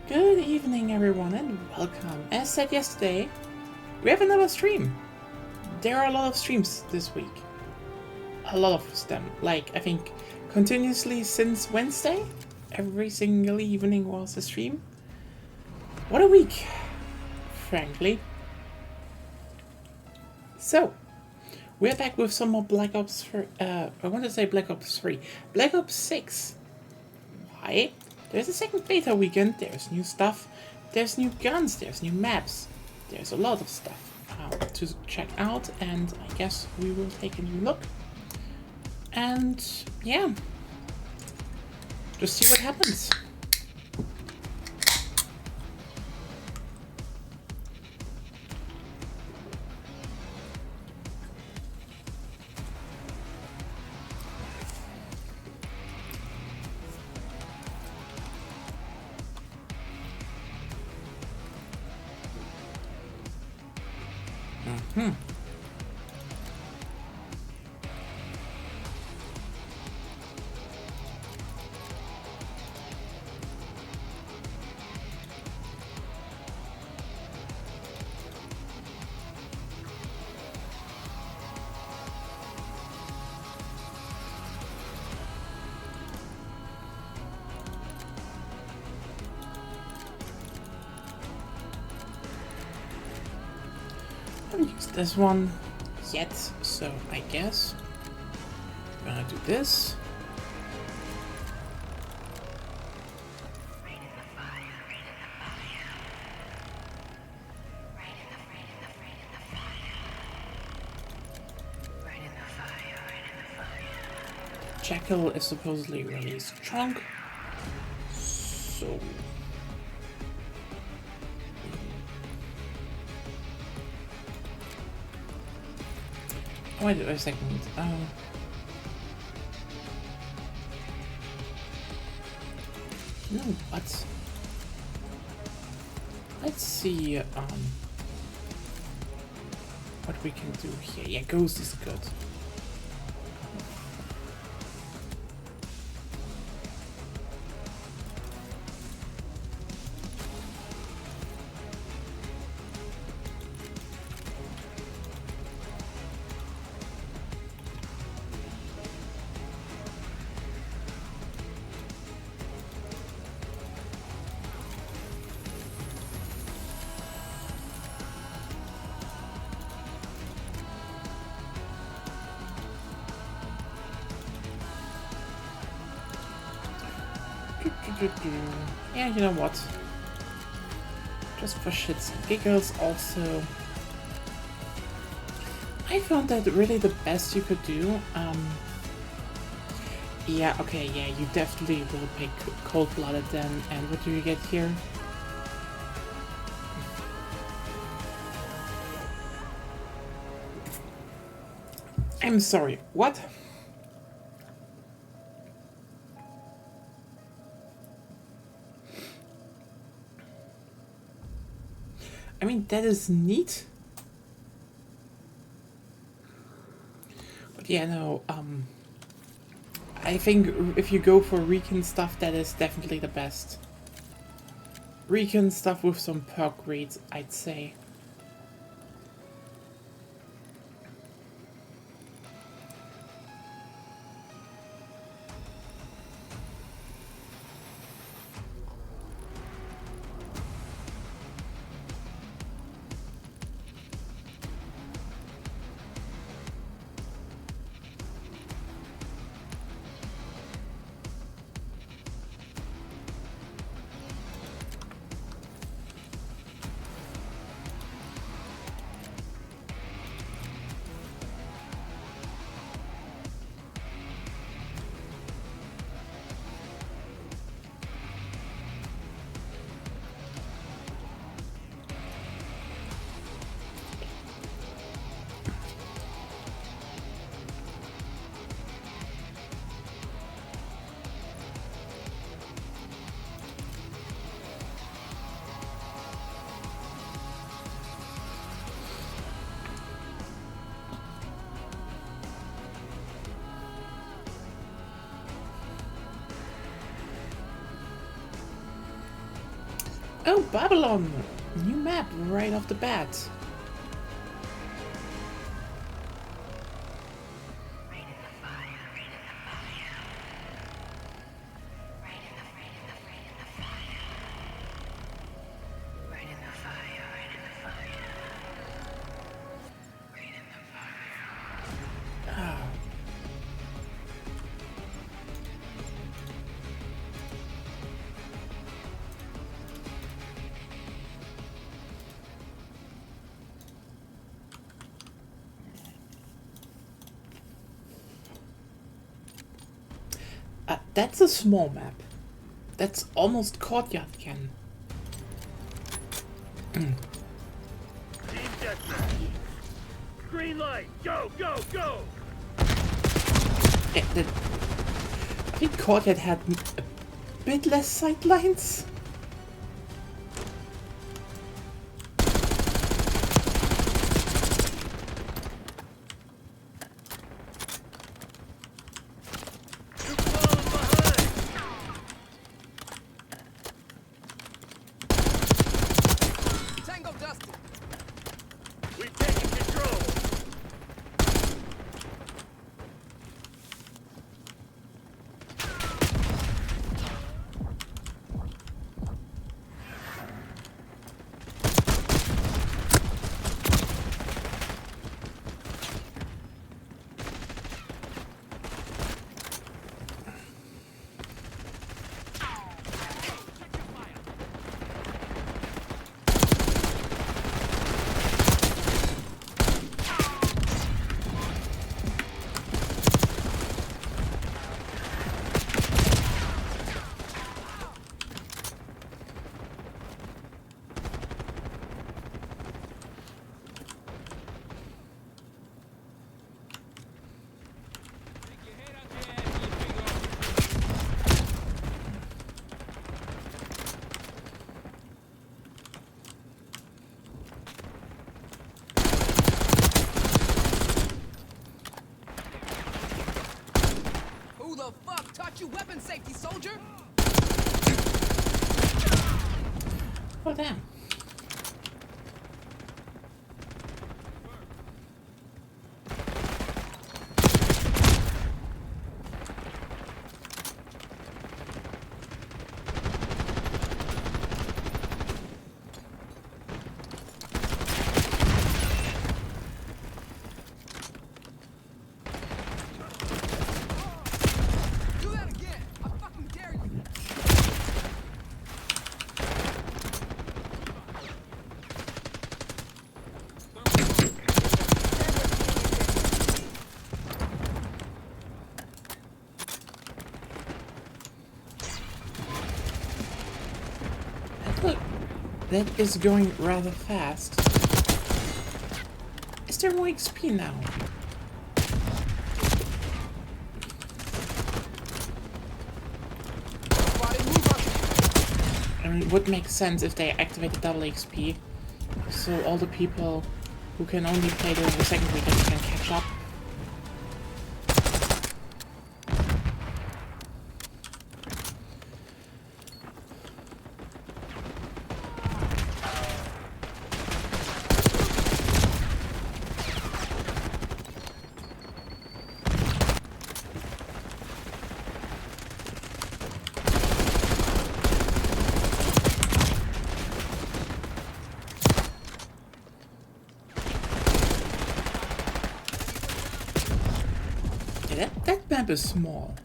Good evening, everyone, and welcome. As said yesterday, we have another stream. There are a lot of streams this week. A lot of them. Like, I think, continuously since Wednesday. Every single evening was a stream. What a week, frankly. So, we're back with some more Black Ops 3. I want to say Black Ops 3. Black Ops 6. Why? There's a second beta weekend, there's new stuff, there's new guns, there's new maps, there's a lot of stuff to check out, and I guess we will take a new look. And yeah, just see what happens. I haven't used this one yet, so I guess I'm gonna do this. Jackal is supposedly really strong, so wait a second. No, but let's see what we can do here. Yeah, Ghost is good. Yeah, you know what? Just for shits and giggles, also. I found that really the best you could do. Yeah, okay, yeah, you definitely will pick Cold-Blooded then. And what do you get here? I'm sorry, what? I mean, that is neat. But yeah, no, I think if you go for Recon stuff, that is definitely the best. Recon stuff with some perk rates, I'd say. Oh, Babylon! New map right off the bat. That's a small map. That's almost courtyard again. Team deathmatch. Green light. Go, go, go. I think courtyard had a bit less sightlines. You're falling behind. Tango dusted. We've taken control. Who the fuck taught you weapon safety, soldier? Oh damn. Do that again. I fucking dare you. Look, that is going rather fast. Is there more XP now? Body move up. I mean, it would make sense if they activated double XP, so all the people who can only play during the second weekend can catch up. Yeah, that map is small.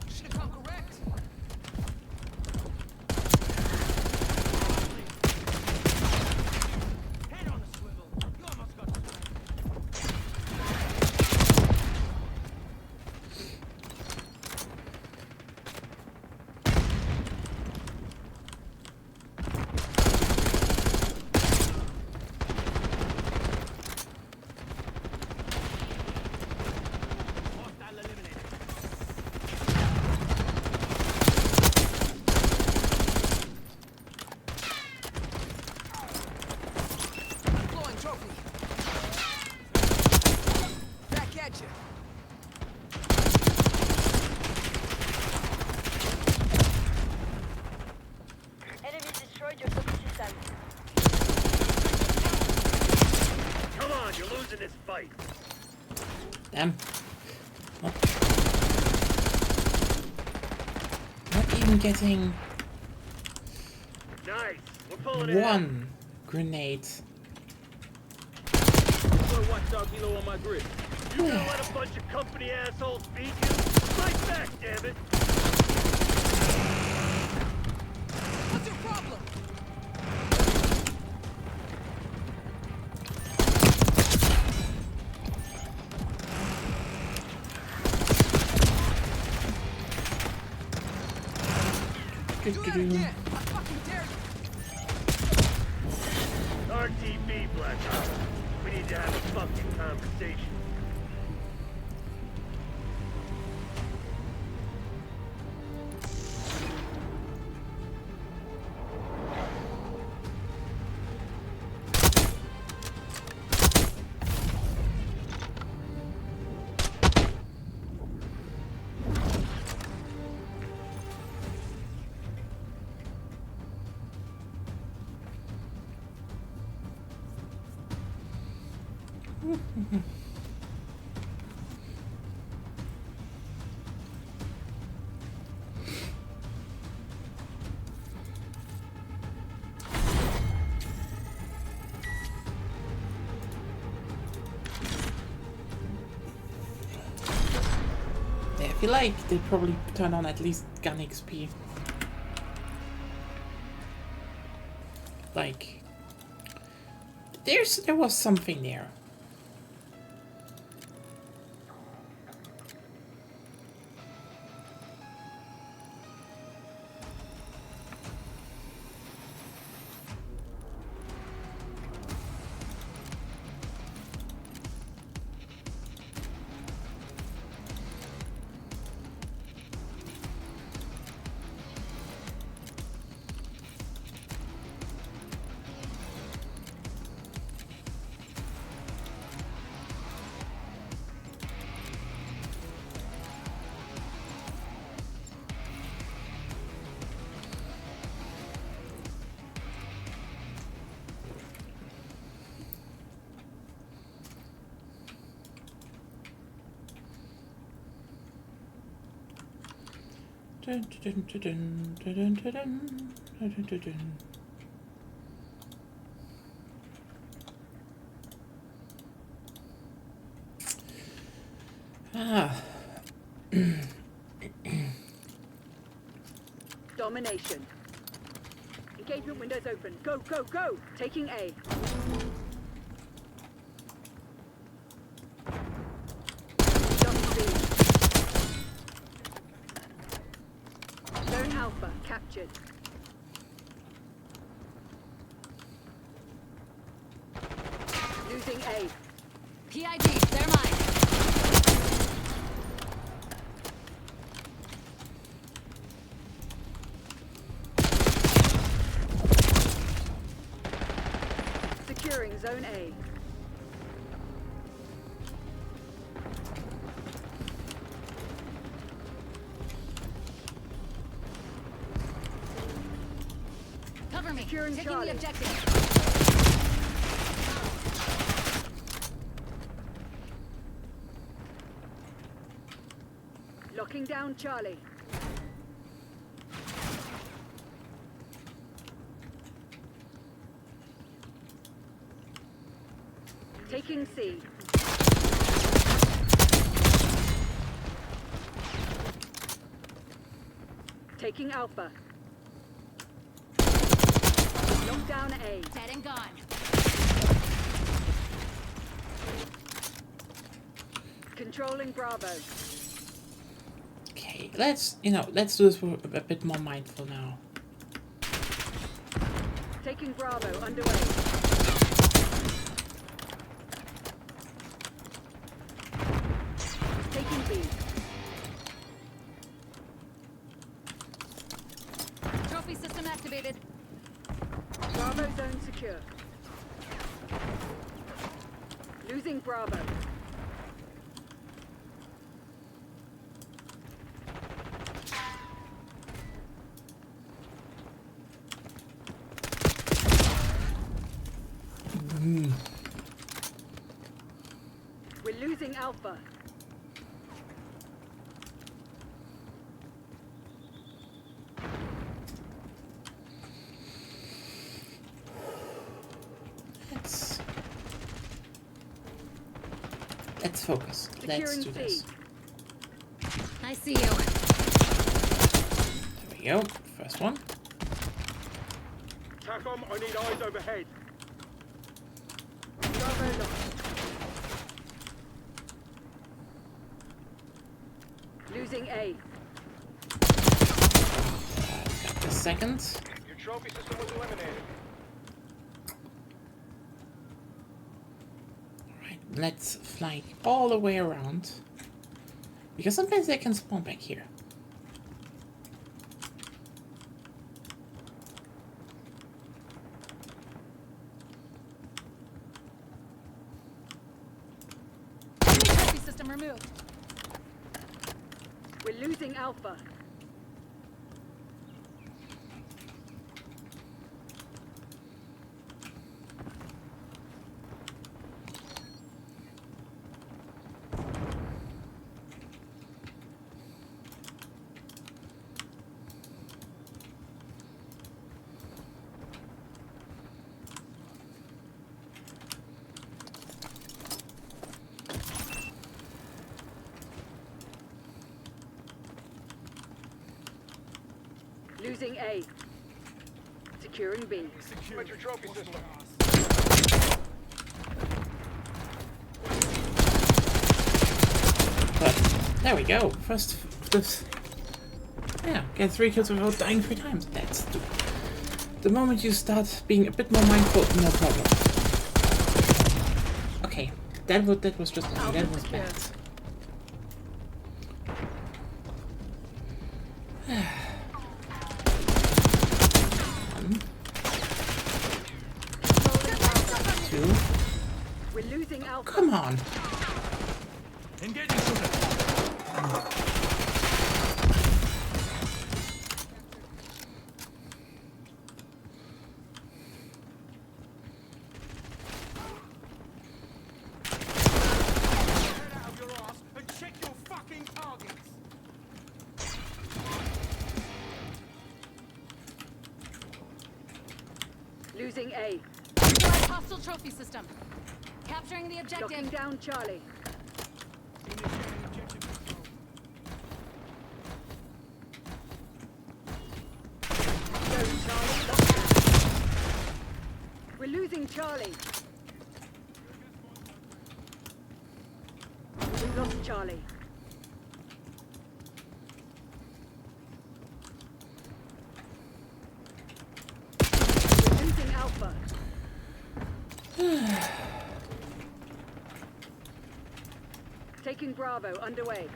Should've come correct. Head on the swivel. You almost got Damn. Not even getting Nice. We're pulling it out. one grenade. Put watchdog below on my grid. You gonna let a bunch of company assholes beat you? Fight back, damn it! What's your problem? Do that again. I fucking dare you. RTB, Black Ops. We need to have a fucking conversation. Yeah, I feel like they probably turn on at least gun XP. Like, there was something there. Dun, dun, dun, dun, dun, dun, dun, dun, dun, dun, dun. Ah. Domination. Engagement windows open. Go, go, go! Taking A. Just B. Zone Alpha captured. Losing A. PID, they're mine. Securing Zone A. Cover me. Securing Taking Charlie. the objective. Locking down Charlie. Taking C. Taking Alpha. Lock down A. Dead and gone. Controlling Bravo. Okay, let's do this with a bit more mindful now. Taking Bravo underway. Taking B. Trophy system activated. Bravo zone secure. Losing Bravo. We're losing Alpha. Let's focus. Let's Securing do this. C. I see you. There we go. First one. TACOM, I need eyes overhead. Bravo lost. Losing A. Got the second. Your trophy system was eliminated. Alright, let's fly all the way around. Because sometimes they can spawn back here. Enemy trophy system removed. We're losing Alpha. Losing A. Securing B. Secure your trophy system. But there we go. First, this. Yeah, get 3 kills without dying 3 times. That's the moment you start being a bit more mindful, no problem. Okay, that was just that was bad. One, 2. We're losing Alpha. Come on. Engaging shooter. Losing A. Neutralize hostile trophy system. Capturing the Locking objective. down Charlie. Go, Charlie. Lock down. We're losing Charlie. We lost Charlie. We're losing Alpha. Taking Bravo underway.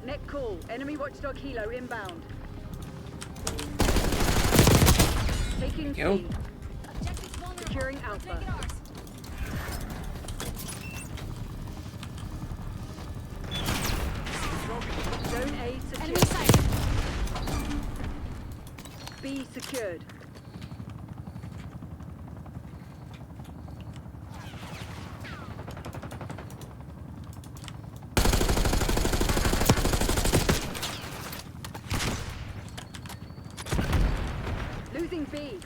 Net call. Enemy watchdog helo inbound. Taking Go. C. Objectives vulnerable. Securing Alpha. Make it ours. Zone A Enemy secured. sighted. B secured. Losing B.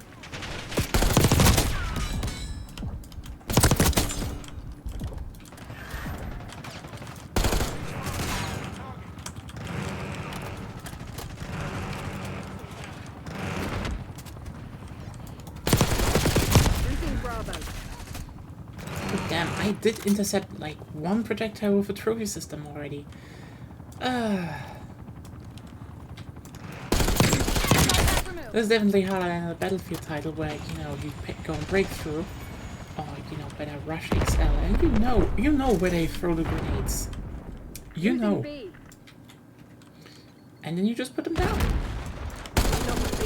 Losing Bravo. Oh, damn, I did intercept like 1 projectile with a trophy system already. Contact removed. This is definitely harder than a Battlefield title where, you know, you go and breakthrough. Or, you know, better rush XL. And you know where they throw the grenades. You Losing know. B. And then you just put them down. Lost B.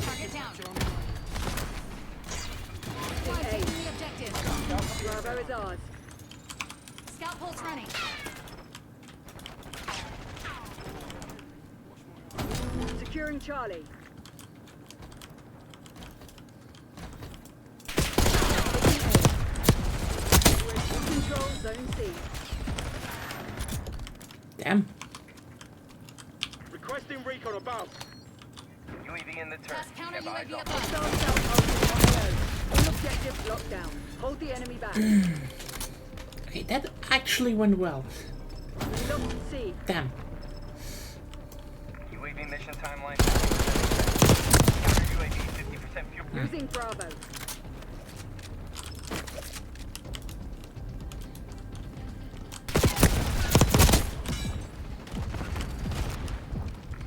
Target down. Losing A. Taking the objective. Bravo is ours. Scout pulse running. Securing Charlie. Taking Zone C. Damn. Requesting recon above. UAV in the turn. Task counter Have eyes UAV on. above. Hostile cell holding on the road. All objectives locked down. Hold the enemy back. Okay, that actually went well. We lost C. Damn. UAV mission timeline. Counter UAV 50% fuel. Losing Bravo.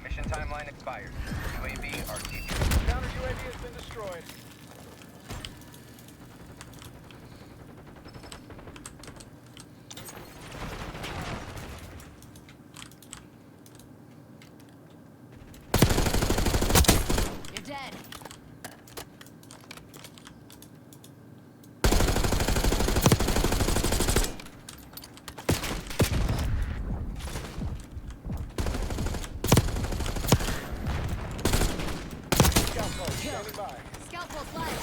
Mission timeline expired. UAV RTB. Counter UAV has been destroyed. You're dead. Scout code standing by. Scout pulse live.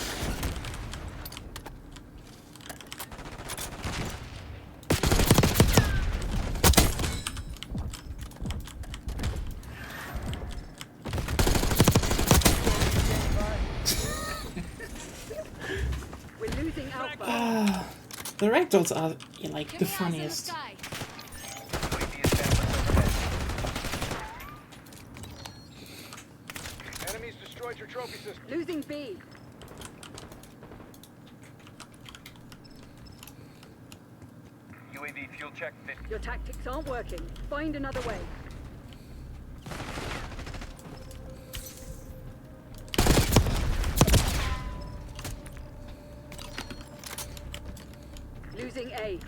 We're losing Alpha. The ragdolls are like Give the me eyes in the funniest. sky. UAV established overhead. Enemies destroyed your trophy system. Losing B. UAV fuel check 50. Your tactics aren't working. Find another way. Losing A.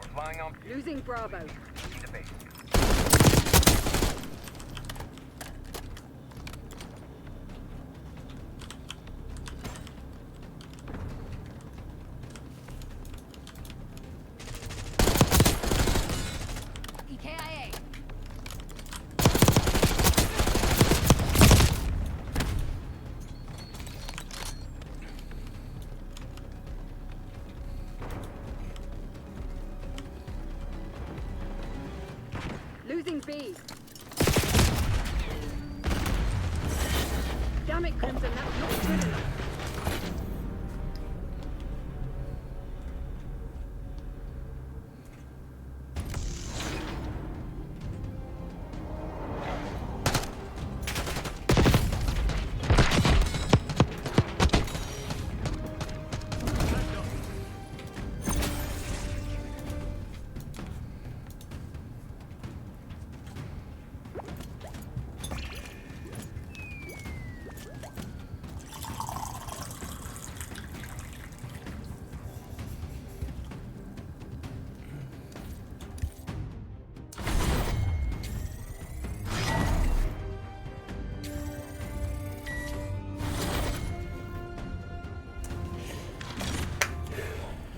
We're flying on Losing Bravo. the base. EKIA. Losing B. Damn it, Crimson, that's not good enough.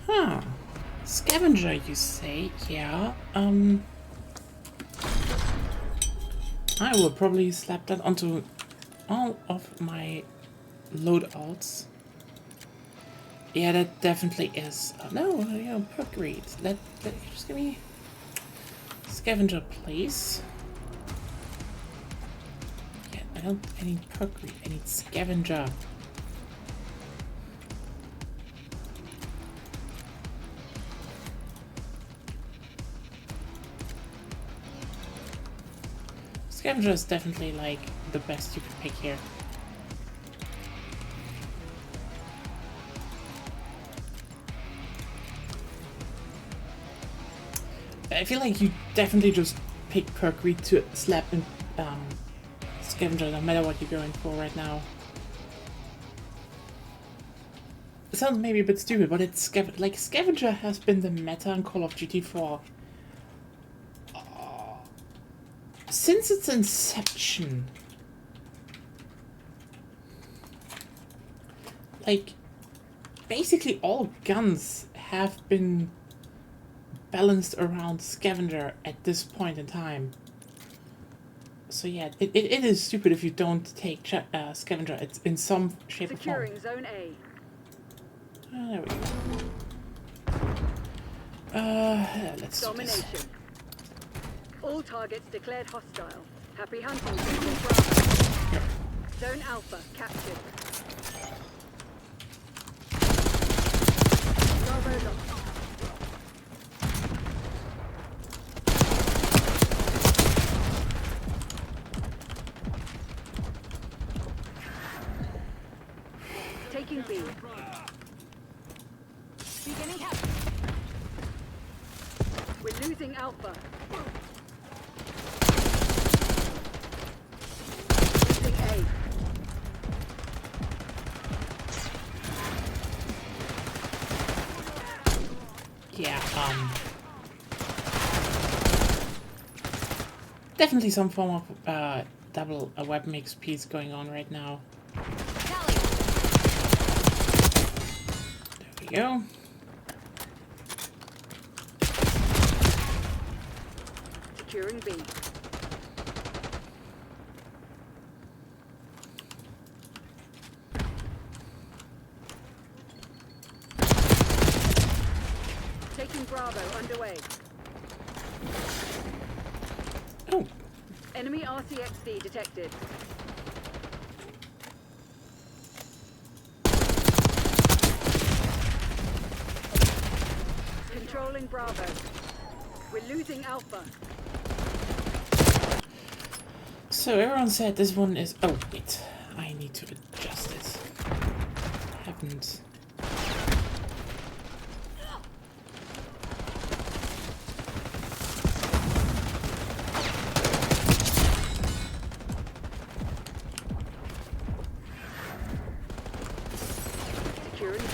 Huh. Scavenger, you say? Yeah. I will probably slap that onto all of my loadouts. Yeah, that definitely is. No, you know, perk read. Just give me scavenger, please. Yeah, I need perk read. I need scavenger. Scavenger is definitely like the best you could pick here. I feel like you definitely just pick perk read to slap in Scavenger no matter what you're going for right now. It sounds maybe a bit stupid, but it's like Scavenger has been the meta in Call of Duty for since its inception. Like, basically all guns have been balanced around Scavenger at this point in time. So yeah, it is stupid if you don't take Scavenger. It's in some shape or form. Securing Zone A. There we go. Let's do this. Domination. All targets declared hostile. Happy hunting. Taking Bravo. Zone Alpha captured. Bravo lost. Taking B. Beginning capture. We're losing Alpha. Losing A. Yeah, definitely some form of double weapon XP going on right now. Tally. There we go. Securing B. Taking Bravo underway. Oh, Enemy RCXD detected. Controlling Bravo. We're losing Alpha. so everyone said this one is. Oh wait, I need to adjust it. Haven't. Securing B.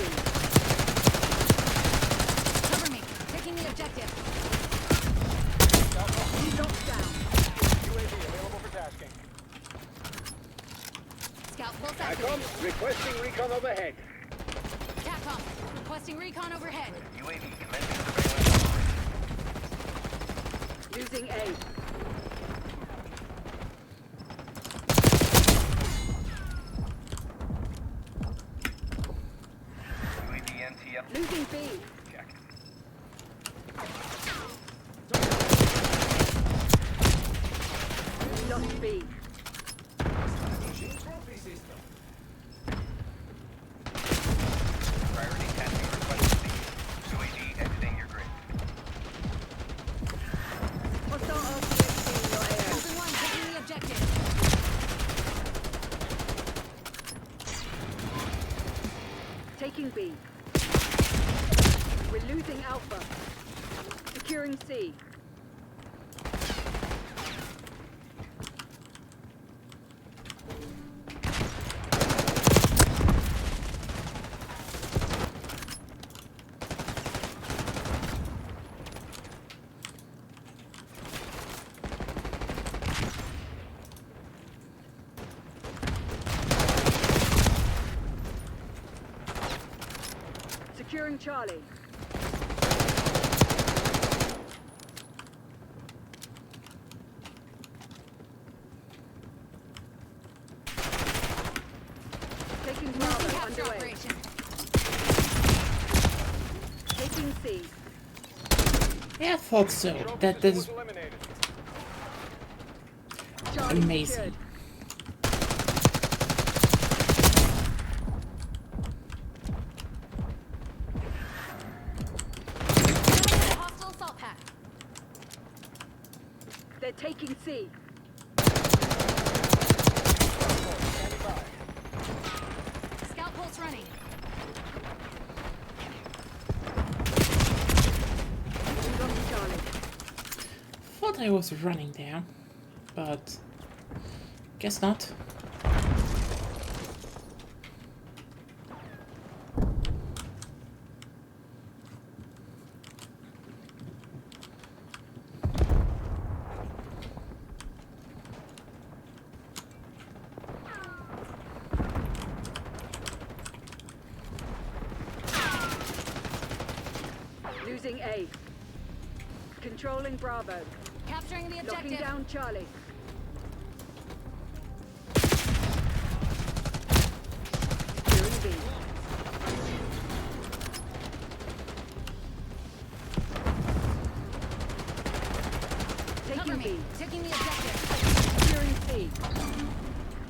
Cover me. Taking the objective. Locked down. UAV available for tasking. Scout pulse TACOM, activated. requesting recon overhead. TACOM. Requesting recon overhead. UAV commencing surveillance operation. Losing A. UAV NTL. Losing B. Check. Lost B. Priority testing request received. UAV exiting your grid. Hostile RCXD in your AO. Golden One taking the objective. Taking B. We're losing Alpha. Securing C. Securing Charlie. Taking Moving Bravo capture underway. operation. Taking C. Yeah, I thought so. That is eliminated. Charlie amazing. secured. Eliminate a hostile assault pack. They're taking C. Scout pulse running. We lost Charlie. Thought I was running there, but guess not. Losing A. Controlling Bravo. Capturing the Locking objective. down Charlie. Securing B. me. B. Taking the objective. Securing C.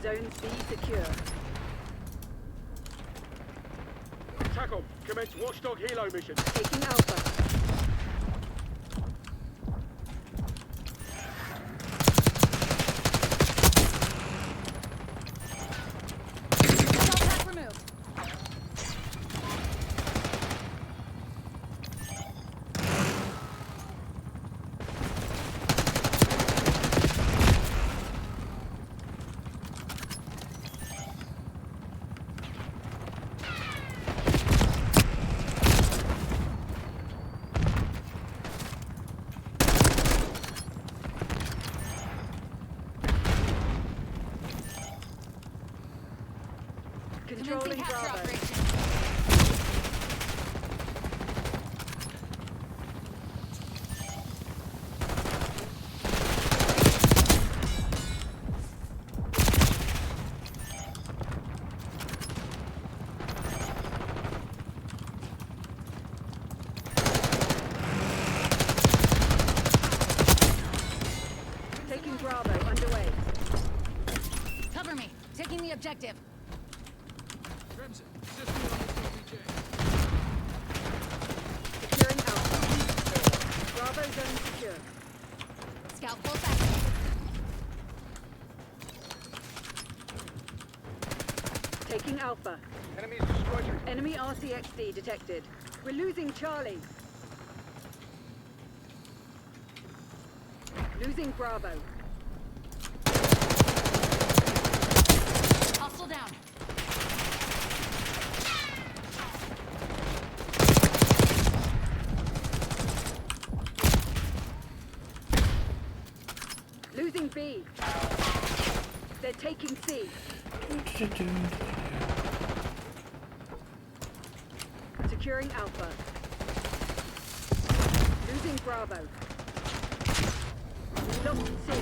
Zone C secure. TACOM, commence Watchdog Helo mission. Taking Alpha. Assault pack removed. Controlling Commencing capture Bravo. operation. Taking Bravo underway. Cover me. Taking the objective. Securing Alpha. Bravo zone secure. Scout pulse activated. Taking Alpha. Enemies destroyed. Enemy RCXD detected. We're losing Charlie. Losing Bravo. Hostile down. Losing B. They're taking C. Securing Alpha. Losing Bravo. We lost C.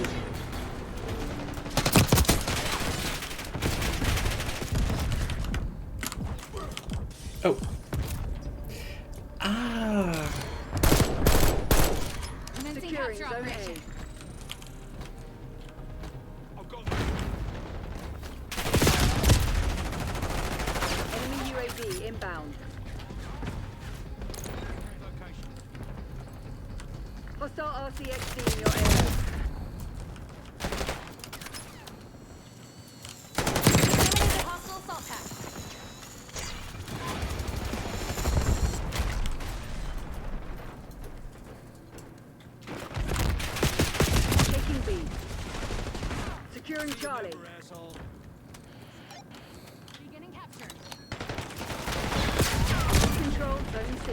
Oh. Ah. Commencing Securing capture Zone operation. A. Enemy UAV inbound. Hostile RCXD in your area. Eliminated hostile assault pack. Taking B. Securing Charlie. Beginning capture. Control Zone C.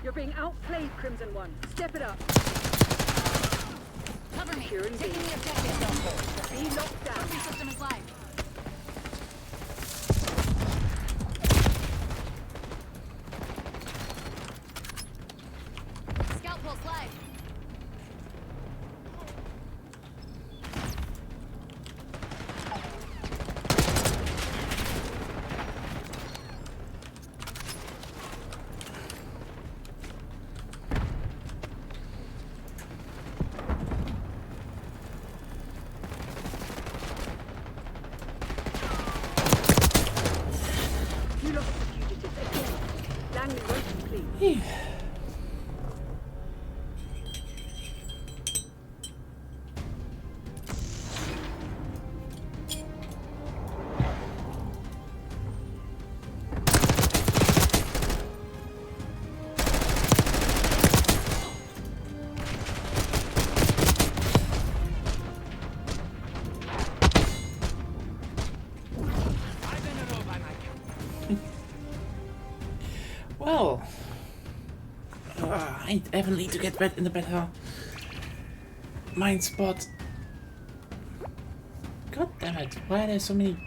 You're being outplayed, Crimson One. Step it up. Cover me. Securing B. Taking the objective. Be locked down. Trophy system is live. Scout pulse live. You lost the fugitives again. Langley won't complete. Well. I definitely need to get back in the better mind spot. God damn it. Why are there so many...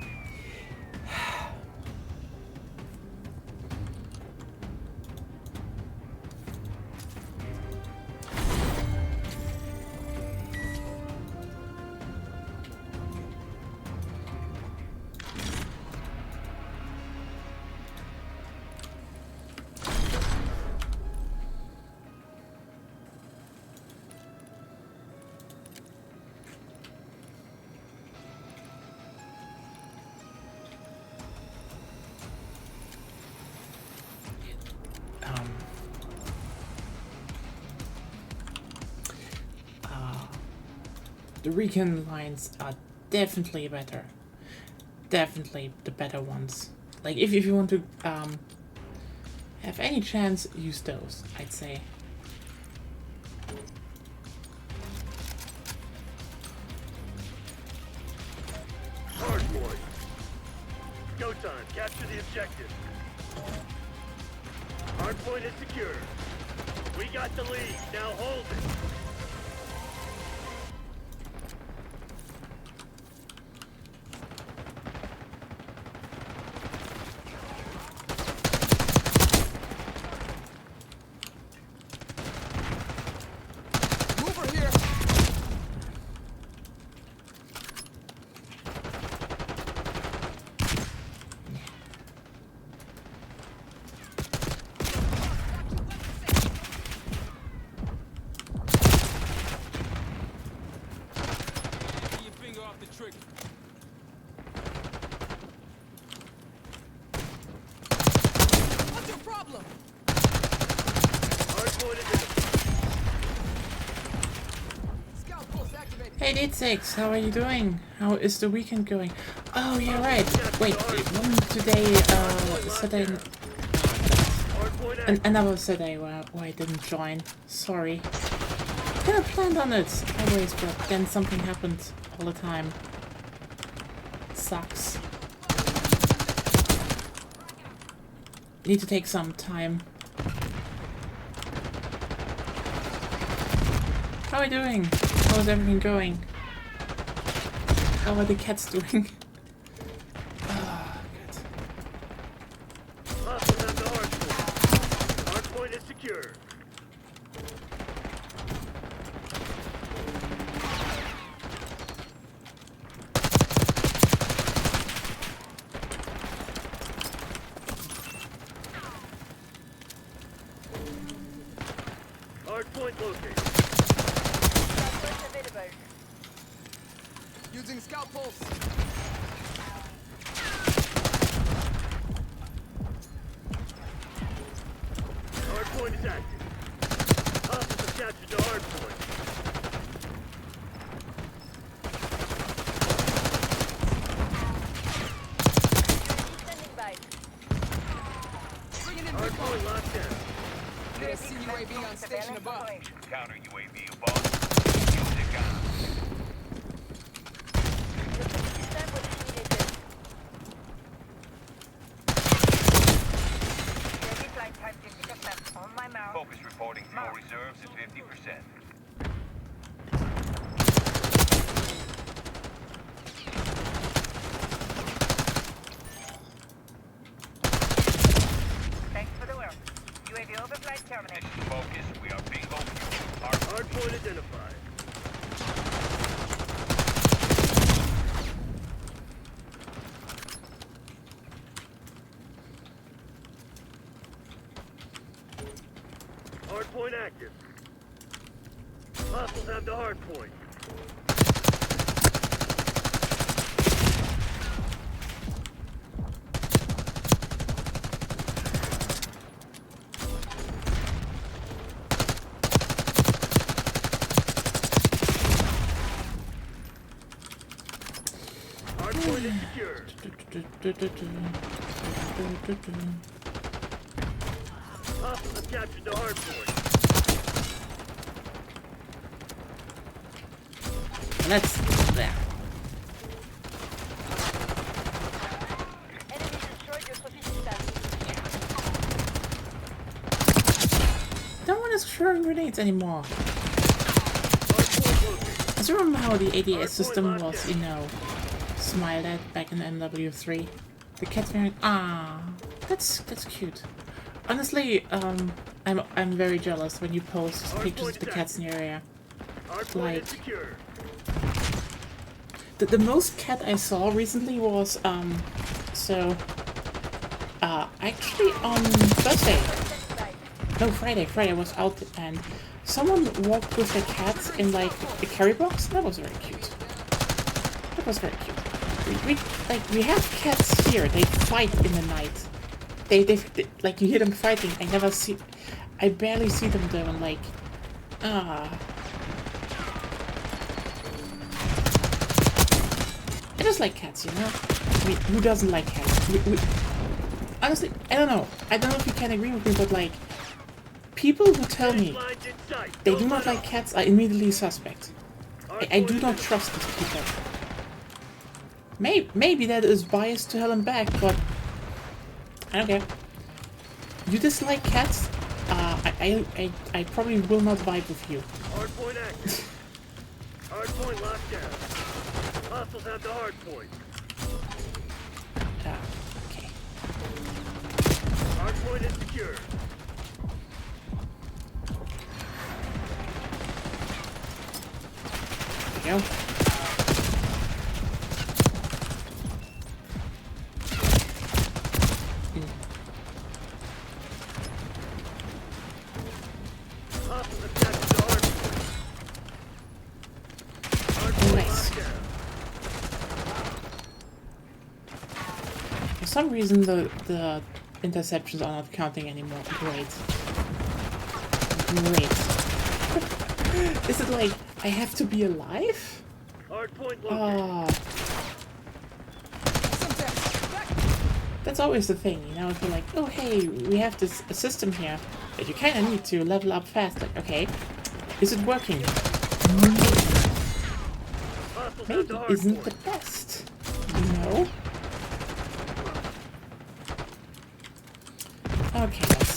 The recon lines are definitely better. Definitely the better ones. Like if you want to have any chance, use those, I'd say. Hardpoint. Go time. Capture the objective. Hardpoint is secure. We got the lead. Now hold it. Hey D6, how are you doing? How is the weekend going? Oh, you're right. Wait, wasn't today Saturday? Another Saturday where I didn't join. Sorry. Kind of planned on it always, but then something happened all the time. Sucks. Need to take some time. How are you doing? How's everything going? How are the cats doing? Ah, good. Hostile at the hardpoint. Hardpoint is secure. Hardpoint located. Using scout pulse. Hardpoint is active. Hostiles have captured the hardpoint. Hardpoint locked down. There's a UAV on station above. Counter UAV above. Use it, gun. Focus reporting fuel reserves at 50%. Thanks for the work. UAV overflight terminated. This is Focus. We are bingo. Hardpoint identified. Hardpoint active. Hostiles have the hardpoint. Hardpoint is secure. Hostiles have captured the hardpoint. Let's there. Enemy destroyed your trophy system. Don't want to throw grenades anymore. Hardpoint located. I still remember how the ADS system was, you know, smiled at back in MW3. The cat's very that's cute. Honestly, I'm very jealous when you post pictures of the cats in your area. Hardpoint Like is secure. the most cat I saw recently was actually on Thursday. No, Friday I was out and someone walked with their cats in like a carry box. That was very cute. That was very cute. We have cats here. They fight in the night. They like you hear them fighting. I barely see them though. And like, just like cats, you know? I mean, who doesn't like cats? Honestly, I don't know. I don't know if you can agree with me, but like, people who tell me Lines in sight. they Don't do not let like up. cats are immediately suspect. I do Hardpoint not is- trust these people. Maybe that is biased to hell and back, but I don't care. You dislike cats? I probably will not vibe with you. Hardpoint active. Hardpoint locked down. Hostiles have the hardpoint. Okay. Hardpoint is secure. There you go. Hostiles have captured the hardpoint. Hardpoint Nice. locked down. For some reason, the interceptions are not counting anymore. Great. Great. Is it like, I have to be alive? Hardpoint located. Ah, that's always the thing, you know? If you're like, oh hey, we have this a system here that you kind of need to level up fast. Like, okay, is it working? Hostiles have Maybe the isn't the hardpoint. best, you know? Okay, let's...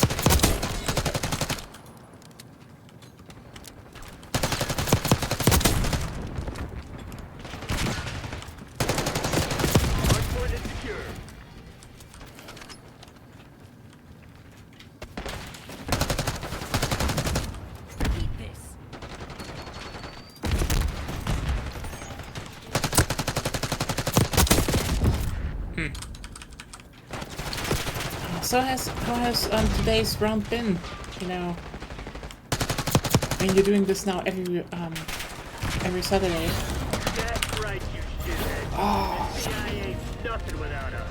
Hardpoint is secure. Eat this. So how has today's round been? You know, I mean, you're doing this now every Saturday. That's right, you shithead. Oh, The CIA ain't nothing without us.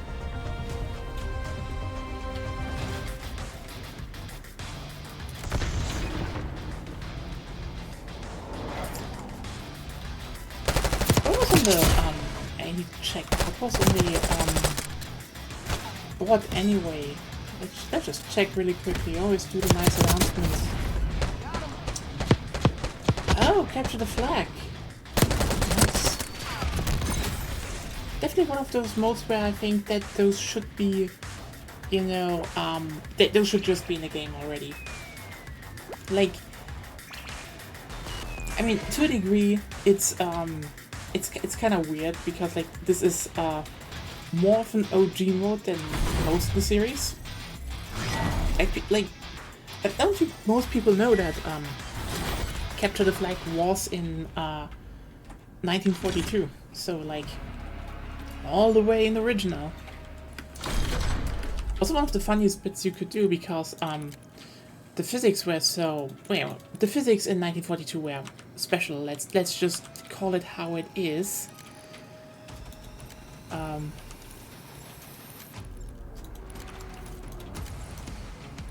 what was on the I need to check. What was on the board anyway? Let's just check really quickly. Always do the nice announcements. Oh, capture the flag. Nice. Definitely one of those modes where I think that those should be, you know, those should just be in the game already. Like, I mean, to a degree, it's kind of weird because like this is more of an OG mode than most of the series. Like, I don't think most people know that Capture the Flag was in 1942, so like all the way in the original. Also one of the funniest bits you could do because the physics were so well. The physics in 1942 were special. Let's just call it how it is.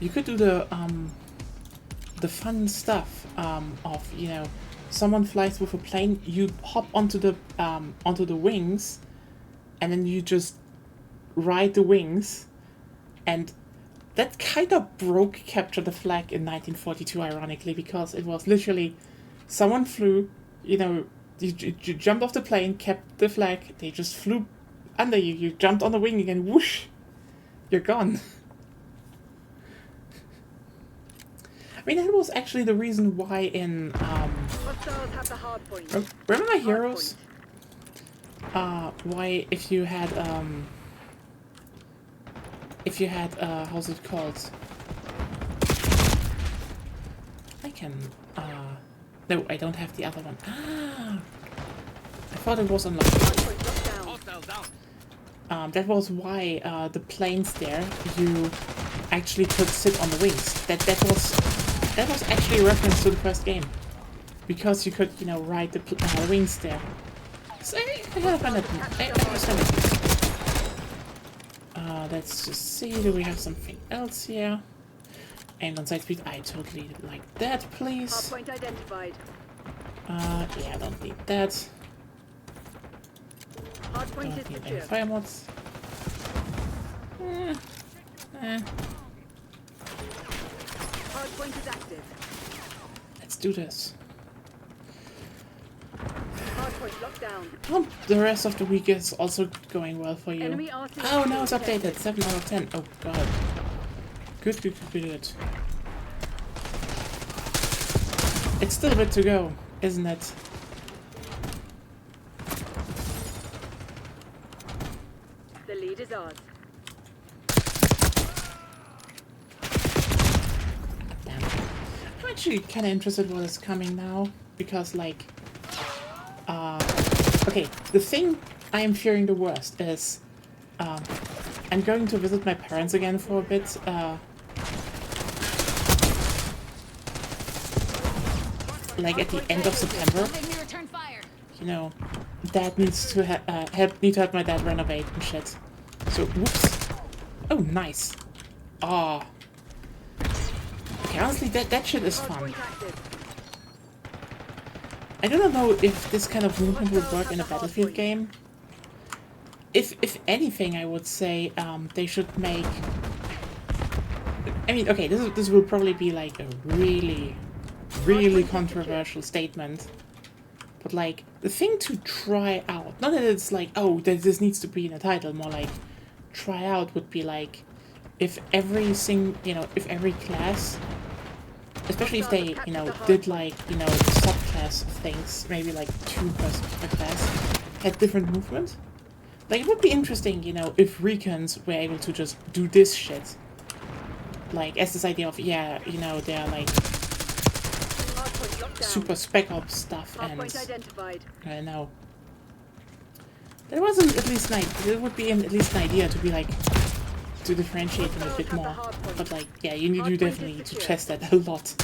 You could do the fun stuff of, you know, someone flies with a plane, you hop onto the wings, and then you just ride the wings, and that kind of broke Capture the Flag in 1942, ironically, because it was literally someone flew, you know, you jumped off the plane, kept the flag, they just flew under you, you jumped on the wing again, whoosh, you're gone. I mean, that was actually the reason why in, Hostiles have the hard point. remember my Hard heroes? point. Why, if you had, how's it called? I can, no, I don't have the other one. Ah! I thought it was unlocked. Hard point locked down. Hostile down. That was why, the planes there, you actually could sit on the wings. That was actually a reference to the first game. Because you could, you know, ride the wings there. So I understand it. Let's just see, do we have something else here? And on side speed, I totally like that, Hard please. point identified. Yeah, I don't need that. Hardpoint is Don't need any secure. fire mods. Hardpoint is active. Let's do this. Hardpoint locked down. Well, the rest of the week is also going well for you. Enemy RC. Oh, no, it's updated. 7 out of 10. Oh, God. Good, good, good, good. It's still a bit to go, isn't it? The lead is ours. Damn. I'm actually kind of interested what is coming now, because, like, okay, the thing I am fearing the worst is, I'm going to visit my parents again for a bit, like at the end of September. Letting me return fire. You know, Dad needs to help my dad renovate and shit. So, whoops. Oh, nice. Ah. Okay, honestly, that shit is fun. Hardpoint active. I do not know if this kind of movement would work in a Battlefield game. If anything, I would say they should make. I mean, okay, this will probably be like a really controversial statement, but like the thing to try out, not that it's like, oh, this needs to be in a title, more like try out would be like if every if every class, especially if they did like subclass things, maybe like 2 per class, had different movement. Like it would be interesting, if Recons were able to just do this shit, like as this idea of they're like Hardpoint locked down. super spec ops stuff, and Hardpoint identified. I know. There wasn't at least there would be at least an idea to be like to differentiate them a bit more. But like, yeah, you definitely need to test that a lot.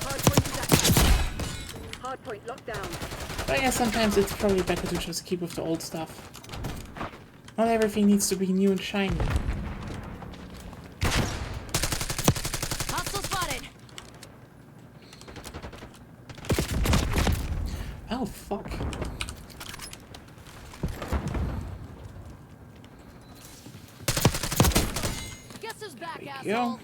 Hardpoint is active. Hardpoint locked down. But I guess sometimes it's probably better to just keep with the old stuff. Not everything needs to be new and shiny. Hostile spotted. Oh fuck. Guess who's back, There you asshole? go.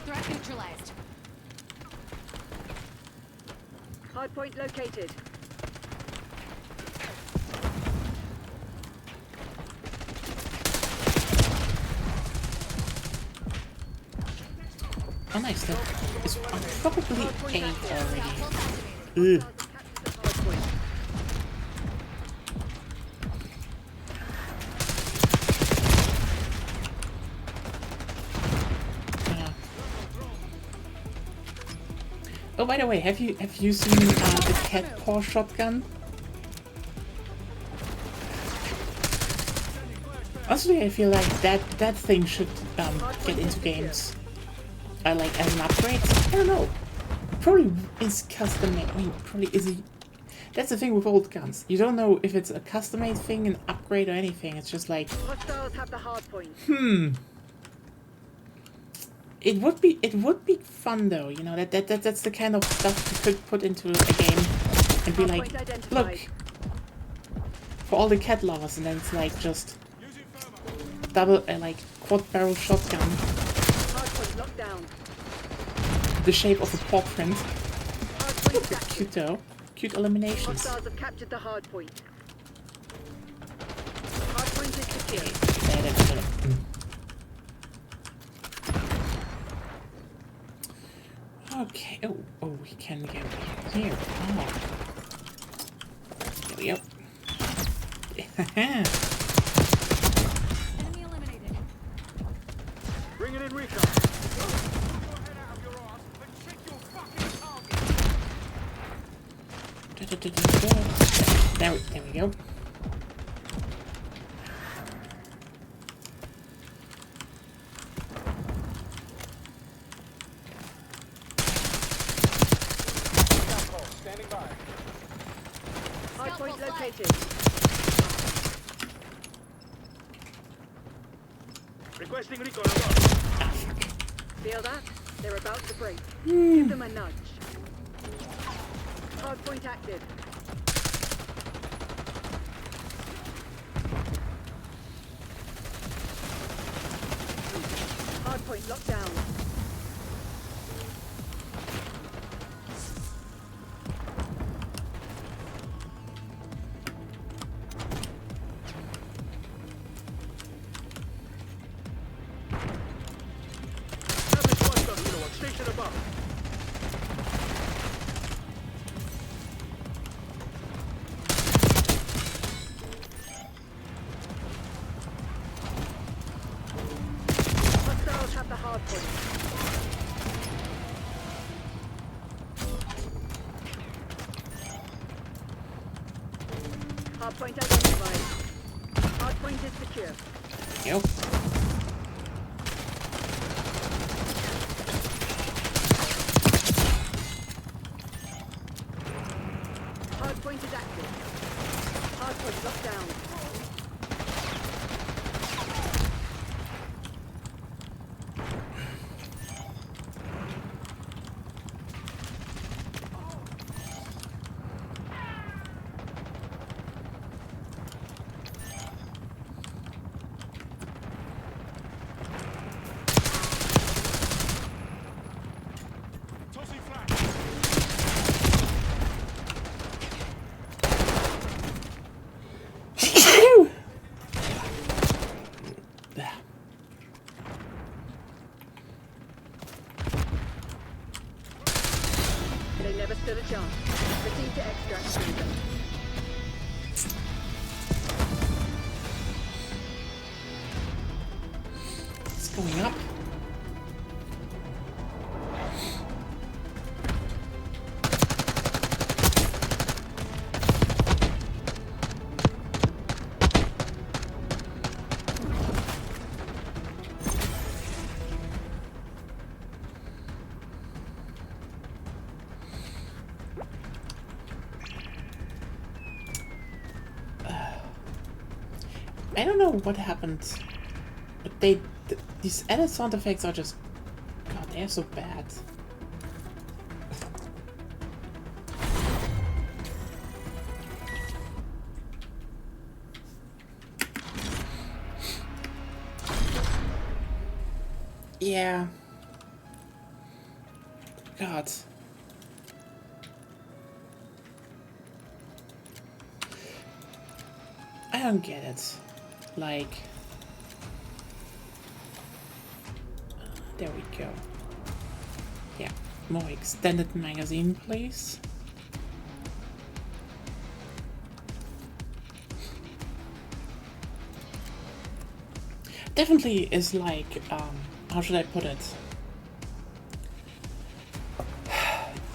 Threat neutralized. Hardpoint located. Oh nice, that is probably 8 already. Scaffold activated. Ugh. Hardpoint. Yeah. Oh, by the way, have you seen the cat paw shotgun? Honestly, I feel like that thing should get into games. Like as an upgrade. I don't know. Probably is custom made. I mean, probably is. That's the thing with old guns. You don't know if it's a custom made thing, an upgrade, or anything. It's just like, Hostiles have the hardpoint. It would be fun though. That's the kind of stuff you could put into a game and be like, Hardpoint identified. look, for all the cat lovers, and then it's like just double like quad barrel shotgun, Hardpoint locked down. the shape of a paw print. Hardpoint is active. Cute though. Cute eliminations. Hostiles have captured the hardpoint. Hardpoint is secure. Yeah, that's it. Okay. Oh, we can get here. Oh. There we go. Enemy eliminated. Bring it in recon. There we go. Standing by. Hardpoint located. Requesting recon above. Feel that? They're about to break. Give them a nudge. Hardpoint active. Hardpoint locked down. Average watchdog helo on station above. Hostiles have the hardpoint. Hardpoint identified. Hardpoint is secure. Yep. Hardpoint is active. Hardpoint locked down. They never stood a chance. Proceed to extract them. It's going up. I don't know what happened, but these added sound effects are just, God, they're so bad. Yeah. God. I don't get it. Like, there we go. Yeah, more extended magazine, please. Definitely is like, how should I put it?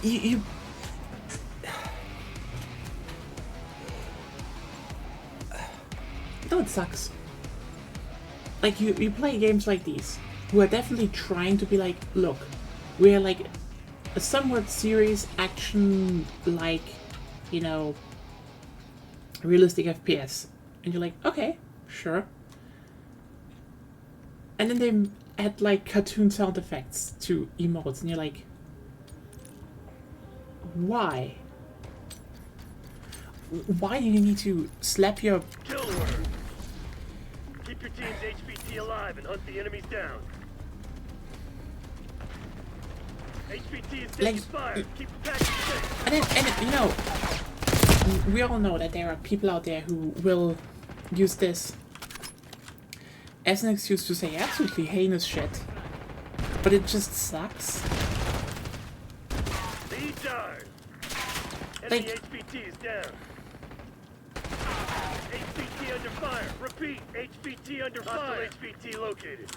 You no, it sucks. Like, you play games like these, who are definitely trying to be like, look, we're like a somewhat serious action, like, you know, realistic FPS. And you're like, okay, sure. And then they add like cartoon sound effects to emotes, and you're like, why? Why do you need to slap your... Kill order. Keep your team's HVT alive and hunt the enemies down. HVT is taking Like, fire. Keep the package safe. And you know, we all know that there are people out there who will use this as an excuse to say absolutely heinous shit. But it just sucks. Lead down. Like- Enemy HVT is down. HVT under fire. Repeat. HVT under fire. HVT located.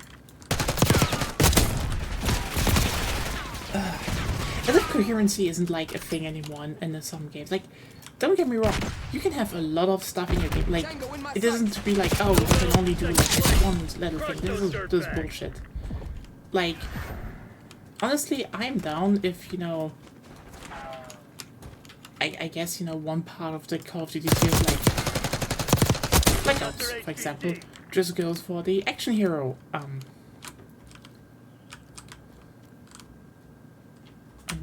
As if coherency isn't like a thing anymore in some games. Like, don't get me wrong, you can have a lot of stuff in your game. Like, it doesn't be like, oh, you can only do like this one little thing. This is bullshit. Like, honestly, I'm down if, you know, I guess, you know, one part of the Call of Duty series, like Black Ops, for example, just goes for the action hero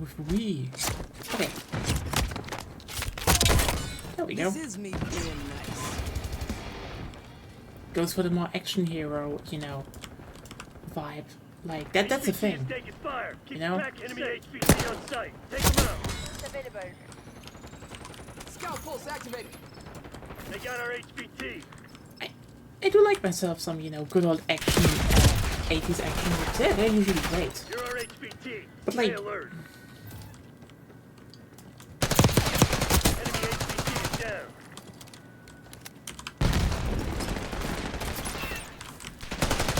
with Wii. Okay. There we go. This is me being nice. Goes for the more action hero, you know, vibe. Like that's the HVT is thing. taking fire. Keep You know? back enemy HVT on site. Take them out. It's available. Scout pulse activated. They got our HVT. I do like myself some, you know, good old action, 80s action movies. Yeah, they're usually great. You're our HVT. But, Stay like- alert. Enemy HVT is down.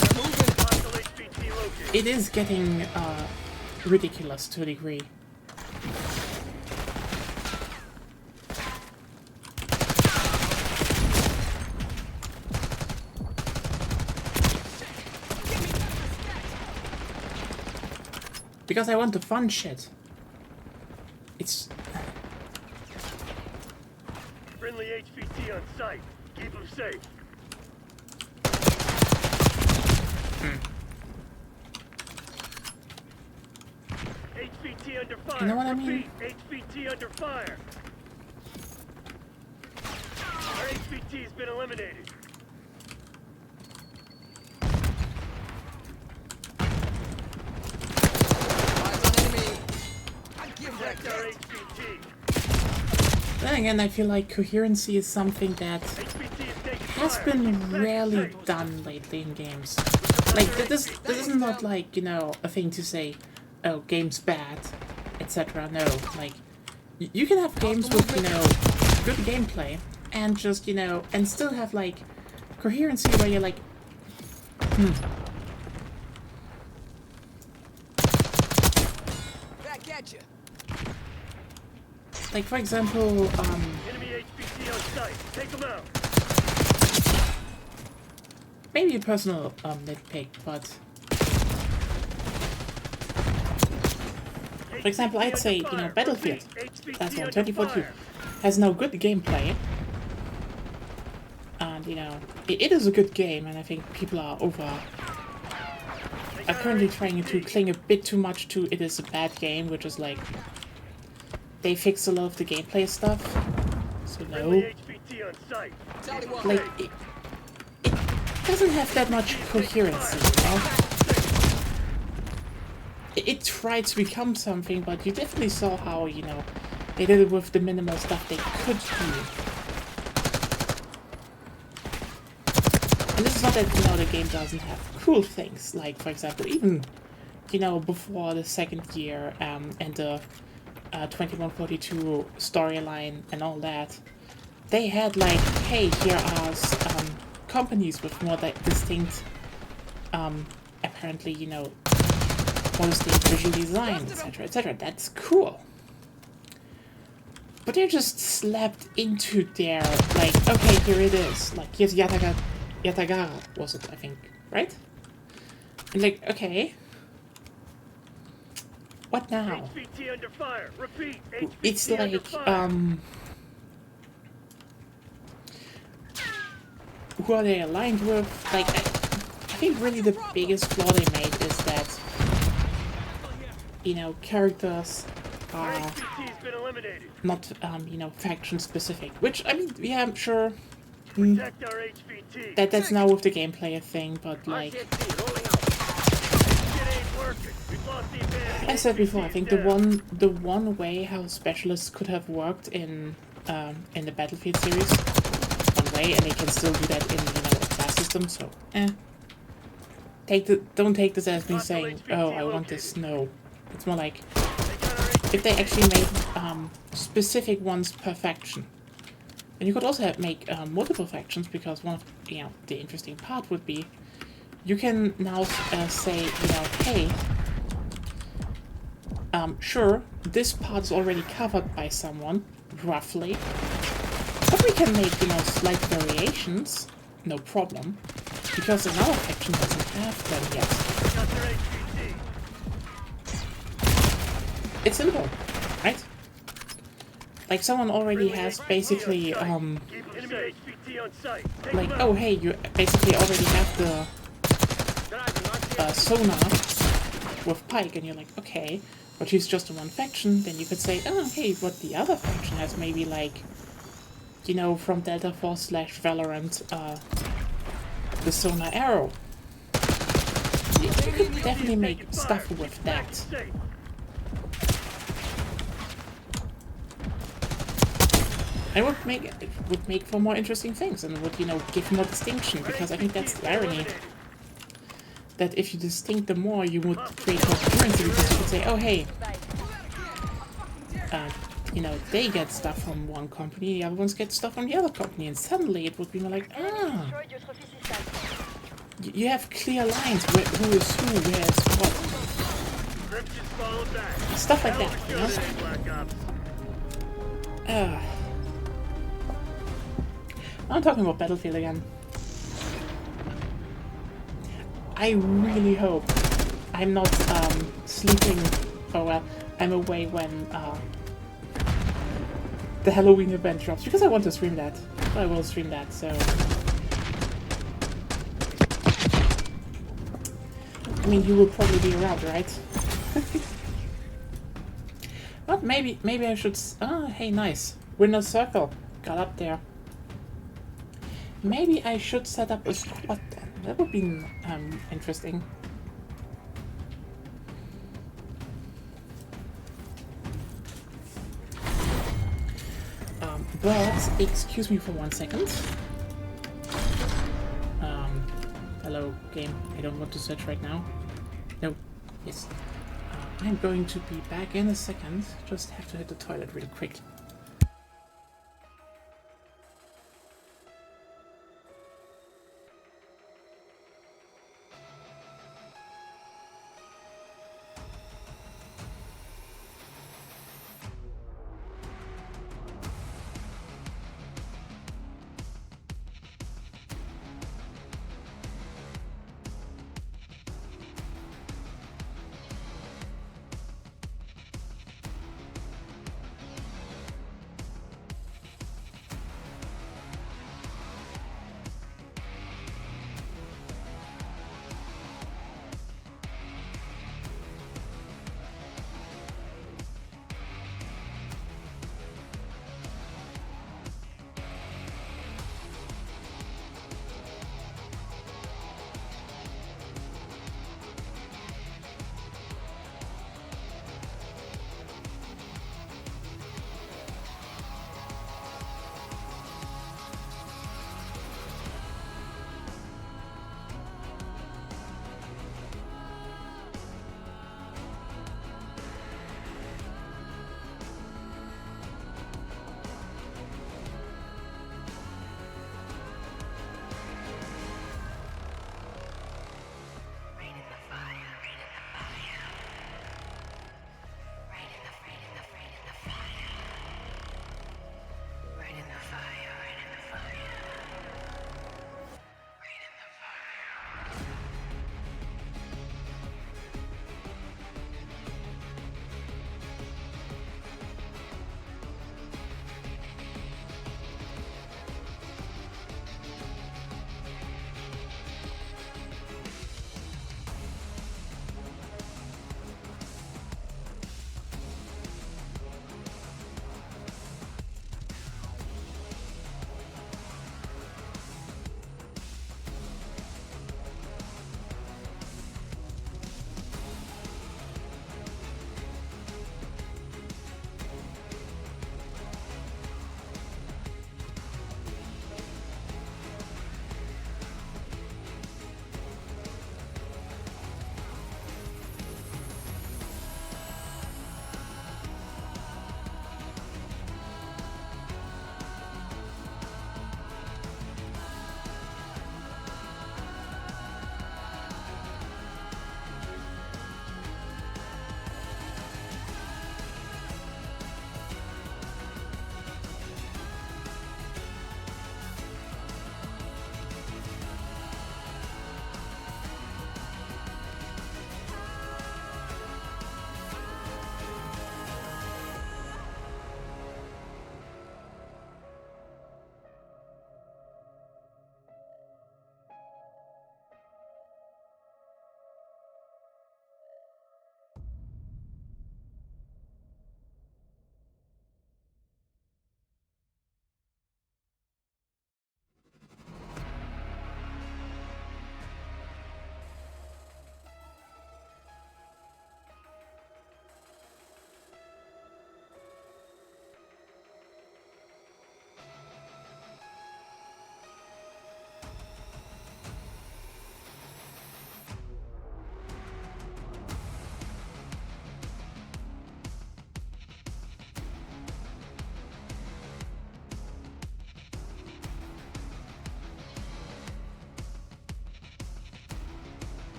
They're moving. Hostile HVT located. It is getting ridiculous to a degree. Because I want the fun shit. It's... Friendly HVT on site. Keep them safe. HVT under fire. You know what I mean? Repeat, HVT under fire. Our HVT has been eliminated. Eyes on enemy. I give that Protect our cat. HVT. Then again, I feel like coherency is something that HVT is taking has fire. been Keep back rarely safe. done lately in games. Like, this is not like, you know, a thing to say, oh, game's bad, etc. No, like, you can have games with, you know, good gameplay, and just, you know, and still have, like, coherency where you're like, Back at you. like, for example, Enemy HVT on site. Take them out. maybe a personal nitpick, but for example, I'd say, you know, Battlefield, that's one, 2042, has no good gameplay. And, you know, it is a good game, and I think people are currently trying to cling a bit too much to it is a bad game, which is like, they fix a lot of the gameplay stuff. So no, HVT on site. Tally one. like, it doesn't have that much coherency, you know? It tried to become something, but you definitely saw how, you know, they did it with the minimal stuff they could do. And this is not that, you know, the game doesn't have cool things, like, for example, even, you know, before the second year, and the 2142 storyline and all that, they had, like, hey, here are companies with more distinct, apparently, you know, more distinct visual design, etc., etc. That's cool. But they're just slapped into their, like, okay, here it is. Like, here's Yatagara, was it, I think, right? And like, okay. What now? HVT under fire. Repeat. HVT It's under like, fire. who are they aligned with? Like, I think really the biggest flaw they made is that, you know, characters Our are HVT has been eliminated. not, you know, faction specific. Which, I mean, yeah, I'm sure Protect our HVT. that's now with the gameplay a thing, but like, Shit ain't working. We've lost the advantage. I said before, I think HVT is the one way how specialists could have worked in the Battlefield series, one way, and they can still do that in, you know, a class system. So, don't take this as me saying, oh, I want this. No, it's more like down. They got our HVT. if they actually made specific ones per faction. And you could also make multiple factions, because one of, you know, the interesting part would be you can now say, you know, hey, sure, this part is already covered by someone, roughly, but we can make, you know, slight variations, no problem, because another faction doesn't have them yet. Got their HVT. It's simple, right? Like, someone already has basically, Keep enemy HVT on site. Take like, them out. oh hey, you basically already have the sonar with Pike, and you're like, okay, but she's just in one faction, then you could say, oh, hey, what the other faction has, maybe like, you know, from Delta Force / Valorant, the Sonar Arrow. You could definitely make stuff with that. Safe. It would make for more interesting things, and would, you know, give more distinction, because I think that's the irony. That if you distinct them more, you would create more coherency, because you could say, oh hey, you know, they get stuff from one company, the other ones get stuff from the other company, and suddenly it would be more like, ah, Destroyed your trophy system. you have clear lines, who is who, where is what, Grips just fall back. stuff like that, you Sure know? they ain't Black Ops. I'm talking about Battlefield again. I really hope I'm not sleeping, or well, I'm away when the Halloween event drops, because I want to stream that. I will stream that, so... I mean, you will probably be around, right? But maybe I should... Oh, hey, nice. Winner's Circle. Got up there. Maybe I should set up a squad then. That would be interesting. But excuse me for 1 second. Hello, game. I don't want to search right now. No. Yes. I'm going to be back in a second. Just have to hit the toilet really quick.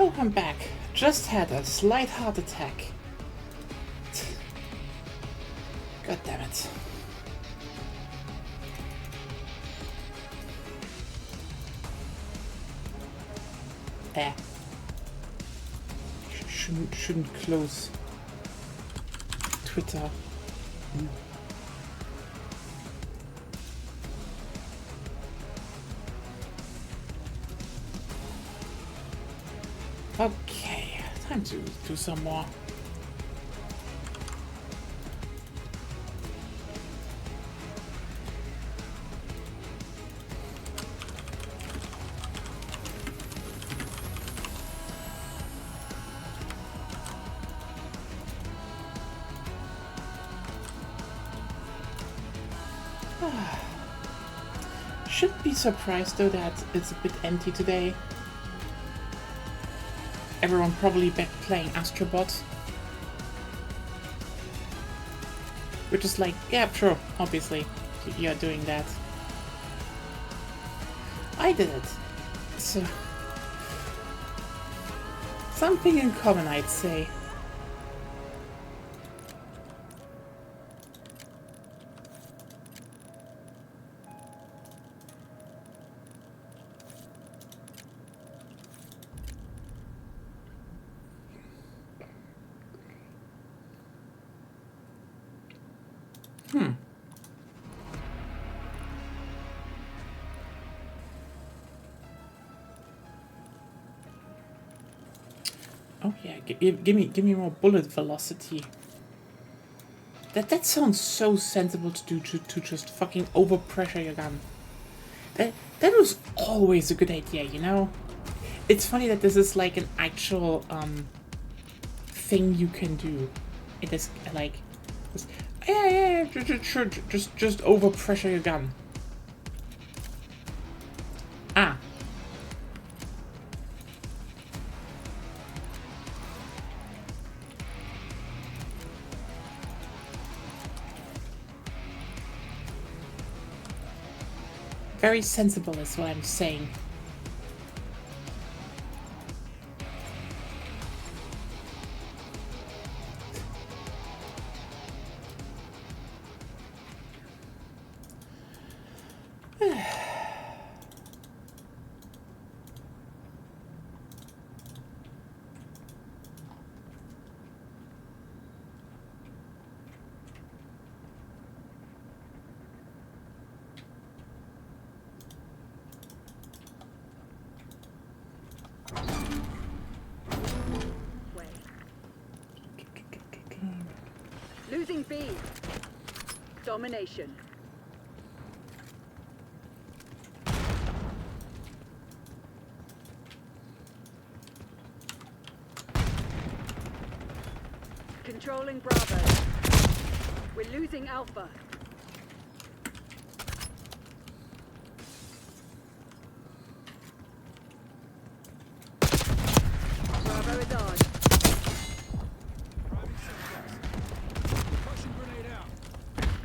Welcome back. Just had a slight heart attack. God damn it. Shouldn't close Twitter. Okay, time to do some more. Shouldn't be surprised though that it's a bit empty today. Everyone probably back playing Astrobot. Which is like, yeah, sure, obviously, you're doing that. I did it. So, something in common, I'd say. Oh yeah, give me more bullet velocity. That sounds so sensible to do, to just fucking overpressure your gun. That was always a good idea, you know? It's funny that this is like an actual thing you can do. It is like yeah, just overpressure your gun. Ah. Very sensible is what I'm saying. Losing B. Domination. Controlling Bravo. We're losing Alpha. Bravo is ours.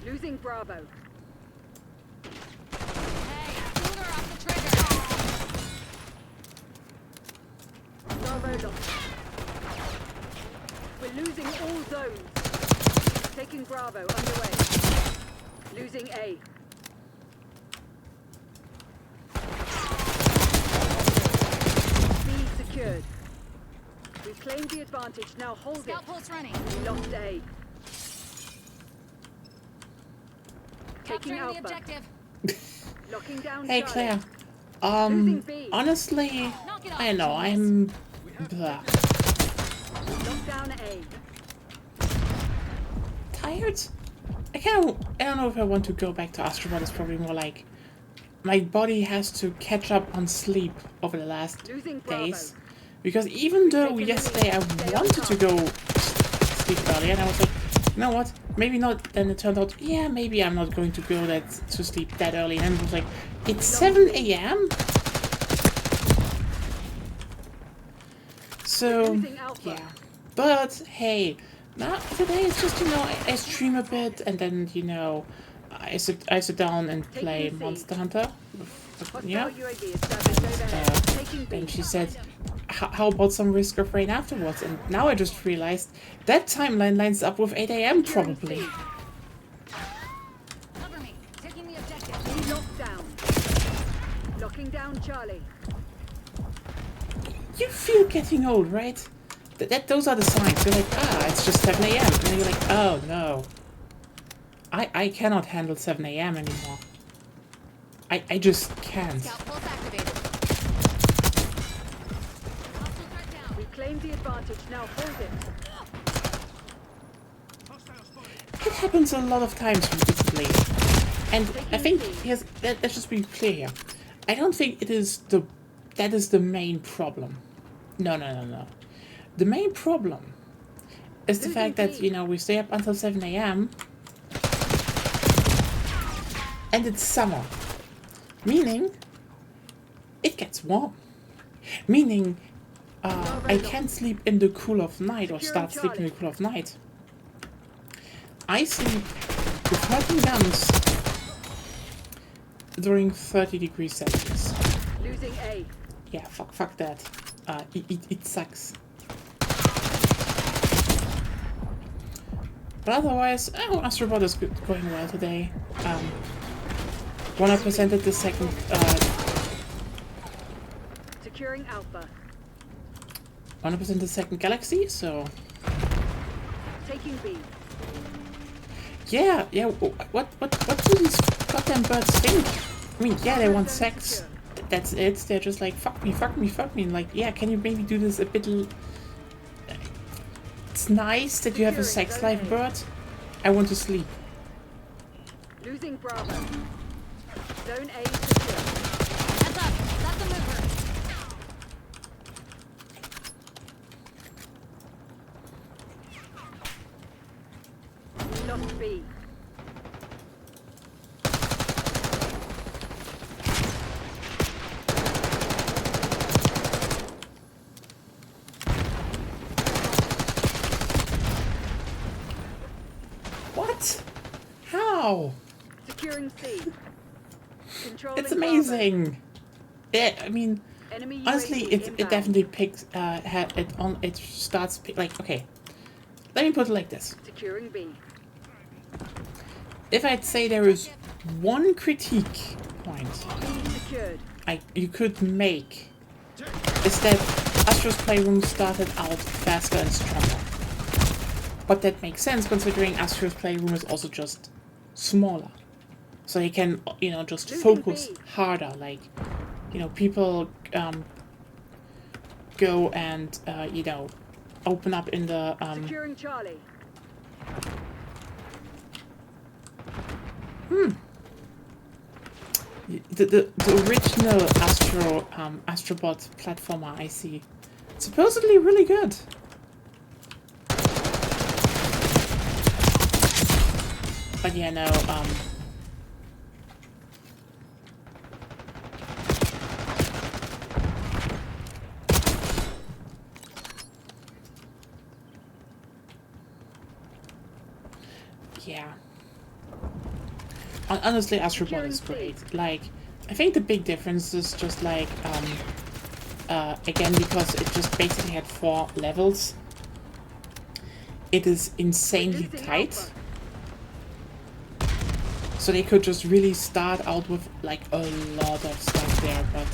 Losing Bravo. Hey, finger off the trigger. Bravo lost. We're losing all zones. Taking Bravo underway. Losing A. B secured. We claimed the advantage, now hold it. Scout pulse running. We lost A. Taking Capturing the Alpha. objective. Locking down Hey Charlie. Claire. Losing B. Honestly, Knock it off, I know, genius. blah. Lock down A. Tired? I don't know if I want to go back to Astrobot. It's probably more like my body has to catch up on sleep over the last Losing Bravo. days. Because even though yesterday I wanted to go sleep early, and I was like, you know what? Maybe not. Then it turned out, yeah, maybe I'm not going to go to sleep that early. And it was like, it's 7 a.m. So Losing Alpha. yeah. But hey, now today it's just, you know, I stream a bit and then, you know, I sit down and play Monster Hunter. Hostile Yeah. UAV established overhead. Taking B. And she said, how about some Risk of Rain afterwards? And now I just realized that timeline lines up with 8 a.m. probably. Cover me. Taking the objective. B locked down. Locking down Charlie. You feel getting old, right? Those are the signs. You're like, it's just 7 a.m. And then you're like, oh no. I cannot handle 7 a.m. anymore. I just can't. Scout pulse activated. Hostile threat down. We claim the advantage. Now hold it. It happens a lot of times repeatedly. And I think, let's just be clear here. I don't think that is the main problem. No. The main problem is the fact that, you know, we stay up until 7 a.m. and it's summer. Meaning, it gets warm. Meaning, I can't sleep in the cool of night or start sleeping in the cool of night. I sleep with 13 guns during 30 degrees Celsius. Losing A. Yeah, fuck that. It sucks. But otherwise, Astrobot is going well today. 100% at the second. Securing Alpha. 100% the second galaxy. So Taking B. yeah. What do these goddamn birds think? I mean, yeah, they want sex. That's it. They're just like fuck me. And like, yeah, can you maybe do this a bit? It's nice that you have a sex life, bird. I want to sleep. Losing Bravo. Zone A secure. Heads up. That's the mover. We lost B. What? How? Securing C. Controlling It's amazing. Yeah, I mean, Bravo. Enemy honestly, UAV it inbound. definitely picks. It starts like, okay. Let me put it like this. Securing B. If I'd say there is one critique point B secured. you could make, is that Astro's Playroom started out faster and stronger. But that makes sense considering Astro's Playroom is also just smaller. So you can, you know, just focus harder. Like, you know, people go and, you know, open up in the... Securing Charlie. The original Astrobot platformer I see. Supposedly really good. But yeah, no, yeah. Honestly, Astrobot is great. Like, I think the big difference is just like, again, because it just basically had 4 levels. It is insanely tight. So they could just really start out with like a lot of stuff there, but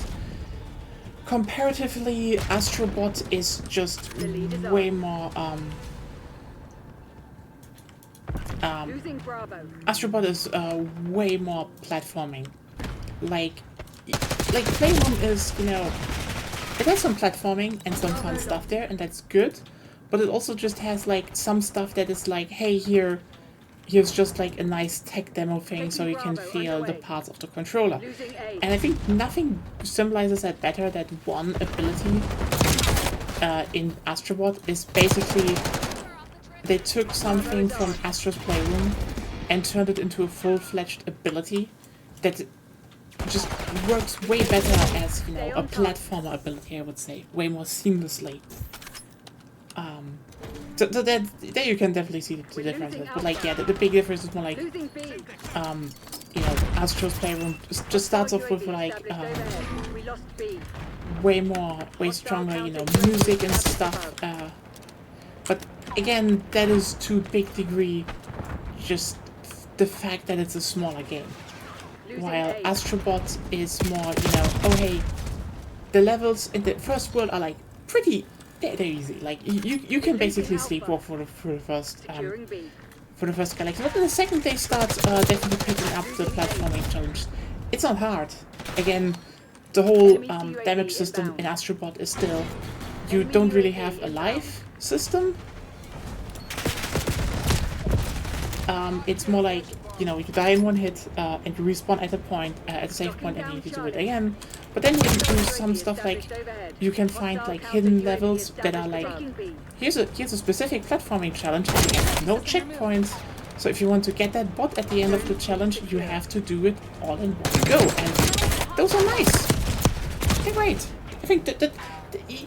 comparatively, Astrobot is just way more, Losing Bravo. Astrobot is way more platforming. Like Playroom is, you know, it has some platforming and some fun stuff there, and that's good. But it also just has like some stuff that is like, hey, here's just like a nice tech demo thing, so you can feel the parts of the controller. Losing A. And I think nothing symbolizes that better than one ability in Astrobot is basically they took something from Astro's Playroom and turned it into a full-fledged ability that just works way better as, you know, a platformer ability, I would say. Way more seamlessly. So that there you can definitely see the differences. But like, yeah, the big difference is more like, Losing B. you know, Astro's Playroom just starts off with like Established overhead. We lost B. way stronger, you know, music and stuff. But again, that is to a big degree just the fact that it's a smaller game. Losing While A. Astrobot is more, you know, oh hey, the levels in the first world are like pretty, they're easy. Like you can basically sleepwalk for the first Securing B. galaxy. But then the second day starts definitely picking up the platforming challenge. It's not hard. Again, the whole damage system in Astrobot is still, you don't really have a life system. It's more like, you know, you die in one hit and you respawn at a point, at a safe point, and you need to do it again. But then you can do some stuff like, you can find like hidden levels that are like, here's a specific platforming challenge and you have no checkpoints. So if you want to get that bot at the end of the challenge, you have to do it all in one go. And those are nice. They're great. I think that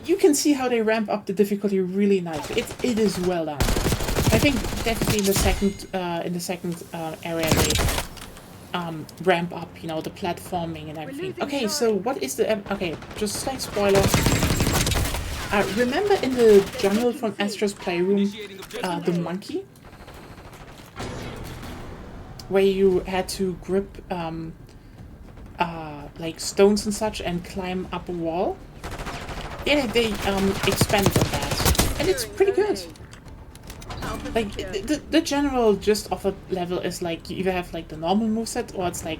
you can see how they ramp up the difficulty really nicely. It is well done. I think definitely in the second area they ramp up, you know, the platforming and everything. Okay, so what is the okay? Just slight spoiler. Remember in the jungle from Astro's Playroom, the monkey, where you had to grip like stones and such and climb up a wall? Yeah, they expanded on that, and it's pretty good. Like, the general gist of a level is like, you either have like the normal moveset, or it's like,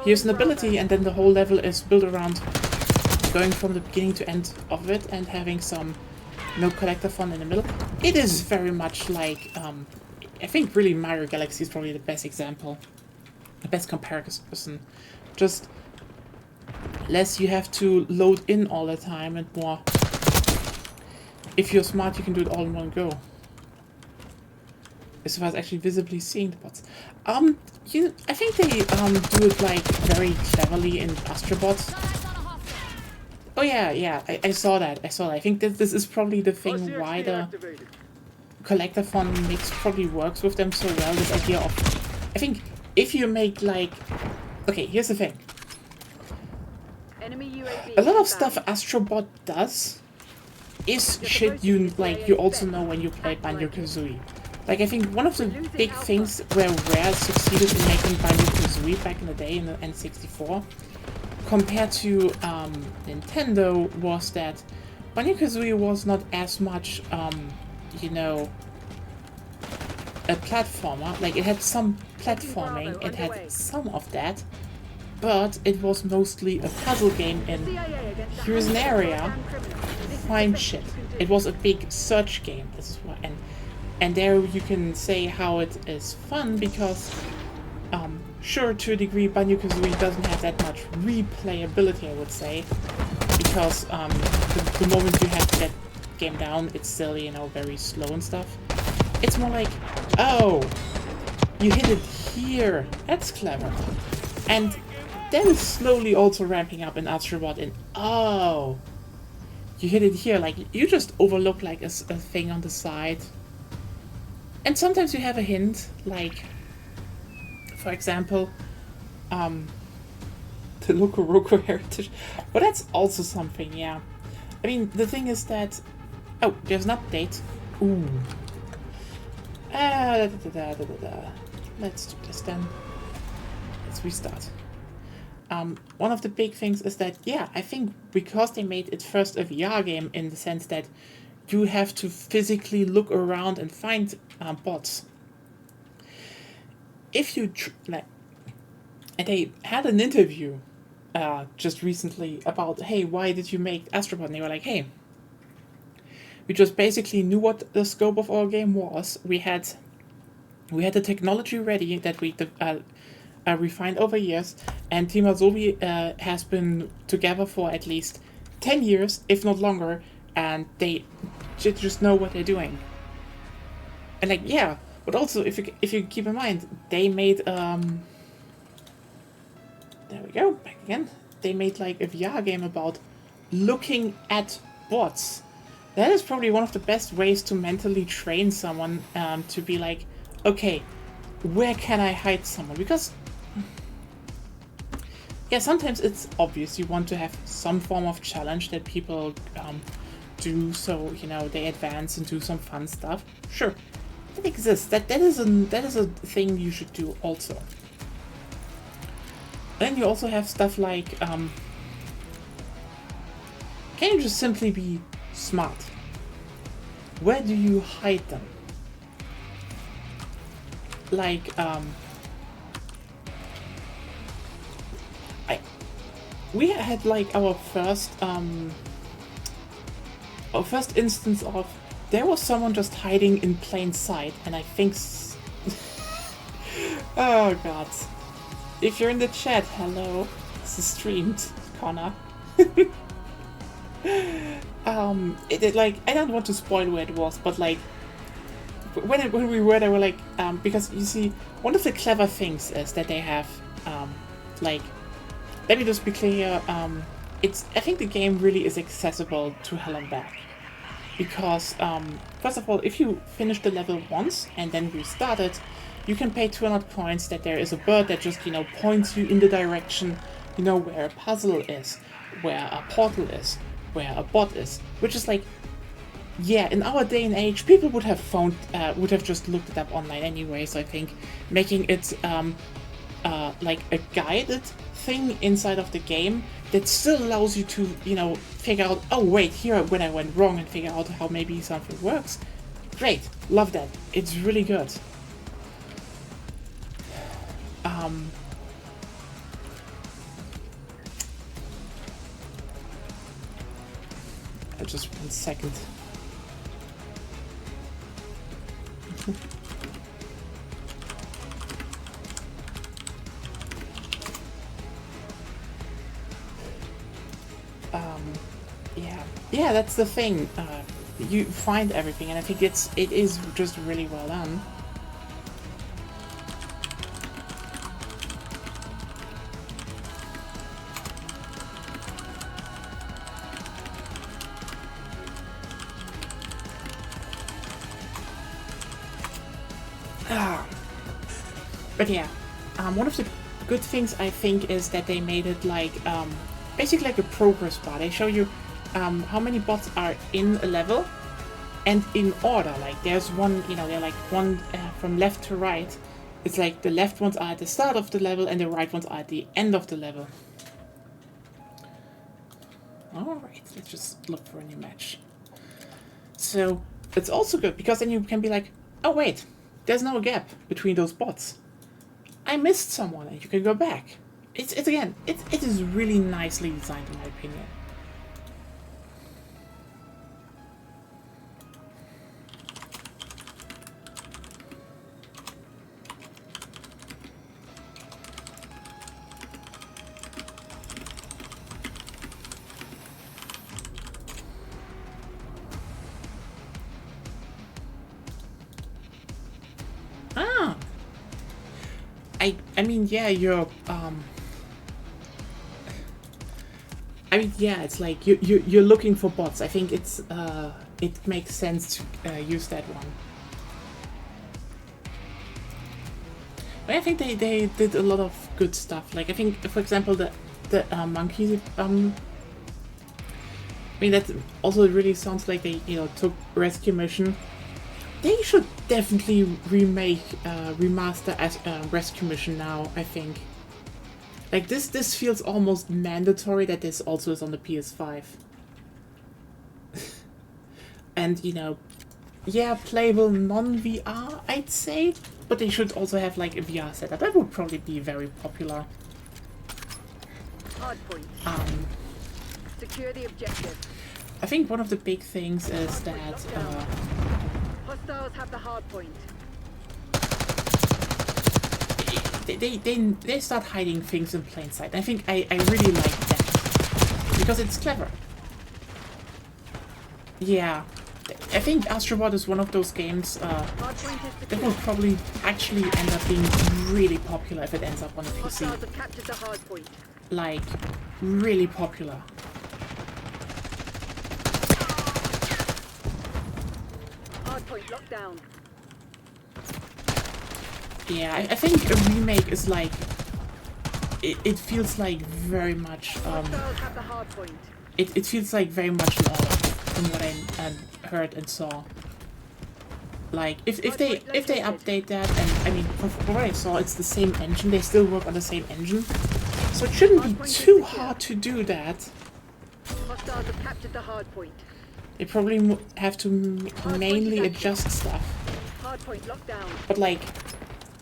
here's an ability, and then the whole level is built around going from the beginning to end of it, and having some, you know, collector fun in the middle. It is very much like, I think really Mario Galaxy is probably the best example, the best comparison. Just less you have to load in all the time, and more, if you're smart, you can do it all in one go. As far as actually visibly seeing the bots. I think they do it like very cleverly in Astrobot. Oh yeah, I saw that. I think that this is probably the thing why the collectathon mix probably works with them so well. This idea of, I think if you make like, okay, here's the thing. A lot of stuff Astrobot does is shit you also know when you play Banjo-Kazooie. Like, I think one of the big things where Rare succeeded in making Banjo-Kazooie back in the day in the N64 compared to Nintendo was that Banjo-Kazooie was not as much, you know, a platformer. Like, it had some platforming, it had some of that, but it was mostly a puzzle game in, here's an area, find shit. It was a big search game, this is why, and there you can say how it is fun, because sure, to a degree, Banjo-Kazooie doesn't have that much replayability, I would say, because the moment you have that game down, it's still, you know, very slow and stuff. It's more like, oh, you hit it here, that's clever. And that is slowly also ramping up in Astrobot, and oh, you hit it here, like, you just overlook like a thing on the side. And sometimes you have a hint, like, for example, the Loco Roco heritage. But that's also something, yeah. I mean, the thing is that, oh, there's an update. Ooh. Let's do this then. Let's restart. One of the big things is that, yeah, I think because they made it first a VR game in the sense that you have to physically look around and find bots. If you and they had an interview just recently about, hey, why did you make Astrobot? And they were like, hey, we just basically knew what the scope of our game was. We had the technology ready that we refined over years, and Team Asobi has been together for at least 10 years, if not longer, and they just know what they're doing. And like, yeah, but also if you keep in mind, they made there we go, back again. They made like a VR game about looking at bots. That is probably one of the best ways to mentally train someone to be like, okay, where can I hide someone? Because, yeah, sometimes it's obvious you want to have some form of challenge that people do, so you know they advance and do some fun stuff. Sure, that exists. That is a thing you should do also. Then you also have stuff like, can you just simply be smart? Where do you hide them? Like, we had like our first instance of there was someone just hiding in plain sight, and I think oh god. If you're in the chat, hello. This is streamed, Connor. It like, I don't want to spoil where it was, but like when we were there, we're like, because you see, one of the clever things is that they have like, let me just be clear, I think the game really is accessible to hell and back. Because, first of all, if you finish the level once and then restart it, you can pay 200 points that there is a bird that just, you know, points you in the direction, you know, where a puzzle is, where a portal is, where a bot is. Which is like, yeah, in our day and age, people would have just looked it up online anyway, so I think making it, like a guided thing inside of the game that still allows you to, you know, figure out, oh wait, here when I went wrong, and figure out how maybe something works. Great, love that. It's really good. Just 1 second. Yeah, that's the thing. You find everything, and I think it is just really well done. But yeah, one of the good things I think is that they made it like basically like a progress bar. They show you how many bots are in a level and in order. Like there's one, you know, they're like one from left to right. It's like the left ones are at the start of the level and the right ones are at the end of the level. Alright, let's just look for a new match. So it's also good because then you can be like, oh wait, there's no gap between those bots. I missed someone, and you can go back. It is really nicely designed in my opinion. I mean, yeah, you're, I mean, yeah, it's like you're looking for bots. I think it's, it makes sense to use that one. But I think they did a lot of good stuff. Like, I think, for example, the monkey, I mean, that also really sounds like they, you know, took Rescue Mission. They should definitely remake, remaster as Rescue Mission now, I think. Like, this feels almost mandatory that this also is on the PS5. And, you know, yeah, playable non-VR, I'd say, but they should also have, like, a VR setup. That would probably be very popular. Hardpoint. Secure the objective. I think one of the big things is that, Hostiles have the hard point. They start hiding things in plain sight. I think I really like that because it's clever. Yeah, I think Astrobot is one of those games that will probably actually end up being really popular if it ends up on a PC. Hostiles have captured the hard point. Like, really popular. Hardpoint locked down. Yeah, I think a remake is like... It feels like very much... Hostiles have the hardpoint. It feels like very much more from what I heard and saw. Like, if they update that, and I mean, from what I saw, it's the same engine. They still work on the same engine. So it shouldn't be too hard to do that. Hostiles have captured the hardpoint. They probably have to mainly adjust stuff. Hardpoint locked down. But like,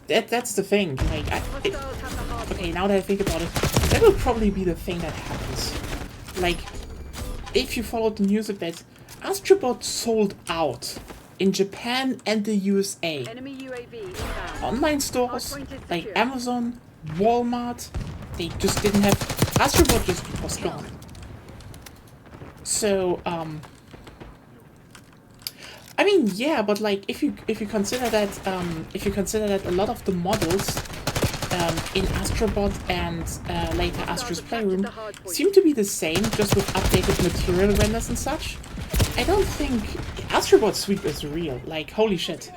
that's the thing. Like, Hostiles have the hardpoint. okay, now that I think about it, that will probably be the thing that happens. Like, if you follow the news a bit, Astrobot sold out in Japan and the USA. Enemy UAV inbound. Online stores like Amazon, Walmart, they just didn't have... Astrobot just was gone. So, I mean, yeah, but like, if you consider that a lot of the models in Astrobot and later Astro's Playroom seem to be the same, just with updated material renders and such, I don't think Astrobot Sweep is real. Like, holy shit.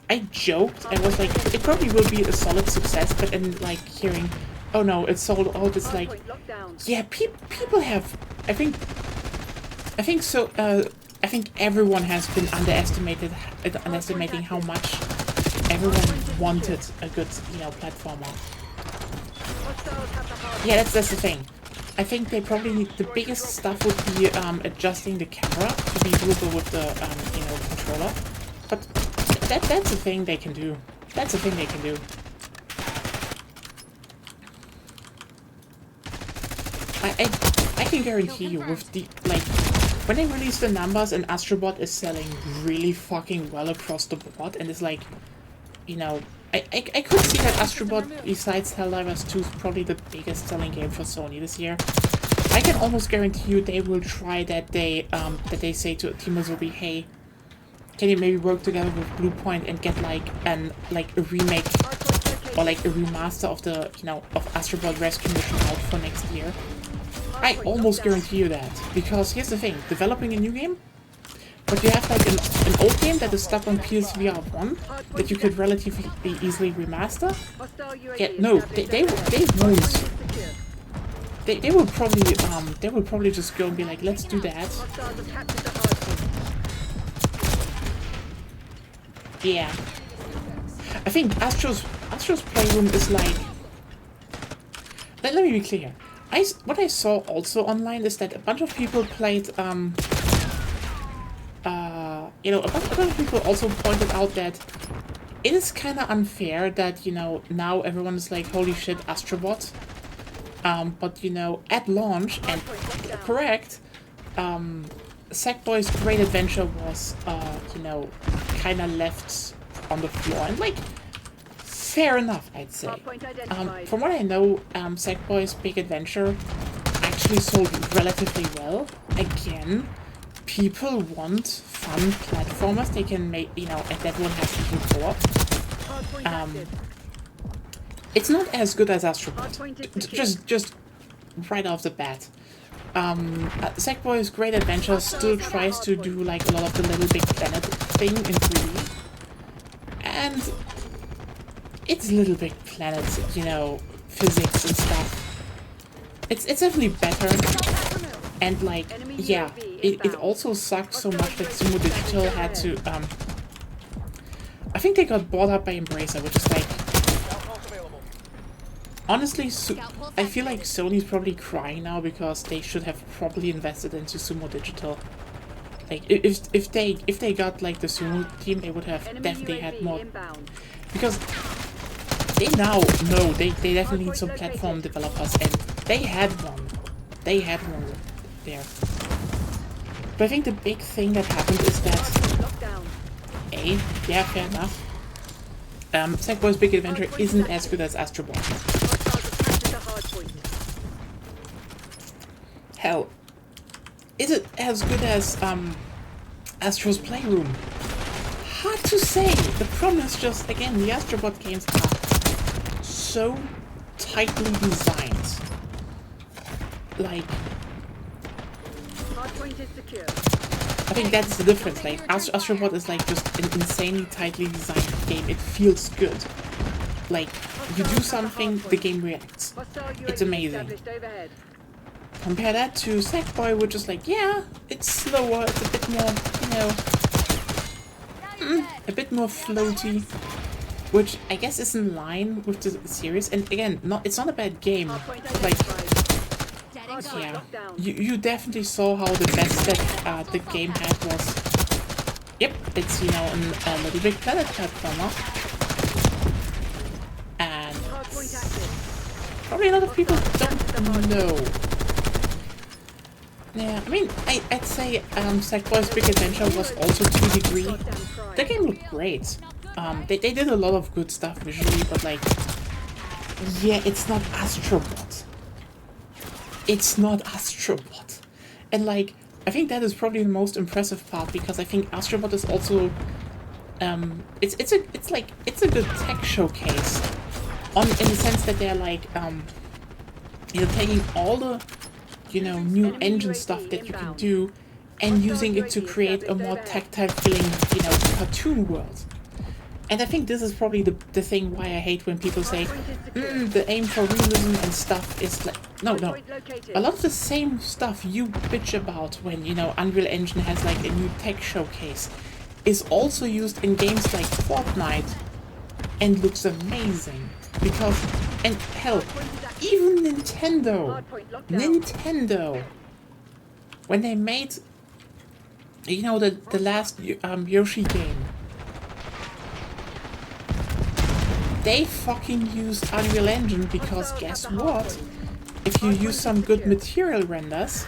I joked, I was like, it probably will be a solid success, but then like hearing, oh no, it's sold out, it's like, yeah, people have, I think so, I think everyone has been underestimating how much everyone wanted a good, you know, platformer. Yeah, that's the thing. I think they probably, the biggest stuff would be adjusting the camera to be doable with the, you know, controller. But that's a thing they can do. That's a thing they can do. I can guarantee you with the, like, when they release the numbers and Astrobot is selling really fucking well across the board and it's like, you know, I could see that Astrobot, besides Helldivers 2, is probably the biggest selling game for Sony this year. I can almost guarantee you they will try that they say to Team Asobi, hey, can you maybe work together with Bluepoint and get like a remake or like a remaster of the, you know, of Astrobot Rescue Mission out for next year? I almost guarantee you that, because here's the thing, developing a new game, but you have like an old game that is stuck on PSVR 1 that you could relatively easily remaster. Yeah, no, they won't. They will probably just go and be like, let's do that. Yeah, I think Astro's Playroom is like. Let me be clear. What I saw also online is that a bunch of people played, you know, a bunch of people also pointed out that it is kind of unfair that, you know, now everyone is like, holy shit, Astrobot. But, you know, at launch, and correct, Sackboy's Great Adventure was, you know, kind of left on the floor. And, like, fair enough, I'd say. From what I know, Sackboy's Big Adventure actually sold relatively well. Again, people want fun platformers they can make, you know, and that one has to be co-op. It's not as good as Astrobot. Just right off the bat. Sackboy's Great Adventure still tries to do like a lot of the Little Big Planet thing in 3D. And it's Little Big Planet, you know, physics and stuff. It's definitely better. And like, yeah, it also sucked so much that Sumo Digital had to, I think they got bought up by Embracer, which is like, honestly, I feel like Sony's probably crying now because they should have probably invested into Sumo Digital. Like, if they got like the Sumo team, they would have definitely had more. Because they now know they definitely need some platform developers, and they had one. They had one there. But I think the big thing that happened is that yeah, fair enough. Sackboy's Big Adventure isn't as good as Astrobot. Hell, is it as good as Astro's Playroom? Hard to say. The problem is just, again, the Astrobot games are so tightly designed. Like, Hardpoint is secure. I think that's the difference. Like Astrobot is like just an insanely tightly designed game. It feels good. Like you do something, the game reacts. Hostile UAV It's amazing. established overhead. Compare that to Sackboy, which is like, yeah, it's slower, it's a bit more, you know, a bit more floaty, which I guess is in line with the series. And again, it's not a bad game. Hardpoint Like, identified. Dead and gone. yeah, Locked down. you definitely saw how the best that the game had was. Yep, it's, you know, a Little Big Planet platformer, and Hardpoint active. probably a lot of people don't know. Yeah, I mean, I'd say Sackboy's Big Adventure was also to a degree. Goddamn pride. The game looked great. They did a lot of good stuff visually, but like, yeah, it's not Astrobot. It's not Astrobot. And like, I think that is probably the most impressive part, because I think Astrobot is also, it's a good tech showcase, in the sense that they're like, you're taking all the, you know, new engine stuff that you can do, and using it to create a more tactile feeling, you know, cartoon world. And I think this is probably the thing why I hate when people say, the aim for realism and stuff is like, no. Hardpoint located. A lot of the same stuff you bitch about when, you know, Unreal Engine has like a new tech showcase is also used in games like Fortnite and looks amazing. Because, and hell, even Nintendo, Hardpoint locked down. when they made, you know, the last Yoshi game, they fucking used Unreal Engine, because guess what? If you use some good material renders,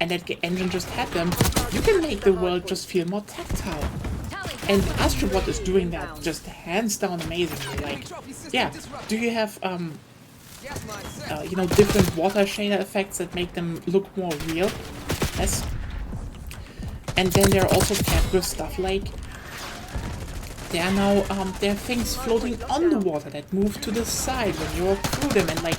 and that engine just had them, you can make the world just feel more tactile. And Astrobot is doing that just hands down amazingly. Like, yeah, do you have Gas line set. you know, different water shader effects that make them look more real? Yes. And then there are also fabulous stuff like, there are now there are things floating on the water that move to the side when you walk through them, and like,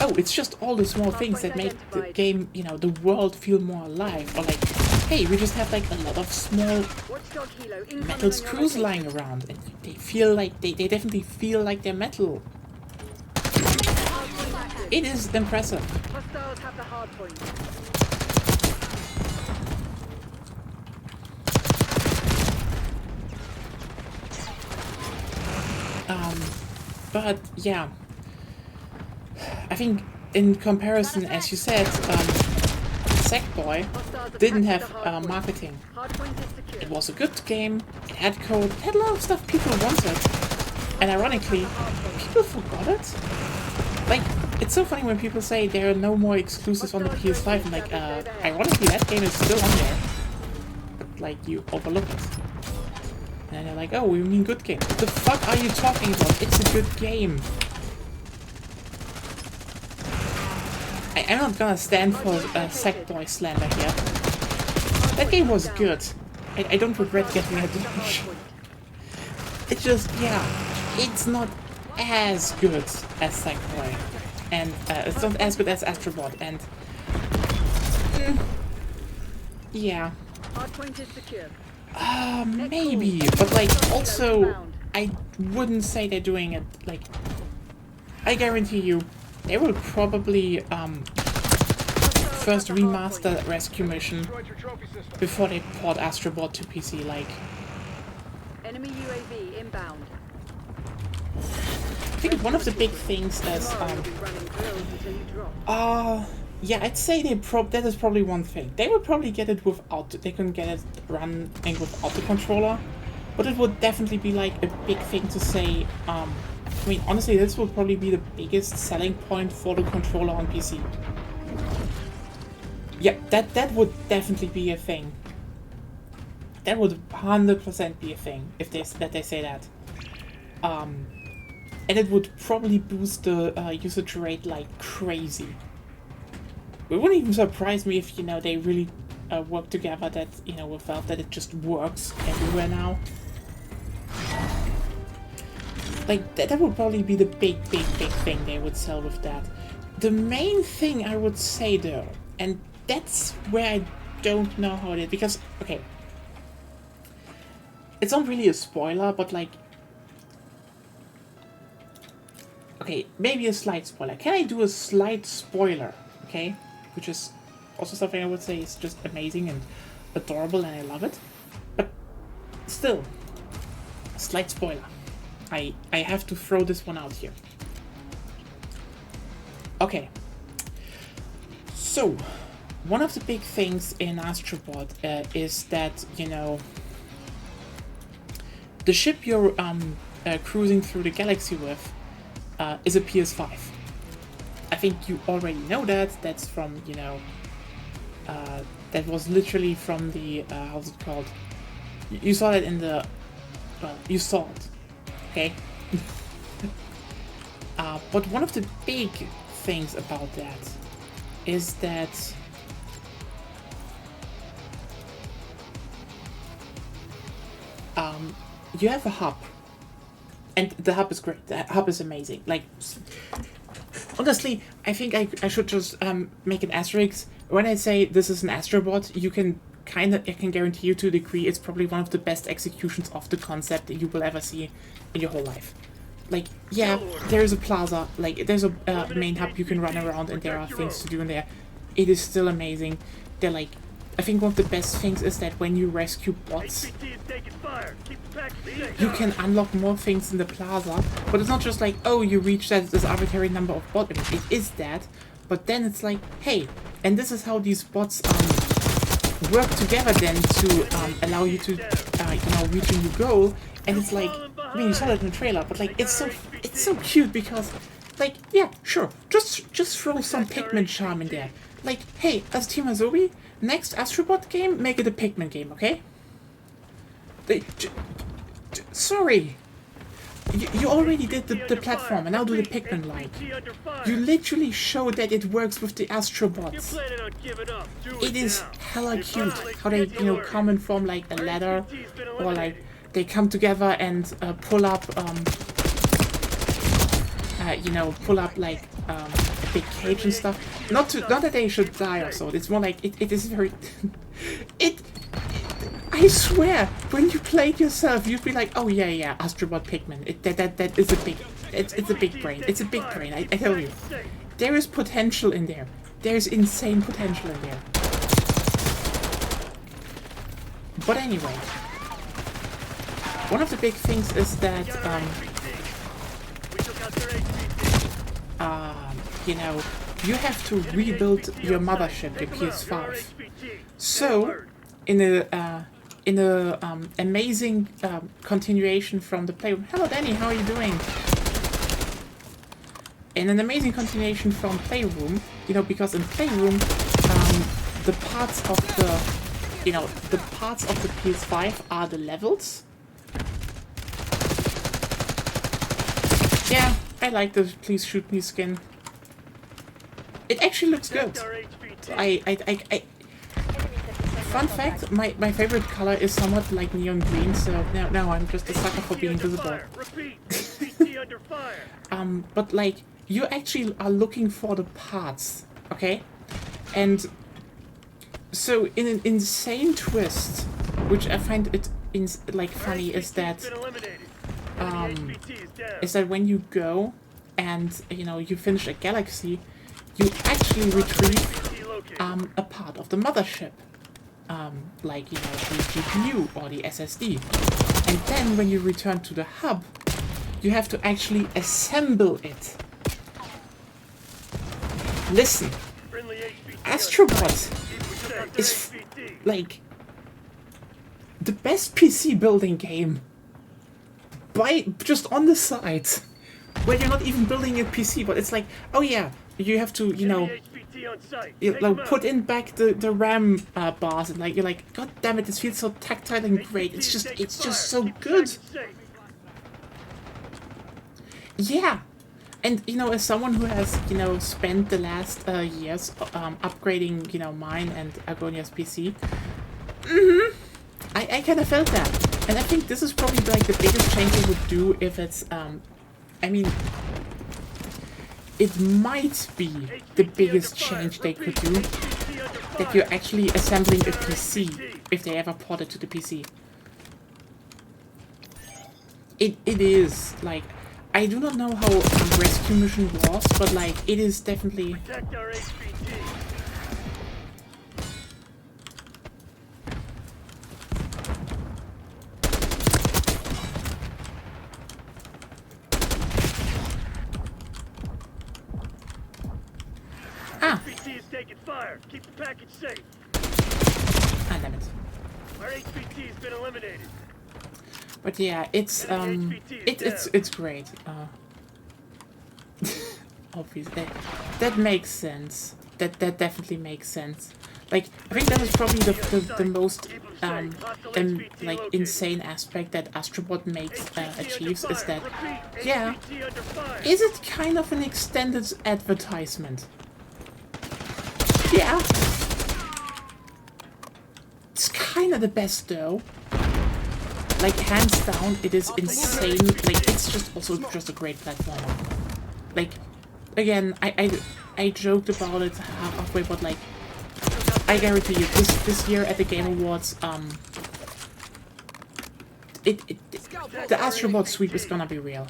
oh, it's just all the small things that make the game, you know, the world feel more alive. Or like, hey, we just have like a lot of small Watchdog Hilo incoming metal on your screws location. lying around, and they feel like they definitely feel like they're metal. Hardpoint active. It is impressive. Hostiles have the hardpoint. But yeah, I think in comparison, as you said, Sackboy Hostiles didn't have have captured the hardpoint. marketing. Hardpoint is secure. It was a good game, it had code, it had a lot of stuff people wanted. And ironically, people forgot it. Like, it's so funny when people say there are no more exclusives on the PS5, and like, ironically that game is still on there. But like, you overlook it. And then they're like, oh, we mean good game. What the fuck are you talking about? It's a good game. I'm not gonna stand for Sackboy slander here. That game was good. I don't regret getting it. It's just, yeah, it's not as good as Sackboy. And it's not as good as Astrobot. And yeah. Hardpoint is secure. Maybe, but like, also, I wouldn't say they're doing it, like, I guarantee you, they will probably, first remaster Rescue Mission before they port Astrobot to PC, like, Enemy UAV inbound. I think one of the big things is, Tomorrow you'll be running drills until you drop. yeah, I'd say that is probably one thing. They would probably get it without, they couldn't get it running without the controller, but it would definitely be like a big thing to say, I mean, honestly, this would probably be the biggest selling point for the controller on PC. Yeah, that would definitely be a thing. That would 100% be a thing if they say that. And it would probably boost the usage rate like crazy. It wouldn't even surprise me if, you know, they really work together, that, you know, with Valve, that it just works everywhere now. Like, that would probably be the big thing they would sell with that. The main thing I would say though, and that's where I don't know how it is, because, okay, it's not really a spoiler, but like, okay, maybe a slight spoiler. Can I do a slight spoiler? Okay, which is also something I would say is just amazing and adorable, and I love it. But still, slight spoiler. I have to throw this one out here. Okay. So, one of the big things in Astrobot is that, you know, the ship you're cruising through the galaxy with is a PS5. I think you already know that. That's from, you know, that was literally from the, how's it called? You saw that in the, well, you saw it, okay? But one of the big things about that is that you have a hub, and the hub is great. The hub is amazing. Like, honestly, I think I should just make an asterisk. When I say this is an Astrobot, you can I can guarantee you to a degree it's probably one of the best executions of the concept that you will ever see in your whole life. Like, yeah, there's a plaza, like, there's a main hub you can run around, and there are things to do in there. It is still amazing. They're like, I think one of the best things is that when you rescue bots, you can unlock more things in the plaza, but it's not just like, oh, you reach this arbitrary number of bots. It is that, but then it's like, hey, and this is how these bots work together then to allow you to, you know, reach a new goal. And it's like, I mean, you saw that in the trailer, but like, it's so cute because, like, yeah, sure, just throw some Pikmin charm in there. Like, hey, as Team Asobi, next Astrobot game, make it a Pikmin game, okay? Sorry, you already did the platform, and now do the Pikmin like. You literally show that it works with the Astrobots. It is hella cute how they, you know, come and form like a ladder, or like they come together and pull up, you know, pull up like a big cage and stuff. Not that they should die or so. It's more like it is very. I swear, when you play it yourself, you'd be like, oh yeah, Astrobot Pikmin. That is a big. It's a big brain. It's a big brain. I tell you, there is potential in there. There is insane potential in there. But anyway, one of the big things is that you know, you have to rebuild your mothership, your PS5. So, in a amazing continuation from the Playroom. Hello, Danny. How are you doing? In an amazing continuation from Playroom, you know, because in Playroom, the parts of the, you know, the parts of the PS5 are the levels. Yeah, I like the Please Shoot Me skin. It actually looks good. Fun fact, my favorite color is somewhat like neon green, so now I'm just a sucker for being visible. But like, you actually are looking for the parts, okay? And so in an insane twist, which I find it like funny, is that when you go and, you know, you finish a galaxy, you actually retrieve a part of the mothership. Like, you know, the GPU or the SSD. And then when you return to the hub, you have to actually assemble it. Listen, Astrobot is like the best PC building game by just on the side, where you're not even building a PC, but it's like, oh yeah, you have to, you know, like put in back the RAM bars, and like you're like, god damn it, this feels so tactile and great. It's just so good. Yeah, and you know, as someone who has, you know, spent the last years upgrading, you know, mine and Agonia's PC, I kind of felt that, and I think this is probably like the biggest change I would do if it's I mean, it might be the biggest change they could do, that you're actually assembling a PC if they ever port it to the PC. It is like, I do not know how Rescue Mission was, but like it is definitely. Protect our HVT. HVT is taking fire. Keep the package safe. Ah, damn it. Our HVT has been eliminated. But yeah, it's it's great. Obviously, that makes sense. That definitely makes sense. Like, I think that is probably the most like insane aspect that Astrobot makes achieves is that, yeah, is it kind of an extended advertisement? Yeah, it's kind of the best though. Like, hands down, it is insane. Like, it's just also just a great platformer. Like, again, I joked about it halfway, but like, I guarantee you, this year at the Game Awards, the Astrobot sweep is gonna be real.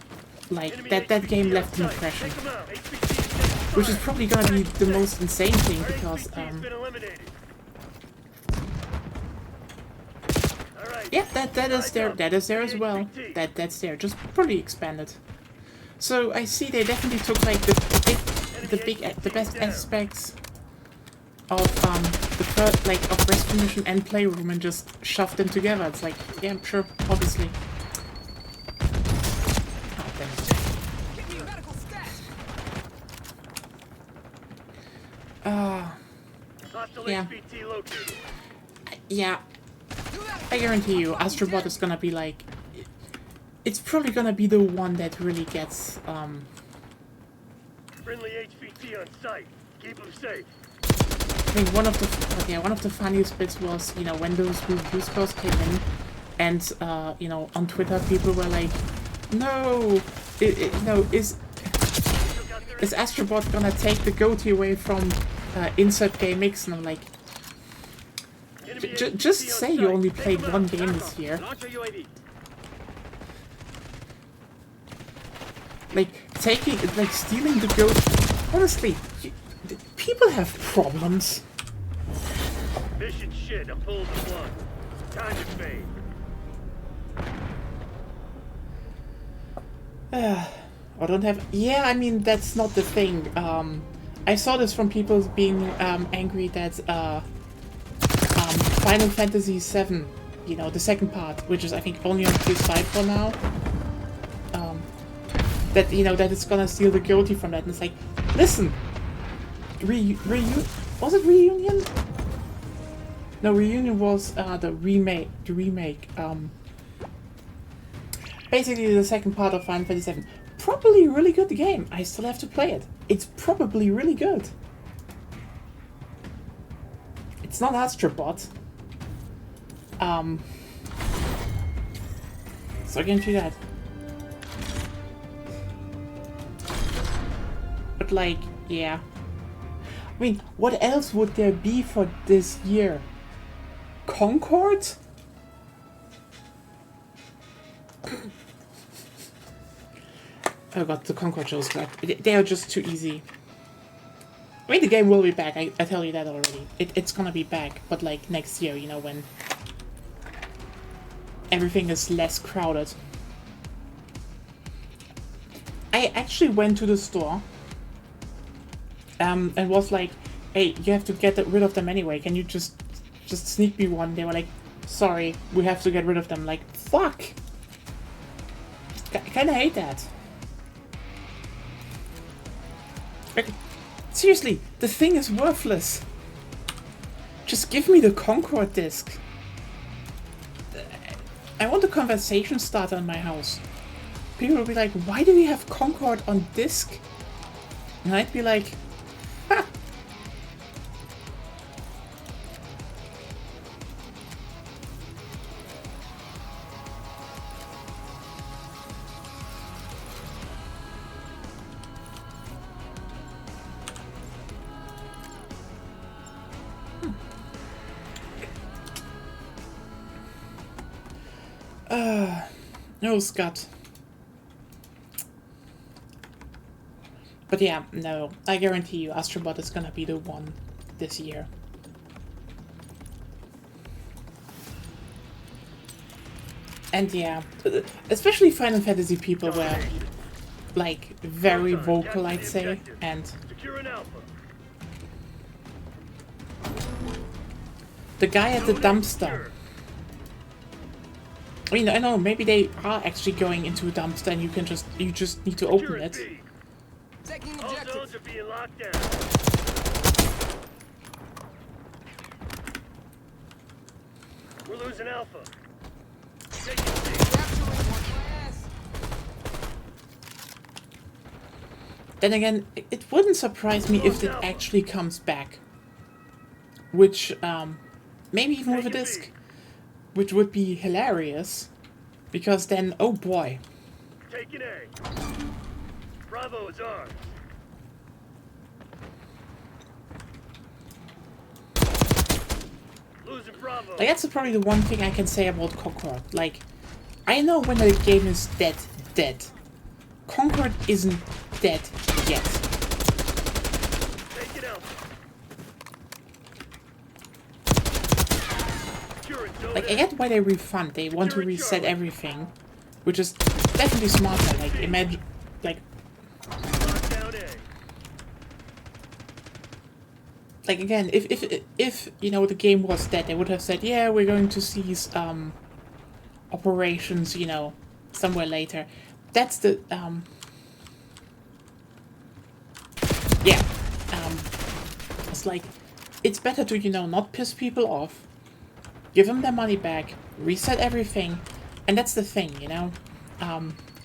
Like, that game left an impression, which is probably gonna be the most insane thing because yeah, that is there as well. That's there, just probably expanded. So I see they definitely took like the best aspects of of Rescue Mission and Playroom and just shoved them together. It's like, yeah, sure, obviously. Oh, damn it. Yeah. Yeah. I guarantee you, Astrobot is gonna be like, it's probably gonna be the one that really gets Friendly HVT on site. Keep them safe. I think one of the funniest bits was, you know, when those review scores came in, and you know, on Twitter people were like, no, is Astrobot gonna take the goatee away from Insert GameX? And I'm like, just say you only played one game this year. Like, stealing the goat. Honestly, people have problems. Mission shit, I'm pulling the plug. Time to fade. I don't have. Yeah, I mean, that's not the thing. I saw this from people being angry that Final Fantasy VII, you know, the second part, which is I think only on PS5 for now, that, you know, that it's gonna steal the goatee from that. And it's like, listen, was it Reunion? No, Reunion was the remake. Basically the second part of Final Fantasy VII. Probably a really good game. I still have to play it. It's probably really good. It's not Astrobot. So I can do that. But like, yeah. I mean, what else would there be for this year? Concord? Oh god, the Concord shows back. They are just too easy. I mean, the game will be back, I tell you that already. It's gonna be back, but like next year, you know, when everything is less crowded. I actually went to the store and was like, hey, you have to get rid of them anyway. Can you just sneak me one? They were like, sorry, we have to get rid of them. Like, fuck. I kinda hate that. Like, seriously, the thing is worthless. Just give me the Concord disc. I want a conversation starter in my house. People will be like, why do we have Concord on disc? And I'd be like, ha! No, Scott. But yeah, no, I guarantee you Astrobot is gonna be the one this year. And yeah, especially Final Fantasy people were like very vocal, I'd say, and Securing Alpha. the guy at the dumpster. I mean, I know maybe they are actually going into a dumpster, and you just need to open it. Taking All objective. zones are being locked down. We're losing Alpha. Taking C. Capturing one class. Then again, it wouldn't surprise me if it actually comes back, which maybe even with a disc, which would be hilarious, because then, oh boy. Taking A. Bravo is ours. Losing Bravo. Like, that's probably the one thing I can say about Concord. Like, I know when a game is dead. Concord isn't dead yet. Take it out. Securing zone Like, I A. get why they refund. They want to reset everything, which is definitely smarter. Like, imagine, like, Lock down A. like again, if you know the game was dead, they would have said, yeah, we're going to cease operations, you know, somewhere later. That's the yeah. It's like, it's better to, you know, not piss people off, give them their money back, reset everything, and that's the thing, you know.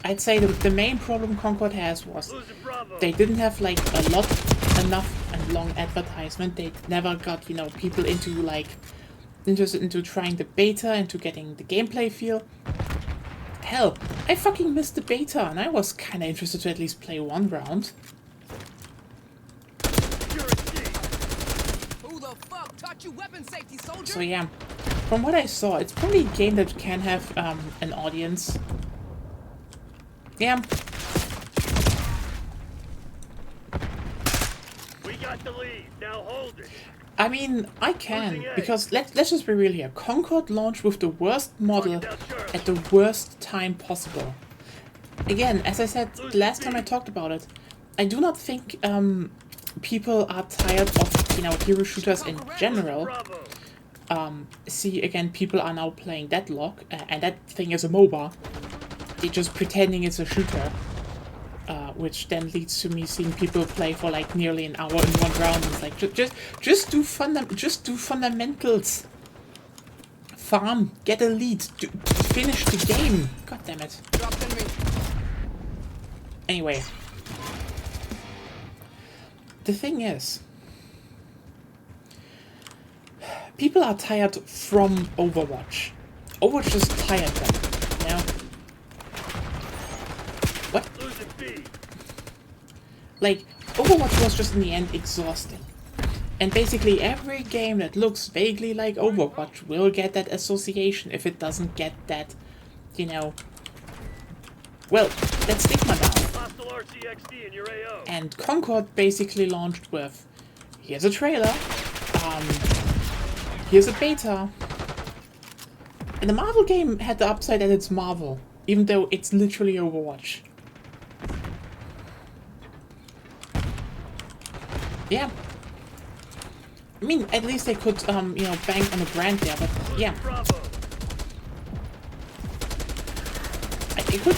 I'd say the main problem Concord has was Losing Bravo. they didn't have like enough and long advertisement. They never got, you know, people into like interested into trying the beta, into getting the gameplay feel. Hell, I fucking missed the beta, and I was kind of interested to at least play one round. Securing C. Who the fuck taught you weapon safety, soldier? So yeah, from what I saw, it's probably a game that can have an audience. Yeah, We got the lead. Now hold it. I mean, I can, because let's just be real here. Concord launched with the worst model at the worst time possible. Again, as I said last time I talked about it, I do not think people are tired of, you know, hero shooters in general. Bravo. See, again, people are now playing Deadlock, and that thing is a MOBA. They're just pretending it's a shooter. Which then leads to me seeing people play for like nearly an hour in one round. It's like, just do fundamentals. Farm, get a lead, finish the game. God damn it. Dropped in me. Anyway, the thing is, people are tired from Overwatch. Overwatch just tired them, you know? What? Losing B. Like, Overwatch was just in the end exhausting. And basically every game that looks vaguely like Overwatch will get that association if it doesn't get that, you know, well, that stigma down. Hostile RCXD in your AO. And Concord basically launched with, here's a trailer, here's a beta. And the Marvel game had the upside that it's Marvel, even though it's literally Overwatch. Yeah. I mean, at least they could, you know, bank on the brand there, but yeah. Bravo.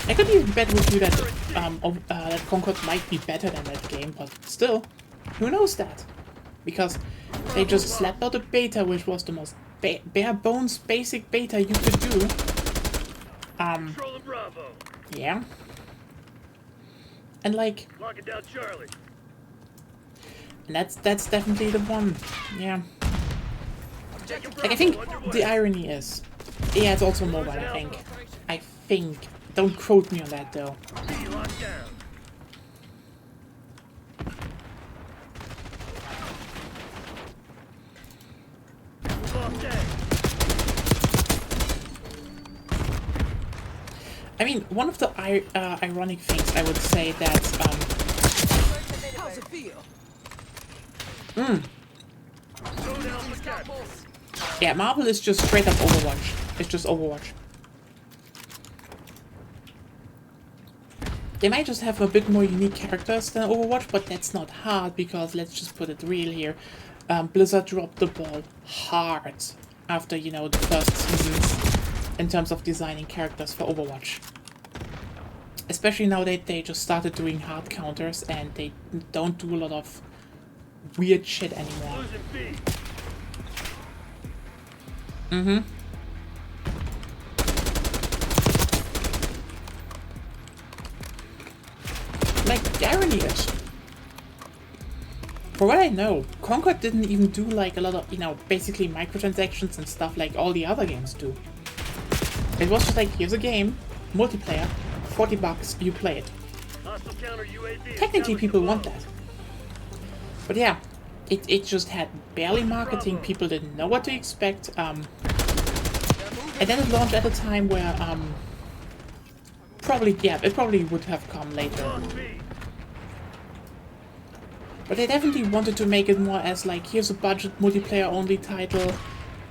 I could even bet with you that, that Concord might be better than that game, but still, who knows that? Because they just slapped out a beta, which was the most bare bones basic beta you could do. Controlling Bravo. Yeah. And like, Locking down Charlie. and that's definitely the one. Yeah. Taking Like, I think the irony is, yeah, it's also mobile, I think. I think. Don't quote me on that, though. B locked down. Move off deck. I mean, one of the ironic things I would say that How's it feel? Zone Alpha captured. yeah, Marvel is just straight up Overwatch. It's just Overwatch. They might just have a bit more unique characters than Overwatch, but that's not hard because, let's just put it real here, Blizzard dropped the ball hard after, you know, the first seasons in terms of designing characters for Overwatch. Especially now that they just started doing hard counters and they don't do a lot of weird shit anymore. Losing B. Like, the irony is, for what I know, Concord didn't even do like a lot of, you know, basically microtransactions and stuff like all the other games do. It was just like, here's a game, multiplayer, $40, you play it. Hostile counter UAV. Technically people want established that. But yeah, it just had barely marketing, people didn't know what to expect, and then it launched at a time where, it probably would have come later. above. B. But they definitely wanted to make it more as like, here's a budget multiplayer only title.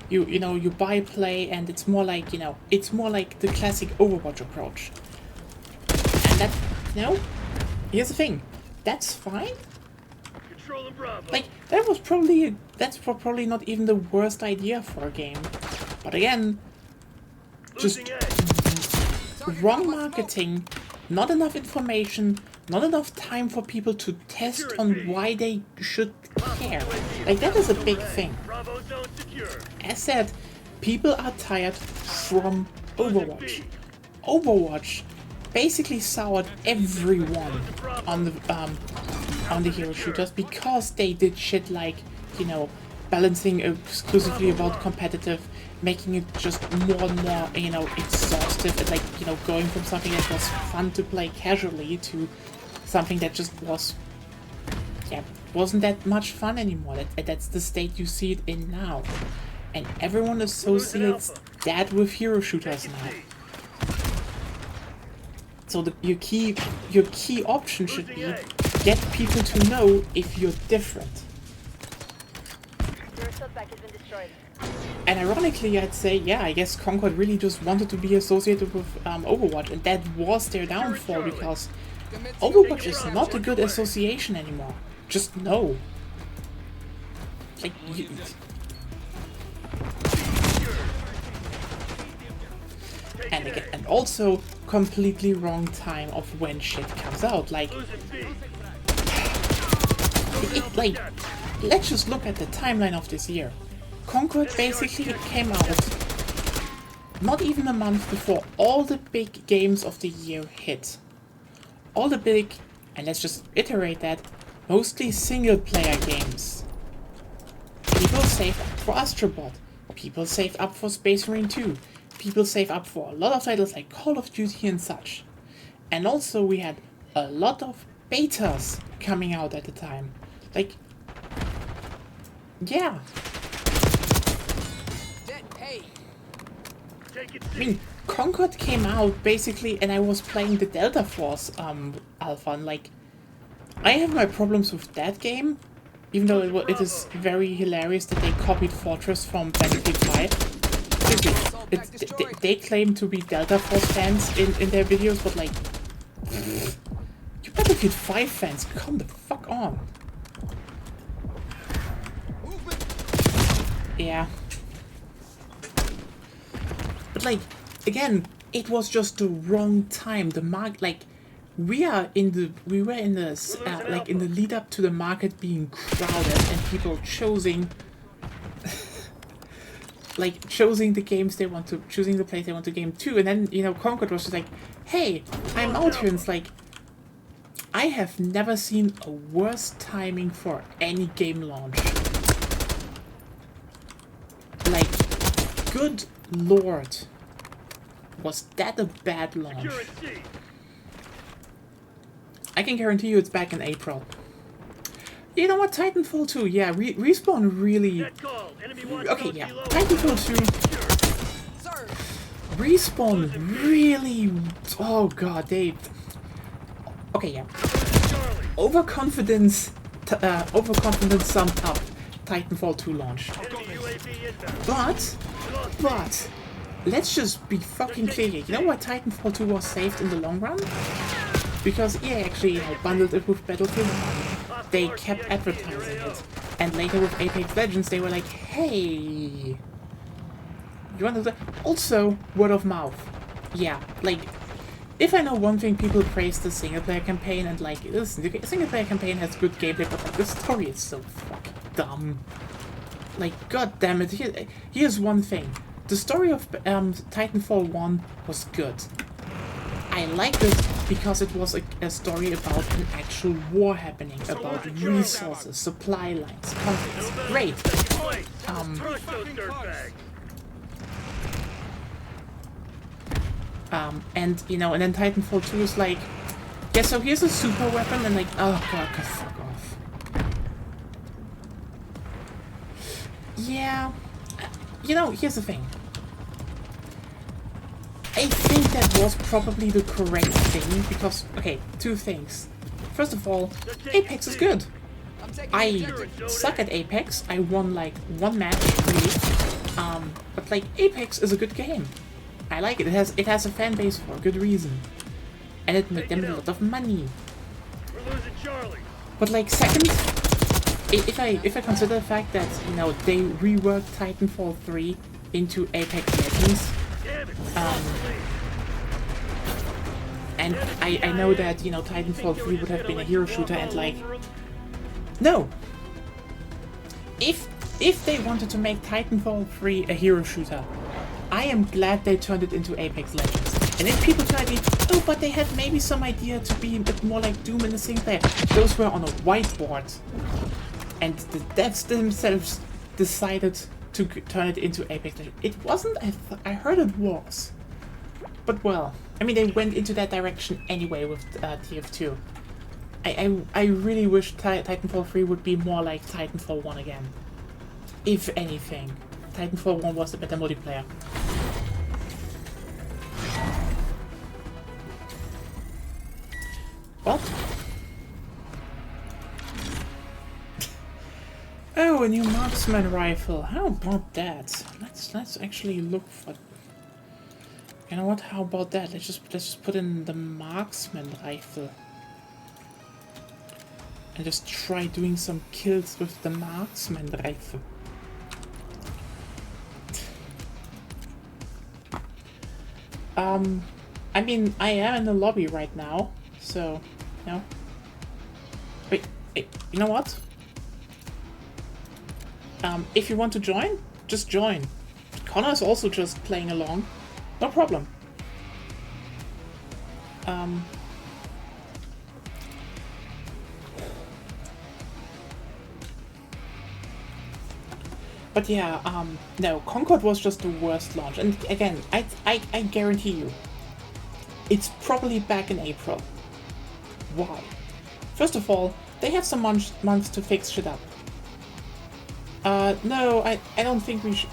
You know, you buy play and it's more like, you know, it's more like the classic Overwatch approach. And that, you know, here's the thing. That's fine. Controlling Bravo. Like, that's probably not even the worst idea for a game. But again, just Losing A. wrong marketing, not enough information, not enough time for people to test on why they should care. Like, that is a big thing. Bravo zone secure. As said, people are tired from Overwatch. Overwatch basically soured everyone on the hero shooters because they did shit like, you know, balancing exclusively about competitive, making it just more and more, you know, exhaustive, and like, you know, going from something that was fun to play casually to something that just was, yeah, wasn't that much fun anymore. That's the state you see it in now. And everyone associates that with hero shooters now. So your key option should be get people to know if you're different. Your assault pack has been destroyed. And ironically, I'd say, yeah, I guess Concord really just wanted to be associated with Overwatch, and that was their downfall because Overwatch is not a good association anymore. Just no. Like, and again, and also completely wrong time of when shit comes out. Like, like, let's just look at the timeline of this year. Concord basically came out not even a month before all the big games of the year hit. All the big, and let's just iterate that, mostly single player games. People saved up for Astrobot. People saved up for Space Marine 2. People saved up for a lot of titles like Call of Duty and such. And also we had a lot of betas coming out at the time. Like, yeah. I mean, Concord came out basically, and I was playing the Delta Force alpha, and like, I have my problems with that game, even though it is very hilarious that they copied Fortress from Battlefield 5. Seriously, they claim to be Delta Force fans in their videos, but like, you Battlefield 5 fans, come the fuck on. Yeah. But like, again, it was just the wrong time. The market, like, we were in the like in the lead up to the market being crowded and people choosing the games they want to, choosing the place they want to game to, and then, you know, Concord was just like, hey, I'm out here, and it's like, I have never seen a worse timing for any game launch. Like, good lord, was that a bad launch? I can guarantee you it's back in April. You know what, Titanfall 2, yeah, Respawn really... Okay, yeah, Titanfall Respawn really... Oh god, they... Okay, yeah. Charlie. Overconfidence summed up Titanfall 2 launch. Enemy UAV inbound. But, let's just be fucking clear here. You know why Titanfall 2 was saved in the long run? Because EA actually, you know, bundled it with Battlefield 1. They kept advertising it. And later with Apex Legends, they were like, hey... You want to... Also, word of mouth. Yeah, like... If I know one thing, people praise the single-player campaign, and like, listen, the single-player campaign has good gameplay, but like, the story is so fucking dumb. Like, god damn it, here's one thing. The story of Titanfall 1 was good. I liked it because it was a story about an actual war happening, about resources, supply lines, conflicts. Great. Crush those dirtbags. And, you know, and then Titanfall 2 is like, yeah, so here's a super weapon, and like, oh god, fuck off. Yeah, you know, here's the thing. I think that was probably the correct thing, because, okay, two things. First of all, Apex is good. I suck at Apex, I won like one match, really. But like, Apex is a good game. I like it. It has a fan base for a good reason, and it made them a lot of money. We're losing Charlie. But like, second, if I consider the fact that, you know, they reworked Titanfall 3 into Apex Legends, Damn it. and I know that, you know, Titanfall 3 would have been a hero shooter, and like, no. If they wanted to make Titanfall 3 a hero shooter, I am glad they turned it into Apex Legends. And if people tell me, oh, but they had maybe some idea to be a bit more like Doom in the single player, those were on a whiteboard. And the devs themselves decided to turn it into Apex Legends. It wasn't, I heard it was. But well, I mean, they went into that direction anyway with TF2. I really wish Titanfall 3 would be more like Titanfall 1 again. If anything. Titanfall 1 was a better multiplayer. What? Oh, a new marksman rifle. How about that? Let's actually look for. You know what? How about that? Let's just put in the marksman rifle and just try doing some kills with the marksman rifle. I mean, I am in the lobby right now, so, you know. Wait, you know what? If you want to join, just join. Connor is also just playing along. No problem. But yeah, no, Concord was just the worst launch. And again, I guarantee you, it's probably back in April. Why? First of all, they have some months to fix shit up. No, I don't think we should...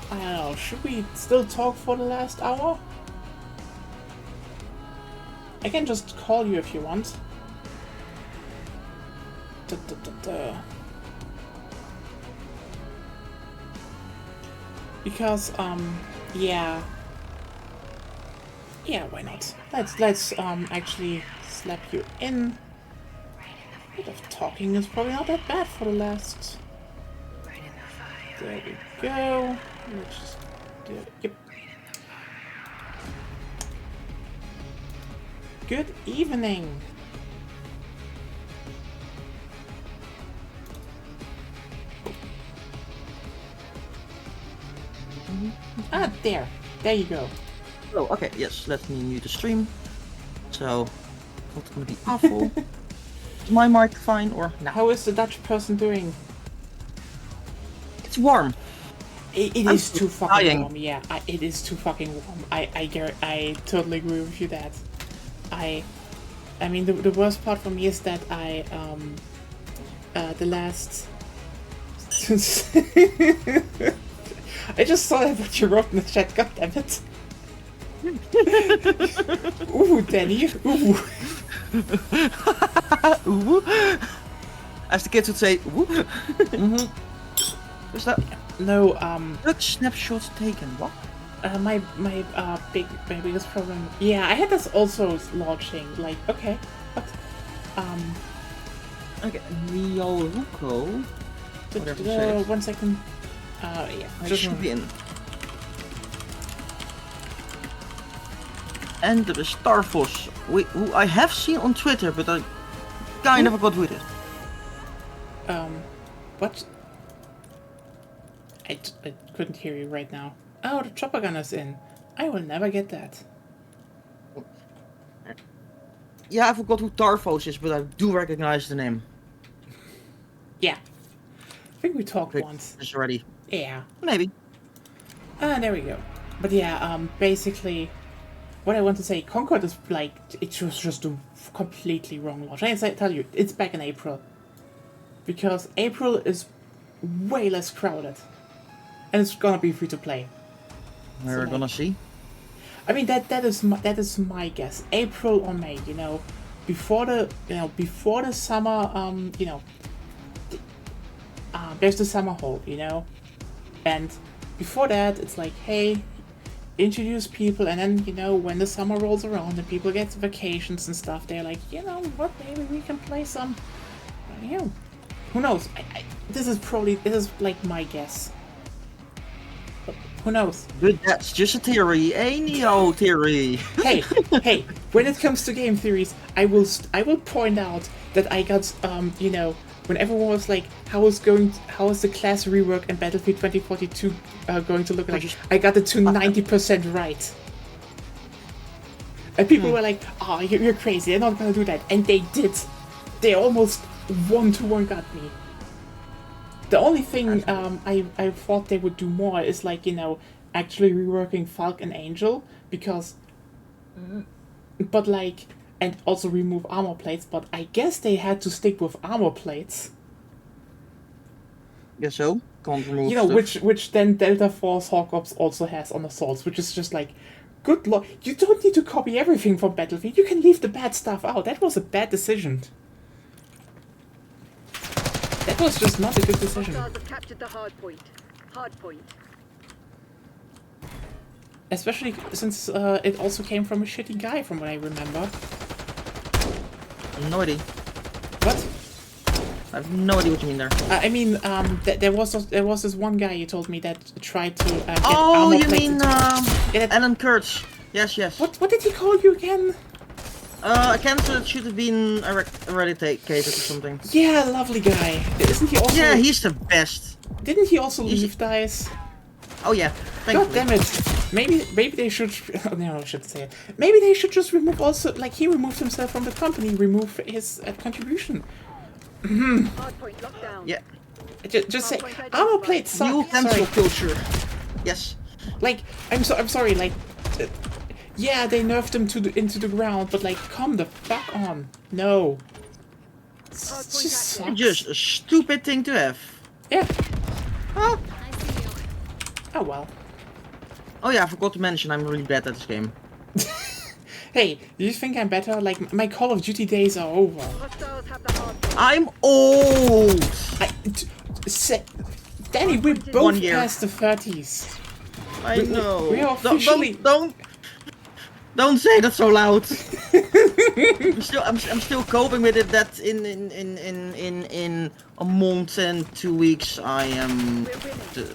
I don't know, should we still talk for the last hour? I can just call you if you want. Because, yeah. Yeah, why not? Let's actually slap you in. A bit of talking is probably not that bad for the last... There we go. Let's just do it. Yep. Good evening. Ah, there you go. Oh, okay, yes, let me mute the stream. So, not gonna be awful. Is my mic fine or no? How is the Dutch person doing? It's warm. It is too fucking warm, yeah. It is too fucking warm. I totally agree with you that. I mean, the worst part for me is that the last... I just saw that what you wrote in the chat. God damn it. Ooh, Danny. Ooh. Ooh. As the kids would say, ooh. What's that? No, Look, snapshots taken. What? my biggest problem. Yeah, I had this also launching. Like, okay, but Okay, Rio Ruko. Whatever you say. 1 second. Yeah, I just should be in. And there is Starfoss, who I have seen on Twitter, but I kind of forgot who it is. What? I couldn't hear you right now. Oh, the chopper gun is in. I will never get that. Yeah, I forgot who Tarfos is, but I do recognize the name. Yeah. I think we talked Great. once. It's already. Yeah. Maybe. There we go. But yeah, basically, what I want to say, Concord is like, it was just a completely wrong launch. I tell you, it's back in April. Because April is way less crowded. And it's gonna be free to play. We're gonna see. I mean that is my guess. April or May, you know, before the summer, there's the summer hold, you know, and before that it's like, hey, introduce people, and then you know when the summer rolls around and people get vacations and stuff, they're like, you know what, maybe we can play some, you know, who knows? This is like my guess. Who knows? But that's just a theory, a Neo theory. hey, when it comes to game theories, I will point out that I got, you know, when everyone was like, how is the class rework in Battlefield 2042 going to look like? I got it to 90% right. And people were like, oh, you're crazy, they're not gonna do that. And they did. They almost 1-to-1 got me. The only thing I thought they would do more is like, you know, actually reworking Falk and Angel, because but like, and also remove armor plates, but I guess they had to stick with armor plates. Guess so. Can't remove You know, stuff. which then Delta Force Hawk Ops also has on assaults, which is just like, good lord, you don't need to copy everything from Battlefield, you can leave the bad stuff out. That was a bad decision. That was just not a good decision. Hostiles have captured the hard point. Hard point. Especially since it also came from a shitty guy, from what I remember. No idea. What? I have no idea what you mean there. I mean, there was this one guy you told me that tried to get Oh, armor you plates mean into- Yeah, that- Alan Kurtz? Yes, yes. What did he call you again? A cancer that should have been eradicated or something. Yeah, lovely guy. Isn't he also? Yeah, he's the best. Didn't he also he's- leave DICE? Oh yeah. God Thankfully. damn it! Maybe they should. Oh, no, I shouldn't say it. Maybe they should just remove also, like he removed himself from the company, remove his contribution. Hard point locked down. Yeah. Just say armor plates suck. New cancel Sorry. culture. Yes. Like I'm sorry. Like, yeah, they nerfed him into the ground, but like, come the fuck on. No. It's Hard point just active. sucks. Just a stupid thing to have. Yeah. Oh. I see you. Oh well. Oh yeah, I forgot to mention I'm really bad at this game. Hey, do you think I'm better? Like, my Call of Duty days are over. Hostiles have the hard point. I'm old. Danny, we're 1 both year. past the 30s. I know. we are Don't- officially- Don't say that so loud. I'm still coping with it. That in a month and 2 weeks I am We're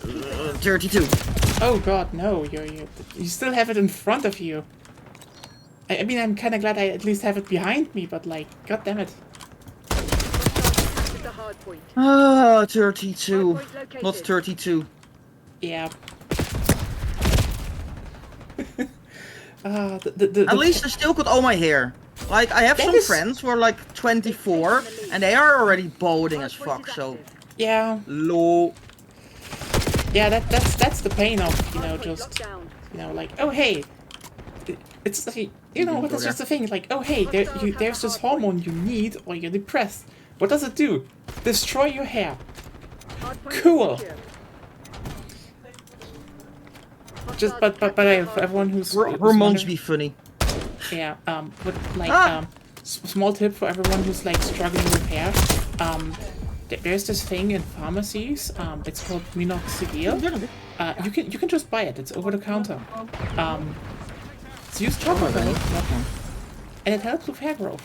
winning. 32. Oh god, no, you still have it in front of you. I mean, I'm kind of glad I at least have it behind me, but like, god damn it. Hostiles have captured the hard point. Ah, 32. Hard point located. Not 32. Yeah. The At least I still got all my hair. Like, I have That some is- friends who are like 24 and they are already balding as Hard point fuck, is so... active. yeah, Low. yeah, that's the pain of, you know, Hard point just, locked down. you know, like, oh hey, it's like, you know, what, that's just the thing, like, oh hey, there's this hormone you need, or you're depressed. What does it do? Destroy your hair. Hard point is Cool. secure. just but for everyone who's Hormones wondering- be funny. Yeah, but like, Ah! small tip for everyone who's like struggling with hair. There's this thing in pharmacies. It's called minoxidil. You can just buy it. It's over the counter. It's used topically, and it helps with hair growth.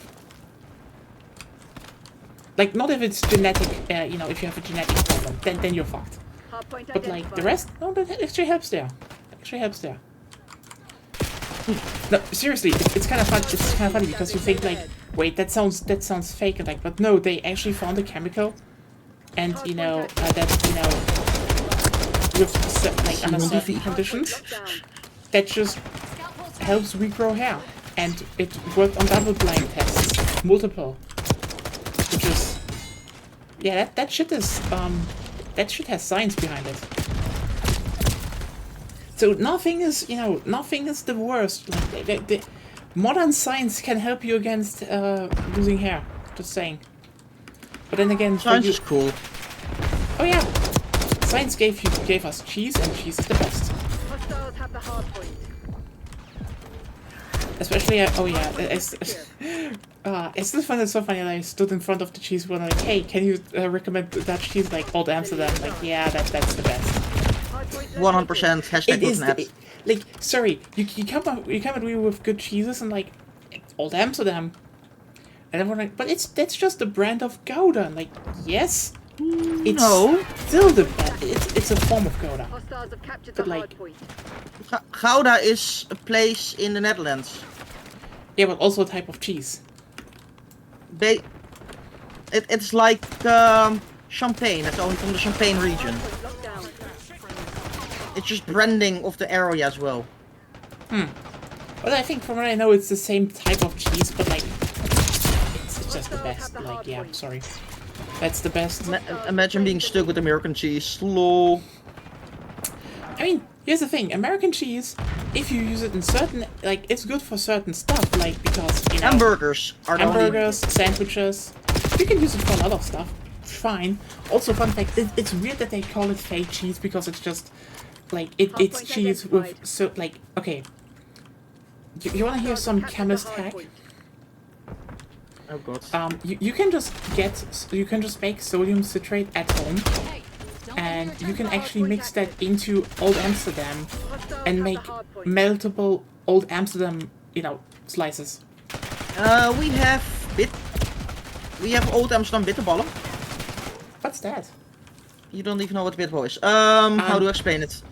Like, not if it's genetic. You know, if you have a genetic problem, then you're fucked. Hardpoint But like the identified. rest, no, that actually helps there. Actually helps there. No, seriously, it's kind of fun. It's kind of funny because you think like, wait, that sounds fake, and like, but no, they actually found a chemical, and you know that you know with like under certain conditions Lockdown. that just Scout pulse helps regrow hair, and it worked on double-blind tests, multiple, which is yeah, that shit is that shit has science behind it. So nothing is, you know, nothing is the worst. Like the modern science can help you against losing hair. Just saying. But then again, for Science you, is cool. oh yeah, science gave us cheese, and cheese is the best. Hostiles have the hardpoint. Especially, oh yeah, it's still fun. It's so funny that I stood in front of the cheese one like, hey, can you recommend that cheese like Old Amsterdam? Like, yeah, that's the best. Hardpoint 100% hashtag It is good the, like, sorry, you can't agree with good cheeses and like Old Amsterdam, and everyone like, but that's just a brand of Gouda. Like, yes, it's No. still the best. It's a form of Gouda. Hostiles have captured But the like- hardpoint. Gouda is a place in the Netherlands. Yeah, but also a type of cheese. It's like champagne. It's only from the Champagne region. Lockdown. It's just branding of the area as well. Well, I think from what I know, it's the same type of cheese, but like, it's just the best. Like, yeah, sorry, that's the best. Imagine being stuck with American cheese. Lol. I mean, here's the thing: American cheese, if you use it in certain, like, it's good for certain stuff, like because you know, Hamburgers are the only... hamburgers, sandwiches. You can use it for a lot of stuff. Fine. Also, fun fact: it's weird that they call it fake cheese because it's just like it's Hardpoint cheese with identified. so like okay. You want to hear some chemist hack? Oh god. You can just make sodium citrate at home, Hey, don't and let me you can return actually mix that into Old Amsterdam and make meltable Old Amsterdam, you know, slices. We have Old Amsterdam bitterballen. What's that? You don't even know what bitterball is. How do I explain it?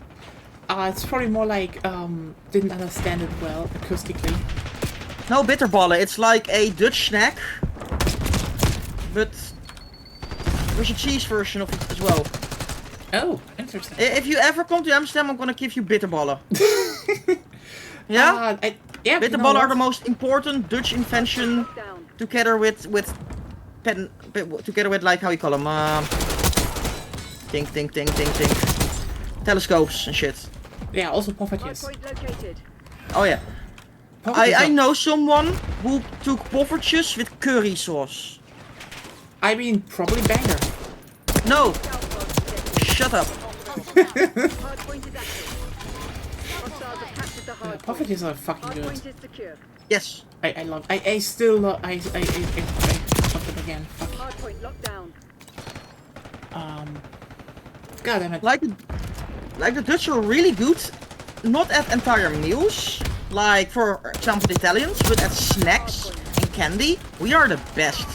It's probably more like didn't understand it well acoustically. No, bitterballen. It's like a Dutch snack, but there's a cheese version of it as well. Oh, interesting. If you ever come to Amsterdam, I'm gonna give you bitterballen. Yeah? Yeah, you know Bitterballen are what? the most important Dutch invention, together with like how you call them, think, telescopes and shit. Yeah, also poffertjes. Hardpoint located. Oh yeah. Poffertjes I are- know someone who took poffertjes with curry sauce. I mean, probably banger. No, shut up. Hardpoint is active. Hostiles have captured the hardpoint. Poffertjes are fucking good. Hardpoint is secure. Yes. I still love. I love them again. Fuck. Hardpoint locked down. God damn it. Like the Dutch are really good, not at entire meals, like for example the Italians, but at snacks and candy. We are the best.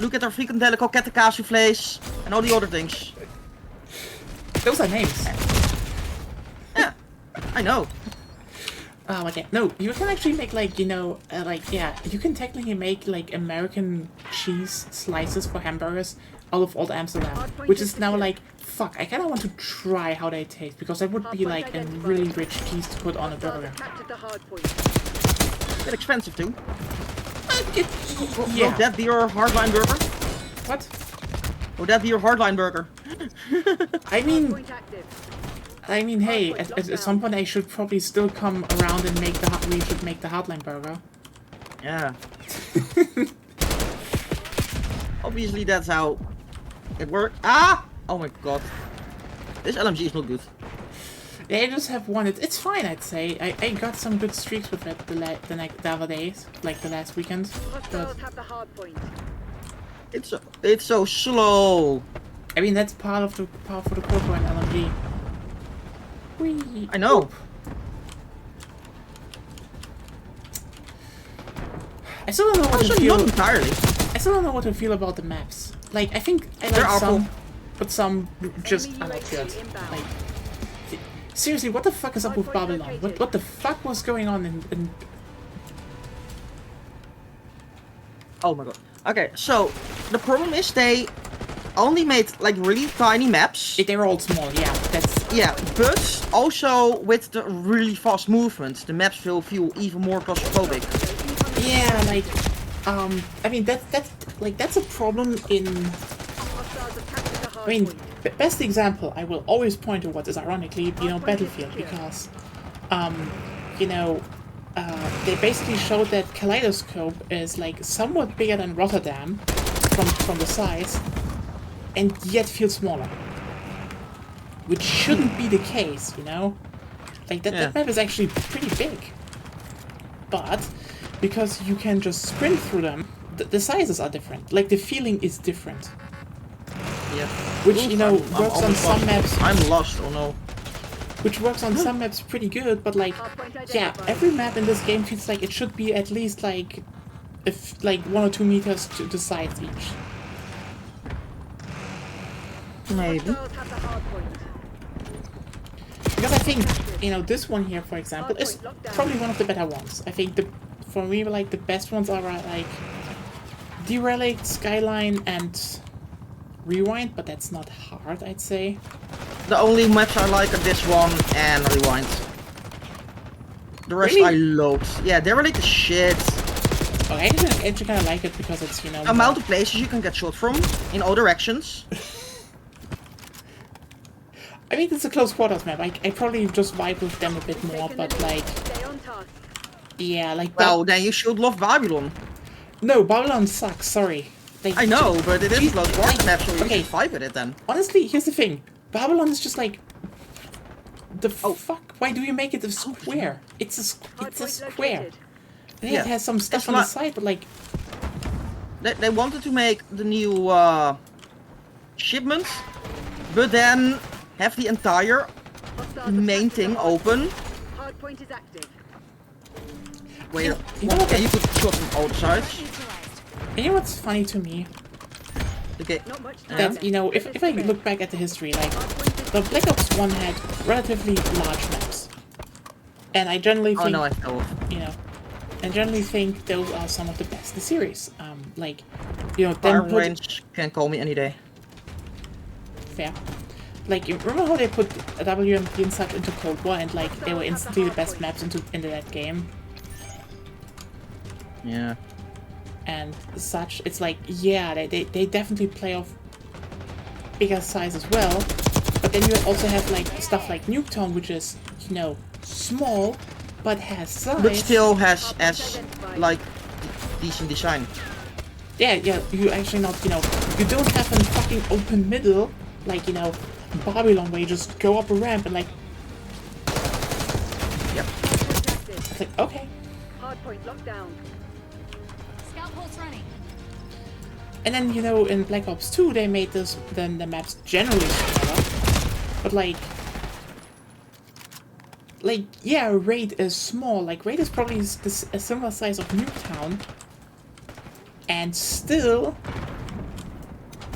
Look at our frikandellen, croquette, kaasvlees, and all the other things. Those are names. Yeah, I know. Oh, okay. No, you can actually make like, you know, yeah, you can technically make like American cheese slices for hamburgers out of Old Amsterdam, which is now like, fuck, I kind of want to try how they taste because that would be like a really rich cheese to put on a Hostiles burger. have captured the hardpoint. They're expensive too. Yeah. Would that be your hardline burger? What? Would that be your hardline burger? I mean, Point active. hey, at some point I should probably still come around and make we should make the Hardline burger. Yeah. Obviously that's how it works. Ah! Oh my god. This LMG is not good. Yeah, I just have one. It's fine, I'd say. I got some good streaks with it the other days, like the last weekend. Hostiles But have the hard point. It's so slow. I mean, that's part of the power for the Corpo and LMG. Whee! I know. I still don't know what to Also, feel. not entirely. I still don't know what to feel about the maps. Like, I think I They're like some, awful. but some just Enemy are not good. UAV inbound. Like, seriously, what the fuck is up with Hardpoint Babylon? located. What the fuck was going on in Oh my god. Okay, so the problem is they only made like really tiny maps. they were all small, yeah. That's Yeah, but also with the really fast movement, the maps will feel even more claustrophobic. yeah, like I mean that's a problem in Hostiles have captured the hard I mean point. best example I will always point to what is ironically, you know, Battlefield, because you know, they basically showed that Kaleidoscope is like somewhat bigger than Rotterdam from the size, and yet feels smaller. Which shouldn't be the case, you know? Like that, Yeah. that map is actually pretty big. But because you can just sprint through them, the sizes are different. Like the feeling is different. Yeah. Which, you know, I'm works on almost some lost. maps. I'm lost, oh no. Which works on some maps pretty good, but like, yeah, every map in this game feels like it should be at least like, like 1 or 2 meters to the sides each. Maybe. Hostiles have the hard point. Because I think, you know, this one here, for example, is probably one of the better ones. I think for me, like the best ones are like Derelict, Skyline, and Rewind, but that's not hard, I'd say. The only maps I like are this one and Rewind. The rest Really? I loathe. Yeah, they're really the shit. Oh, I actually kind of like it because it's, you know, The amount of places you can get shot from in all directions. I mean, it's a close quarters map. I probably just vibe with them a bit more, Taken but the lead. like, Stay on task. yeah, like Well, then you should love Babylon. no, Babylon sucks. Sorry. Like, I know, but it is Jeez, close quarters like, map, so you okay. should fight with it then. Honestly, here's the thing. Babylon is just like the Oh. fuck. Why do you make it a square? It's a Hard it's a point square. located. And Yeah, it has some stuff it's on the not- side, but like, They wanted to make the new shipment, but then have the entire Hostiles have main captured the thing hard open. Hard point is active. Wait, You know what and I- you could shot from all sides. Neutralized. you know what's funny to me? Okay, Not much time That, left. you know, Let if this I spread. look back at the history, like, Hard point is the Black Ops 1 had relatively large maps. And I generally oh think, no, I fell. you know, I generally think those are some of the best in the series. Like, you know, Fire then put range can call me any day. fair. Like, you remember how they put WMP and such into Cold War, and like they were instantly the best maps into that game, Yeah. and such. It's like, yeah, they definitely play off bigger size as well. But then you also have like stuff like Nuketown, which is, you know, small but has size. But still has as like decent design. Yeah, you actually not, you know, you don't have a fucking open middle, like, you know, Babylon, where you just go up a ramp and like, Yep. point active. it's like, okay. Hard point locked down. Scout pulse running. And then, you know, in Black Ops 2, they made this, then the maps generally smaller, but like, yeah, Raid is small, like, Raid is probably a similar size of Nuketown, and still,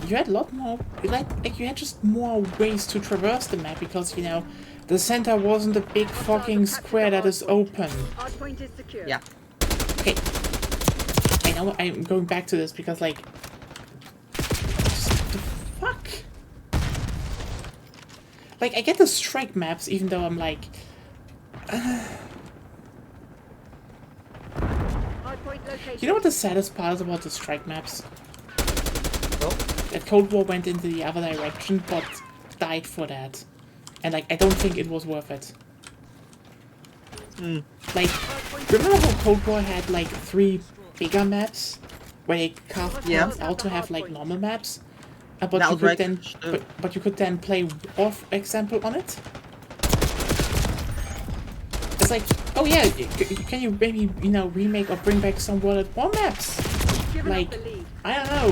you had a lot more, like you had just more ways to traverse the map, because, you know, the center wasn't a big fucking square that is open. Hard point is secure. Yeah. Okay. I know I'm going back to this because, like, just the fuck? Like, I get the strike maps, even though I'm like, Hard point located. you know what the saddest part is about the strike maps? Well, That Cold War went into the other direction, but died for that. And, like, I don't think it was worth it. Like, remember how Cold War had, like, 3 bigger maps? Where they carved Yeah. ones out to have, like, normal maps? But you Outbreak, could then, still. but you could then play War, for example, on it. It's like, oh yeah, can you maybe remake or bring back some World at War maps? Giving Like, up the lead. I don't know.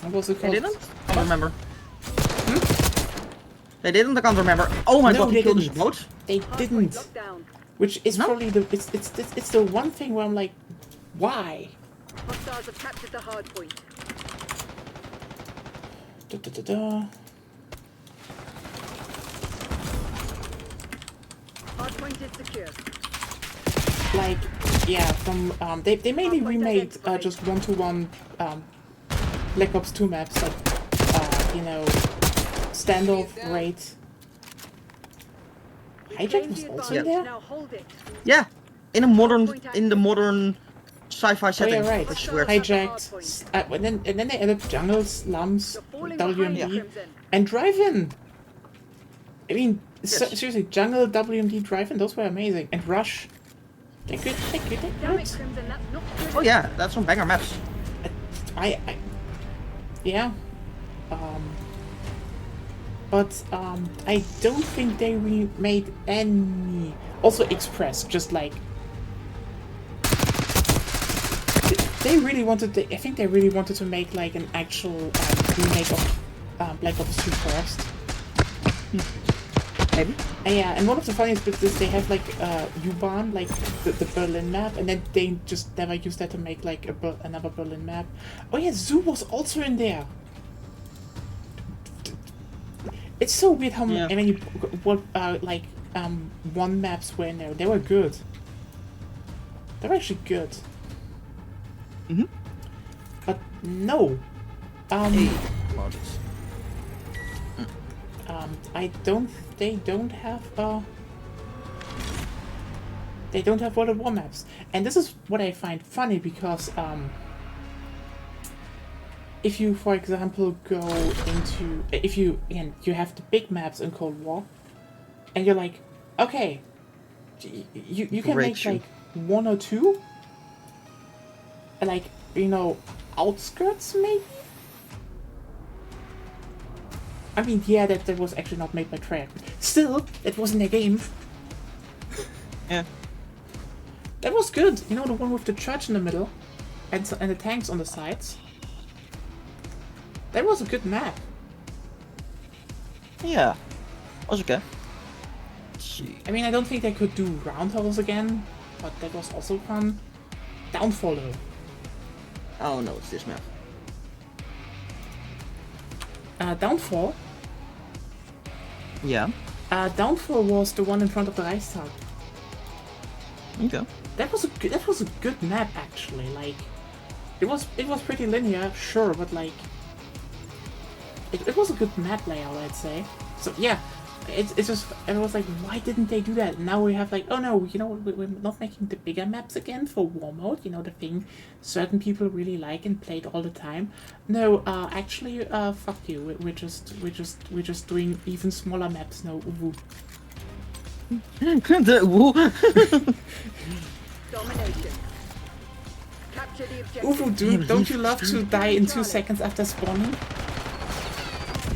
What was it They called? didn't? I don't remember. They didn't? I can't remember. Oh my No, god, they he killed his didn't. boat? They Hardpoint didn't. locked down. Which is No? probably it's the one thing where I'm like, why? Hostiles have captured the hard point. Da, da, da, da. Hard point is secure. Like, yeah, from they maybe Hardpoint remade identified. just 1-to-1 Black Ops 2 maps like standoff, raid. Hijack Claim was the also in advantage. there. Now hold it. Yeah. In the modern sci-fi Oh setting. yeah, right. I swear. Hijacked, and then they added jungle, slums, You're falling behind, WMD, Crimson. and drive-in. I mean, Yes. seriously, jungle, WMD, drive-in, those were amazing. And rush. They're good. Damn it, Crimson, that's not good. Oh yeah, that's some banger maps. Yeah. But I don't think they remade any. Also, Express, just like. They really wanted. I think they really wanted to make like an actual remake of Black Ops 2 first. Maybe. And yeah, and one of the funniest bits is they have like U-Bahn, like the Berlin map, and then they just never used that to make like another Berlin map. Oh yeah, Zoo was also in there. It's so weird how Yeah. many one maps were in there. They were good. They were actually good. Mhm. But no. I don't. They don't have. They don't have World at War maps, and this is what I find funny because if you, for example, go into you have the big maps in Cold War, and you're like, okay, you can Great make shoot. like 1 or 2, like outskirts maybe. I mean, yeah, that was actually not made by Treyarch. Still, it was in their game. Yeah. That was good. You know, the one with the church in the middle, and the tanks on the sides. That was a good map. Yeah. Was okay. Let's see. I mean, I don't think they could do roundhouse again, but that was also fun. Downfall though. Oh no, it's this map. Downfall. Yeah. Downfall was the one in front of the Reichstag. Okay. That was a good map actually. Like, it was pretty linear, sure, but like, it was a good map layout, I'd say. So yeah, it was like, why didn't they do that? Now we have like, oh no, we're not making the bigger maps again for War Mode. You know, the thing certain people really like and played all the time. No, actually, fuck you. We're just doing even smaller maps now. Uwu. Woo. Domination. Capture the objective. Uwu, don't you love to die in 2 seconds after spawning?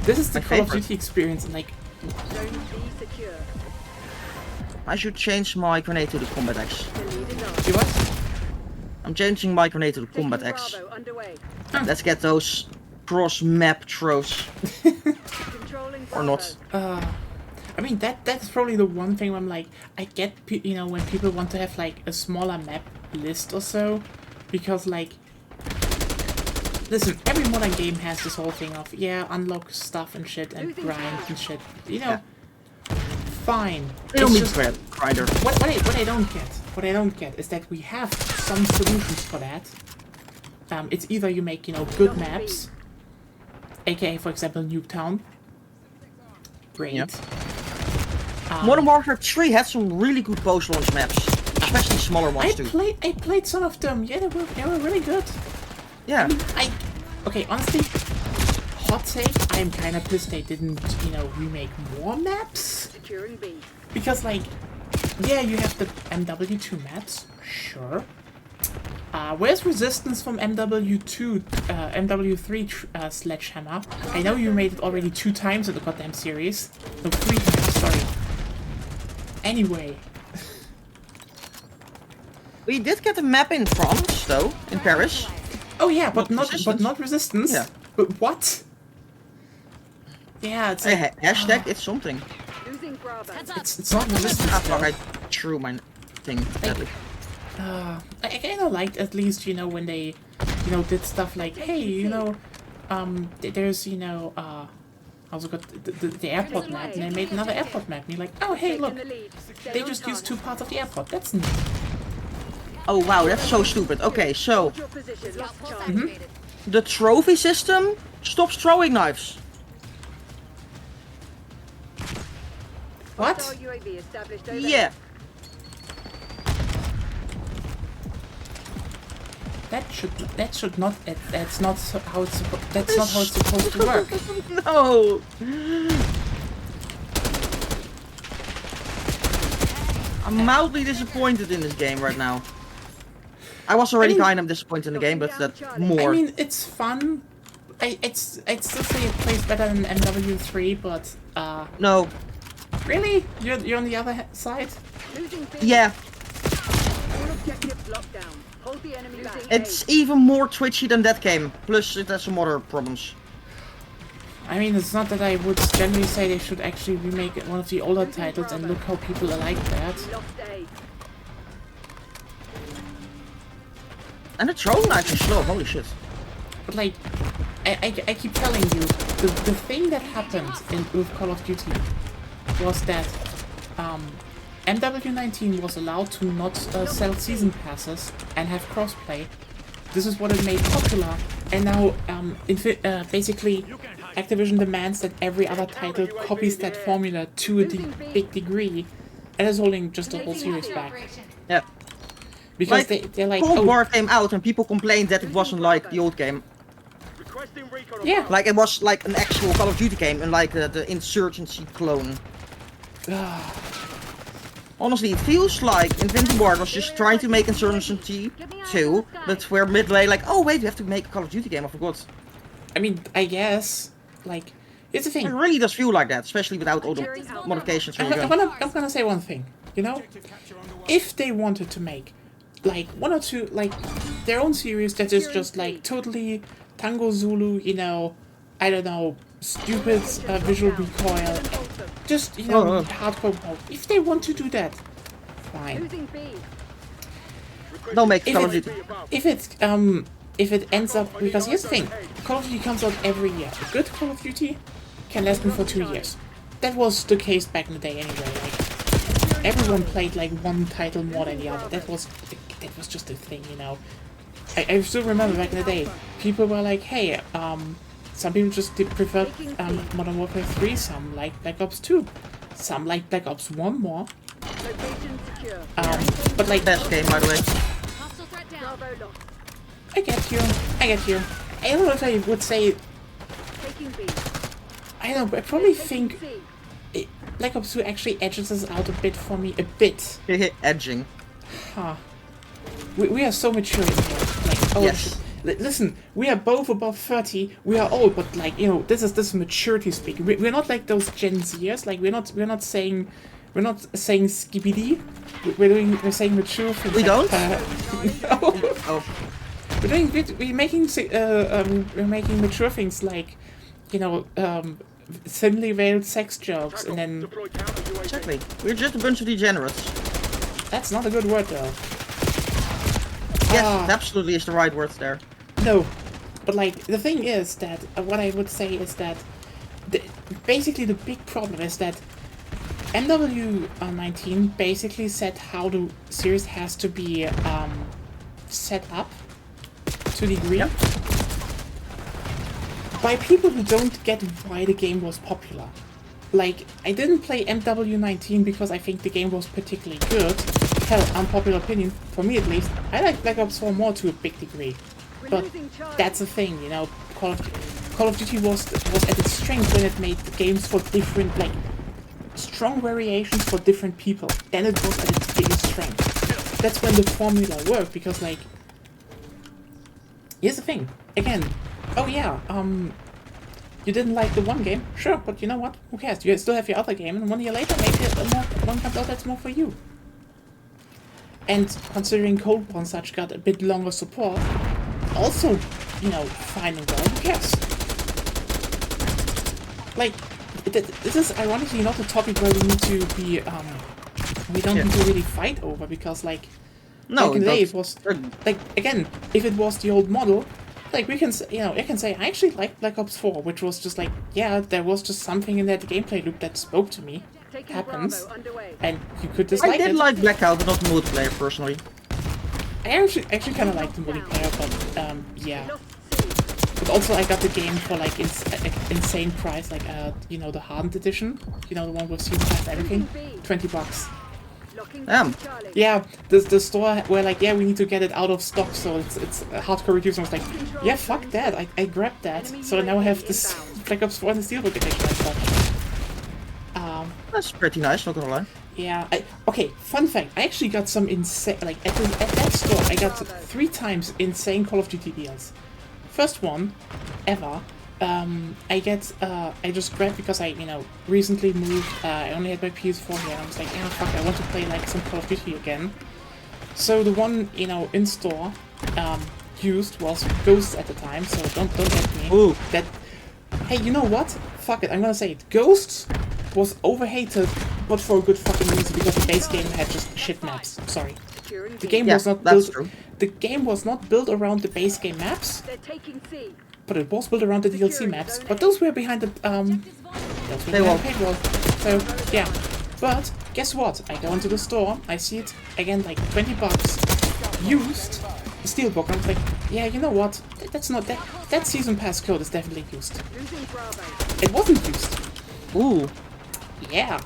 This is the My Call of favorite. Duty experience, and like, Zone B secure. I should change my grenade to the combat axe. The lead is ours. you what? I'm changing my grenade to the Taking combat axe. Bravo underway. Let's get those cross-map throws. Controlling Or not. Bravo. I mean, that's probably the one thing where I'm like, I get, when people want to have like a smaller map list or so, because like, listen, every modern game has this whole thing of, yeah, unlock stuff and shit and grind and shit, fine. They don't It's need just- grinder. What I don't get is that we have some solutions for that. It's either you make, good maps, aka for example Nuketown. Great. Yeah. Modern Warfare 3 had some really good post-launch maps, especially smaller ones too. I played some of them. Yeah, they were really good. Yeah. Okay, honestly, hot take, I'm kind of pissed they didn't, remake more maps. Securing B. Because, like, yeah, you have the MW2 maps, sure. Where's Resistance from MW2, MW3 Sledgehammer? I know you made it already 2 times in the goddamn series. No, 3 times, sorry. Anyway. We did get a map in France, though, in Paris. Oh yeah, but Not not Resistance. Yeah. But what? Yeah, it's Hey, hashtag, it's something. Losing Bravo. Heads up. it's not Resistance. Ah, fuck, though. I threw my thing. badly. I kind of liked, at least, you know, when they, you know, did stuff like, hey, you know, there's, you know, how's it called, the airport map, and they made another airport map, and you're like, oh, hey, look, Taking the lead. Stay they on just used 2 target. parts of the airport, that's neat. Oh wow, that's so stupid. Okay, so Hold your position. Scout Lost pulse charge. activated. the trophy system stops throwing knives. What? Hostile UAV established over Yeah. That should not, that's not how it's that's not how it's supposed to work. No. I'm mildly disappointed in this game right now. I was already kind of disappointed in the game, but that's more. I mean, it's fun. I'd still say it plays better than MW3, but, No. really? You're on the other side? Losing B. Yeah, All objectives locked down. Hold the enemy back. it's even more twitchy than that game. Plus, it has some other problems. I mean, it's not that I would generally say they should actually remake one of the older titles, and look how people are like that. Lost A. And the throwing knives are slow. Holy shit. But like, I keep telling you, the thing that happened with Call of Duty was that MW19 was allowed to not sell season passes and have crossplay. This is what it made popular, and now basically Activision demands that every other title copies that formula to a big degree, and is holding just the whole series back. Yeah. Because Like, they're like, Cold oh, War came out and people complained that it wasn't like the old game. Requesting recon. yeah. Like it was like an actual Call of Duty game, unlike the Insurgency clone. Honestly, it feels like Infinity Ward was just trying to make Insurgency 2, but where Midway like, oh wait, we have to make a Call of Duty game, I forgot. I mean, I guess, like, here's the It thing. really does feel like that, especially without all the modifications for your gun. I'm gonna say one thing, you know? If they wanted to make, like, 1 or 2, like, their own series that is just, like, totally Tango Zulu, you know, I don't know, stupid visual recoil, just, you know, hardcore mode. If they want to do that, fine. Losing B. Don't make If Call of it, Duty. if it ends up, because here's the thing, Call of Duty comes out every year. A good Call of Duty can last me for 2 years. That was the case back in the day anyway. Like, everyone played like one title more than the other. That was just a thing, you know. I still remember back in the day, people were like, hey, some people just prefer Modern Warfare 3, some like Black Ops 2, some like Black Ops 1 more. Location secure. But like, Best game, by the way. Hostile threat down. Bravo lost. I get you. I don't know if I would say, Taking B. I don't know, I probably Taking think C. Black Ops 2 actually edges us out a bit for me, a bit. Edging. Huh. We are so mature in here. Like, oh, Yes. listen, we are both above 30. We are old, but like, you know, this is maturity speaking. We're not like those Gen Zers. Like, we're not saying skibidi. We're saying mature things. We don't? No. Oh. We're making mature things like, you know, thinly veiled sex jokes, and then Deploy counter UAV. Exactly. We're just a bunch of degenerates. that's not a good word though. Yes, Ah. it absolutely is the right word there. No, but like the thing is that what I would say is that basically the big problem is that MW19 basically said how the series has to be set up to a degree by people who don't get why the game was popular. Like, I didn't play MW19 because I think the game was particularly good. Hell, unpopular opinion, for me at least, I like Black Ops 4 more to a big degree. But that's the thing, you know, Call of Duty was at its strength when it made games for different, like, strong variations for different people. Then it was at its biggest strength. That's when the formula worked, because, like, here's the thing. Again, oh yeah, you didn't like the one game, sure, but you know what? Who cares? You still have your other game, and 1 year later, maybe one comes out that's more for you. And considering Cold War and such got a bit longer support, also, you know, fine and well, who cares? Like, this is ironically not a topic where we need to be, we don't need to really fight over, because, like, No, back in the day, it that's- was, like, again, if it was the old model, like, we can, you know, I can say, I actually liked Black Ops 4, which was just like, yeah, there was just something in that gameplay loop that spoke to me, Taking happens, Bravo underway. and you could I dislike did it. like Blackout, but not multiplayer personally. I actually kind of liked the multiplayer, but, yeah. Lost C. But also, I got the game for, like, insane price, like, you know, the Hardened Edition, you know, the one with Season Pass and everything, $20. Locking Damn. Charlie. Yeah, the store where like, yeah, we need to get it out of stock, so it's hardcore reviews. I was like, yeah, fuck that. I grabbed that, so now I have this Black Ops 4 and the Steelbook edition and stuff. That's pretty nice, not gonna lie. Yeah. Okay. Fun fact: I actually got some insane. Like at that store, I got 3 times insane Call of Duty deals. First one, ever. I just grabbed because I, you know, recently moved. I only had my PS4 here, and I was like, yeah, fuck, I want to play like some Call of Duty again. So the one, you know, in store, used was Ghosts at the time. So don't get me. Ooh. That. Hey, you know what? Fuck it, I'm gonna say it. Ghosts was overhated, but for a good fucking reason, because the base game had just shit maps. Sorry. Securing The B. game Yeah, was not that's built. true. The game was not built around the base game maps, They're taking C. but it was built around the DLC maps. But those were behind the those were Paywall. behind the paywall. So yeah. But guess what? I go into the store. I see it again, like $20 used. The Steelbook. I was like, yeah, you know what? That's not that. That season pass code is definitely used. Losing Bravo. It wasn't used. Ooh. Yeah.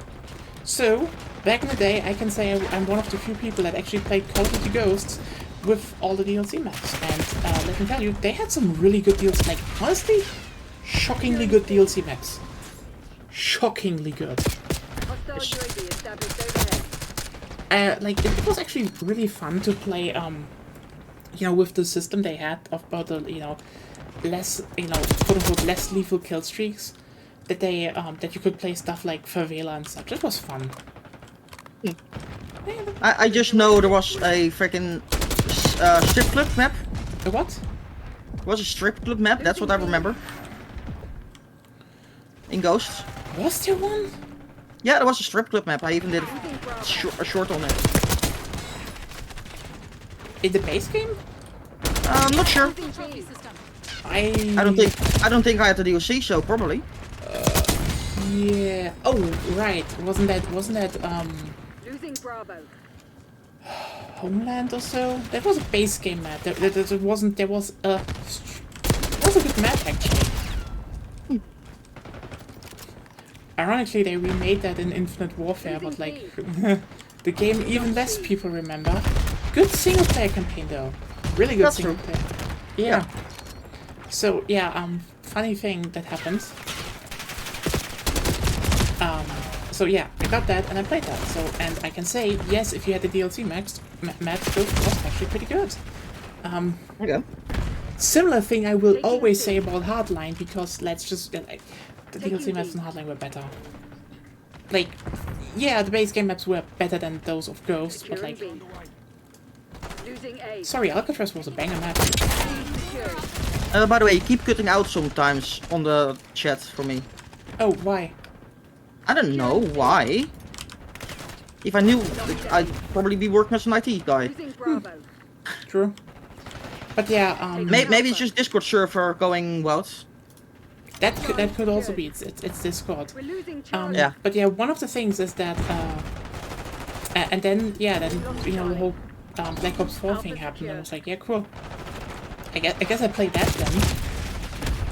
So, back in the day, I can say I'm one of the few people that actually played Call of Duty Ghosts with all the DLC maps. And let me tell you, they had some really good deals. Like, honestly, shockingly good DLC maps. Shockingly good. Hostile UAV established overhead. Like, it was actually really fun to play, you know, with the system they had about the, you know, less, you know, quote-unquote, less lethal kill streaks. That they, that you could play stuff like Favela and such. It was fun. I just know there was a freaking strip club map. A what? There was a strip club map, that's what I remember. In Ghosts. Was there one? Yeah, there was a strip club map. I even did Losing Bravo. a short on it. In the base game? I'm not sure. Losing trophy system. I I don't think I had the DLC, so probably. Yeah. Oh, right. Wasn't that Losing Bravo. Homeland or so? That was a base game map. There wasn't. There was a. It was a good map actually. Ironically, they remade that in Infinite Warfare, but like the game even less people remember. Good single player campaign though. Really good That's single true. player. Yeah. So yeah, funny thing that happened. So yeah, I got that and I played that. So and I can say yes, if you had the DLC maps, those was actually pretty good. Okay. Similar thing I will always say about Hardline, because let's just like the DLC maps in Hardline were better. Like, yeah, the base game maps were better than those of Ghosts, but like, Securing B. Losing A. sorry, Alcatraz was a banger map. Secured. By the way, you keep cutting out sometimes on the chat for me. Oh, why? I don't know why. If I knew, I'd probably be working as an IT guy. Losing Bravo. True. But yeah, Maybe it's just Discord server going wild. that could also be it's Discord. We're losing Charlie. Yeah. But yeah, one of the things is that, and then you know, the whole Black Ops 4 thing happened, and I was like, yeah, cool. I guess I played that then.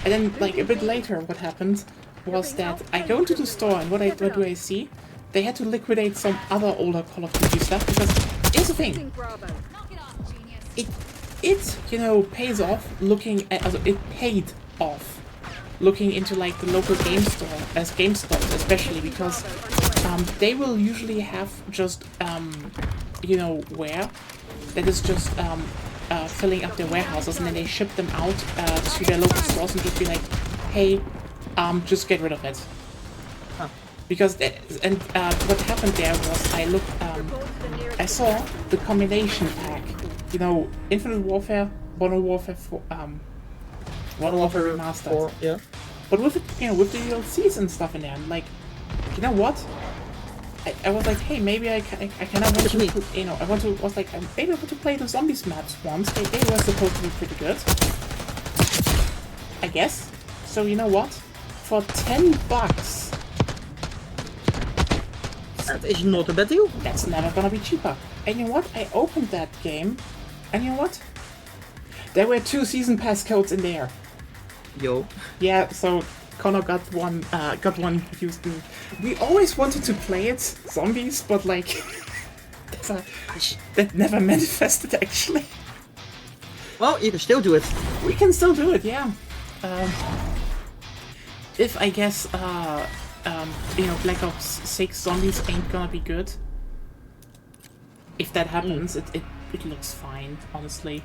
And then, like, a bit later, what happened was that I go into the store, and what do I see? They had to liquidate some other older Call of Duty stuff, because here's the thing. Losing Bravo. Knock it off, genius. It you know, pays off looking at, it paid off looking into like the local game store, as GameStop especially, because they will usually have just you know, wear that is just filling up their warehouses, and then they ship them out to their local stores and just be like, hey, just get rid of it. Huh. Because what happened there was I saw the combination pack, you know, Infinite Warfare, Modern Warfare Modern Warfare Remastered. Yeah. But with it, you know, with the DLCs and stuff in there, I'm like, you know what? I was like, hey, maybe I kind of want to, you know, maybe I want to play the Zombies maps once. They were supposed to be pretty good, I guess. So you know what? For $10, That is not a bad deal. that's never gonna be cheaper. And you know what? I opened that game, and you know what? There were 2 season pass codes in there. Yo. Yeah, so Connor got one used. We always wanted to play it, Zombies, but like that never manifested actually. Well, you can still do it. We can still do it, yeah. If I guess you know, Black Ops 6 Zombies ain't gonna be good. If that happens, it looks fine, honestly.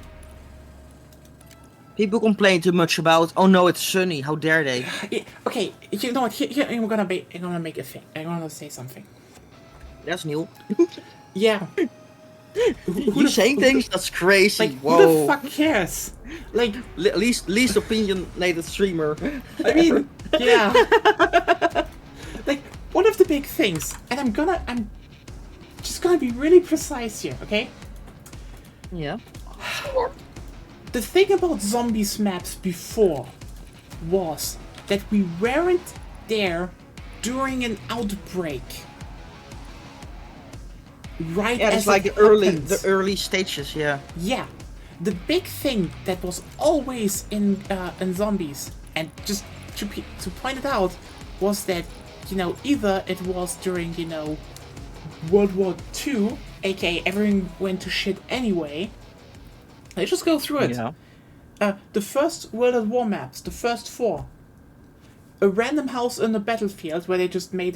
People complain too much about, oh no, it's sunny, how dare they? Yeah, okay, you know what? Here I'm gonna make a thing. I'm gonna say something. That's new. Yeah. You saying things? That's crazy. Like, Whoa. who the fuck cares? Like, Least opinionated streamer. I mean, yeah. Like, one of the big things, and I'm just gonna be really precise here, okay? Yeah. The thing about Zombies maps before was that we weren't there during an outbreak. Right, Yeah, as it's like it the happens. early stages, yeah. Yeah, the big thing that was always in Zombies, and just to point it out, was that, you know, either it was during, you know, World War II, aka everything went to shit anyway. Let's just go through it. Yeah. The first World at War maps, the first 4. A random house in the battlefield where they just made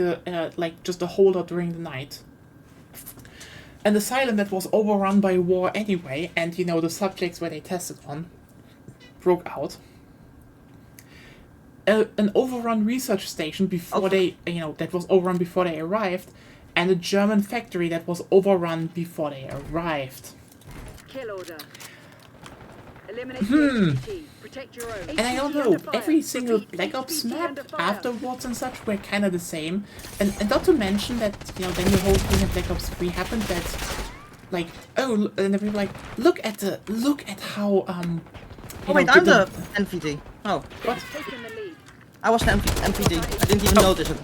just a holder during the night. An asylum that was overrun by war anyway, and you know, the subjects where they tested on broke out. An overrun research station before that was overrun before they arrived, and a German factory that was overrun before they arrived. Kill order. Eliminate the HVT. Protect your own. And I don't HVT know, under fire. every single Repeat, Black Ops HVT map under fire. afterwards and such were kind of the same. And not to mention that, you know, then the whole thing in Black Ops 3 happened that, like, oh, and they were like, look at how, Oh wait, I'm the MVD. Oh, What? Taking the lead. I was the MVD. I didn't even notice it.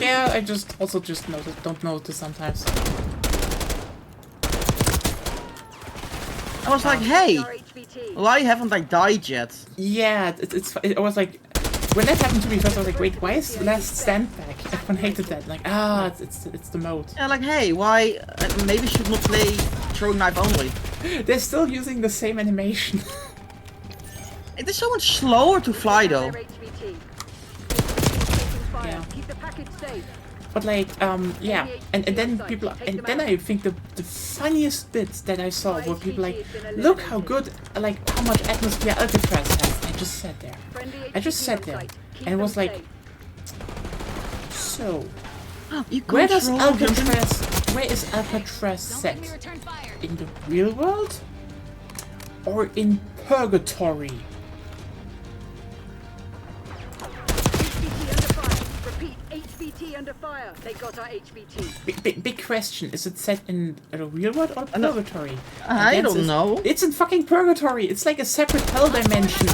Yeah, I don't notice sometimes. I was like, hey, Our HVT. why haven't I died yet? Yeah, it was like, when that happened to me first, I was like, wait, why is Last Stand back? Everyone hated that. Like, it's the mode. Yeah, like, hey, why? Maybe should not play throwing knife only. They're still using the same animation. It is so much slower to fly though. Their HVT. Taking fire. Yeah. Keep the package safe. But like, yeah, and then people, and then I think the funniest bits that I saw were people like, look how good, like, how much atmosphere Alcatraz has. I just sat there. Friendly I just HVT sat on there site. Keep and them was like, safe. so, You where does control them. where is Alcatraz Don't set? let me return fire. In the real world? Or in Purgatory? HVT under fire. Repeat. HVT under fire. They got our HVT. Big question, is it set in the real world or know. Purgatory? I And don't that's- know. It's in fucking Purgatory. It's like a separate hell dimension.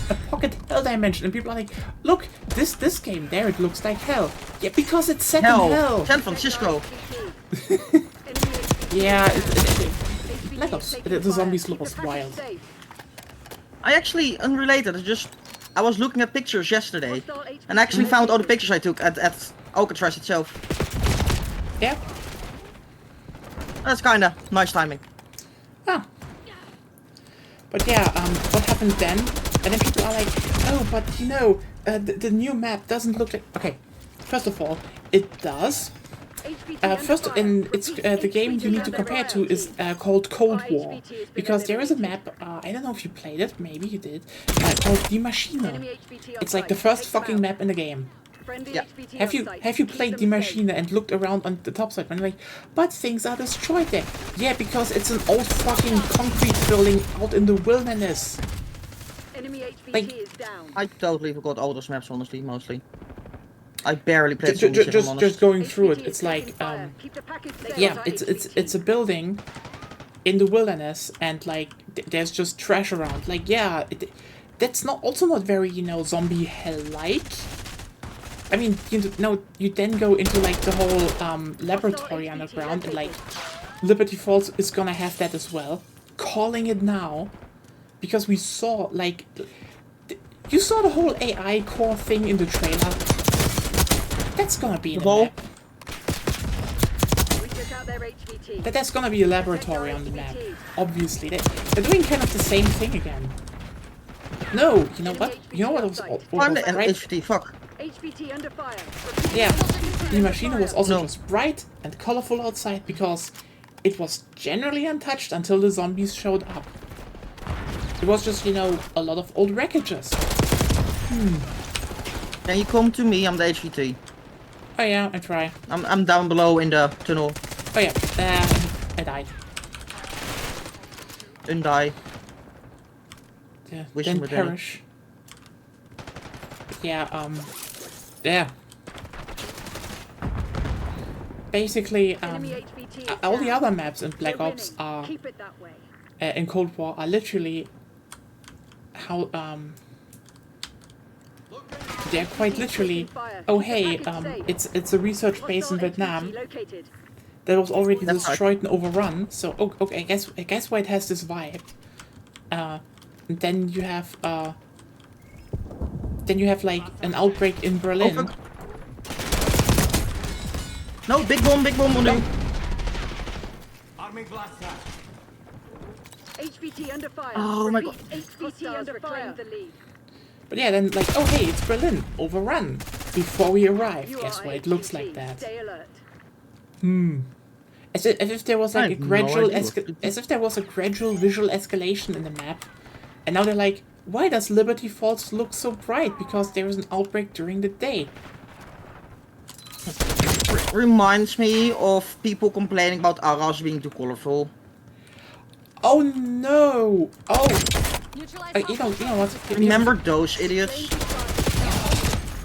A pocket hell dimension. And people are like, look, this game there, it looks like hell. Yeah, because it's set in Hell, hell. San Francisco. Yeah, Black Ops, the zombies look was wild. I actually, unrelated, I was looking at pictures yesterday, and I actually found all the pictures I took at Alcatraz itself. Yeah. That's kinda nice timing. Ah. But yeah, what happened then? And then people are like, oh, but you know, the new map doesn't look like... Okay, first of all, it does. first in it's the game you need to compare to is called Cold War, because there is a map. I don't know if you played it. Maybe you did. Called Die Maschine. It's like the first fucking map in the game. Yeah. Have you played Die Maschine and looked around on the top side and like, but things are destroyed there? Yeah, because it's an old fucking concrete building out in the wilderness. Enemy HVT Like- is down. I totally forgot all those maps, honestly, mostly. I barely played Zombies, if I'm honest. Just going through it, HVT it's is like taking fire. Keep the package safe yeah, on our it's HVT. a building in the wilderness, and like there's just trash around. Like yeah, that's not very zombie hell like. I mean, you then go into like the whole laboratory underground, and like Liberty Falls is gonna have that as well. Calling it now, because we saw like you saw the whole AI core thing in the trailer. That's gonna be in the Ball. map. We took out their HVT. That's gonna be a laboratory on the map. Obviously, they're doing kind of the same thing again. No, you know what? You know what was I'm the bright? HVT, fuck. HVT under fire. Yeah, the machine was also No. just bright and colorful outside because it was generally untouched until the zombies showed up. It was just, a lot of old wreckages. Can you come to me? I'm the HVT. Oh yeah, I try. I'm down below in the tunnel. Oh yeah, I died. Undie. Yeah, Wish then him were dead. perish. Yeah, yeah. Basically, Enemy HVT is all the down. other maps in Black We're Ops winning. are Keep it that way. in Cold War are literally how they're quite literally. Oh hey, it's a research base in Hostile Vietnam HVT located. that was already That's right. destroyed and overrun. So okay, I guess why it has this vibe. And then you have like an outbreak in Berlin. fuck. No, big bomb on you. HVT under fire. Oh my Repeat, HVT under fire. The lead. But yeah, then like, oh hey, it's Berlin, overrun before we arrive. You Guess are why it looks HVT. like that? Stay alert. As if there was I like a have no gradual idea. as if there was a gradual visual escalation in the map, and now they're like, why does Liberty Falls look so bright? Because there was an outbreak during the day. Reminds me of people complaining about Arras being too colorful. Oh no! Oh, Neutralize you know what? Remember those idiots?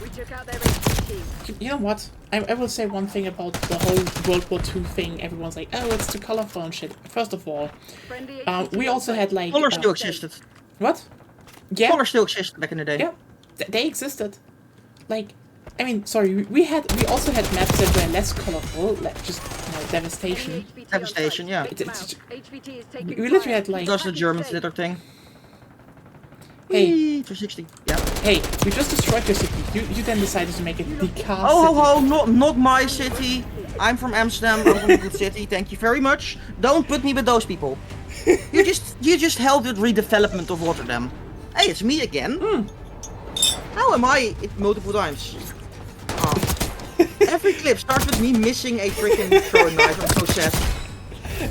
We took out their HVT. You know what? I will say one thing about the whole World War II thing. Everyone's like, oh, it's too colorful and shit. First of all, Friendly we also had like Colors still existed. what? Yeah, Colors still existed back in the day. yeah, they existed. Like, I mean, sorry, we also had maps that were less colorful, like just devastation. Devastation, yeah. HVT is taking We literally fire. had like, Because the Germans did their thing. hey, Whee, 360. Yeah. hey, we just destroyed your city. You then decided to make it the car Oh, city. ho, ho, not my city. I'm from Amsterdam. I'm from a good city. Thank you very much. Don't put me with those people. You just helped with redevelopment of Rotterdam. Hey, it's me again. How am I it multiple times? Oh. Every clip starts with me missing a freaking throwing knife. I'm so sad.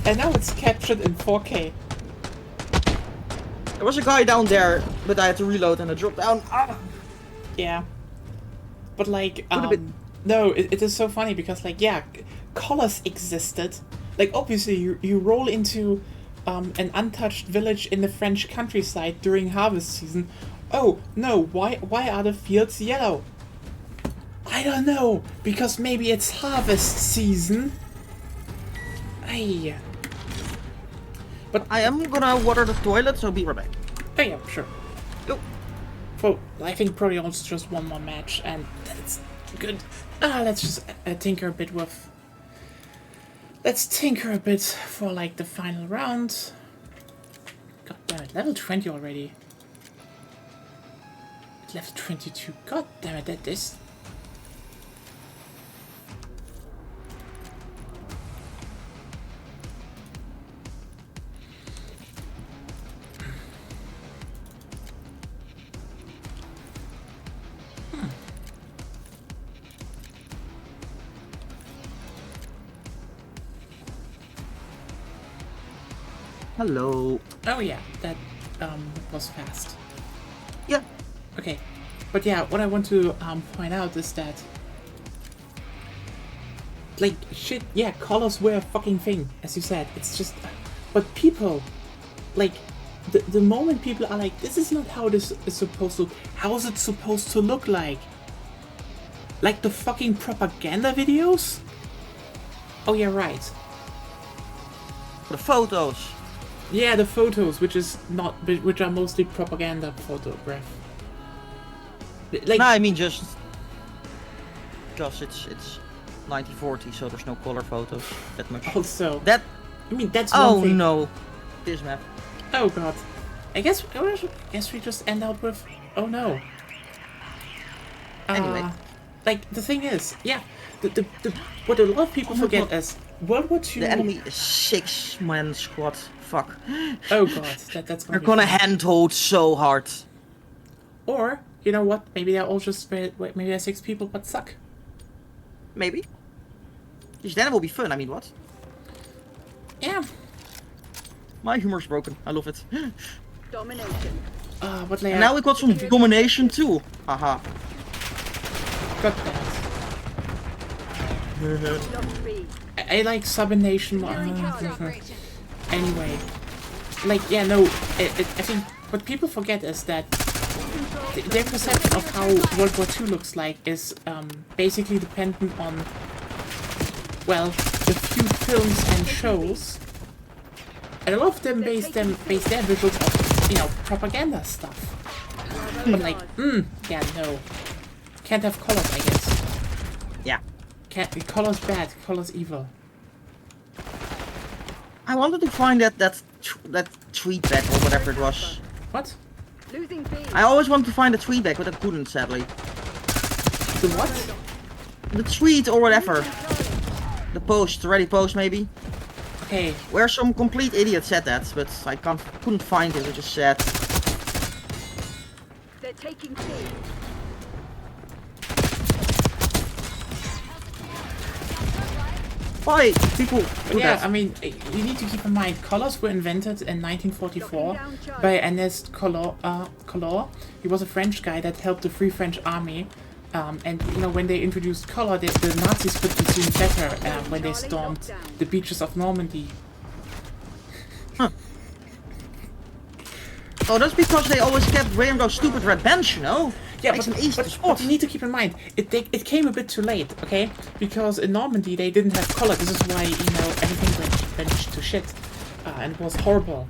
And now it's captured in 4K. There was a guy down there, but I had to reload and I dropped down. Ah. Yeah. But like, Could've been- no, it is so funny because like, yeah, colors existed. Like, obviously, you roll into an untouched village in the French countryside during harvest season. Oh no, why are the fields yellow? I don't know, because maybe it's harvest season. Aye. But I am gonna water the toilet, so be right back. oh yeah, sure. Go. Well, I think probably also just one more match, and that's good. Let's just tinker a bit with. Let's tinker a bit for like the final round. God damn it, level 20 already. Level 22. God damn it, that is. Hello. Oh yeah, that was fast. Yeah. Okay, but yeah, what I want to point out is that, like, shit, yeah, colors were a fucking thing, as you said. It's just, but people, like, the moment people are like, this is not how this is supposed to, how is it supposed to look like? Like the fucking propaganda videos? Oh yeah, right. For the photos. Yeah, the photos, which are mostly propaganda photograph. Like, No, I mean just because it's 1940, so there's no color photos that much. also, That. I mean, that's Oh one thing. no. This map. Oh god. I guess we just end up with, oh no. Anyway. Like, the thing is, yeah, the what a lot of people forget is World War II. The enemy is 6-man squad. Fuck. Oh god, that's They're gonna gonna be fun. handhold so hard. Or, you know what, maybe they're all just, maybe they're 6 people but suck. Maybe. Dus then it will be fun. I mean, what? Yeah. My humor's broken. I love it. Domination. But like, And now we got some domination too. Haha. got that. Lost B. I like Subination. Counter operation. Anyway, like, yeah, no, I think what people forget is that their perception of how World War II looks like is basically dependent on, well, the few films and shows, and a lot of them base their visuals off, you know, propaganda stuff. But like, yeah, no, can't have colors, I guess. Yeah. Can't, colors bad, colors evil. I wanted to find that tweet back or whatever it was. What? Losing B. I always wanted to find the tweet back, but I couldn't, sadly. The what? The tweet or whatever. The post, the Reddit post maybe. Okay, Where some complete idiot said that, but I couldn't find it, which is sad. They're taking C. Why people but do yeah, that? I mean, you need to keep in mind, colors were invented in 1944 by Ernest Collot. He was a French guy that helped the Free French Army. And, you know, when they introduced color, the Nazis could be seen better when they stormed the beaches of Normandy. Oh, that's because they always kept wearing those stupid red bands, you know? Yeah, Makes but, them easy to but spot. you need to keep in mind, it came a bit too late, okay? Because in Normandy they didn't have color. This is why, you know, everything went to shit, and it was horrible.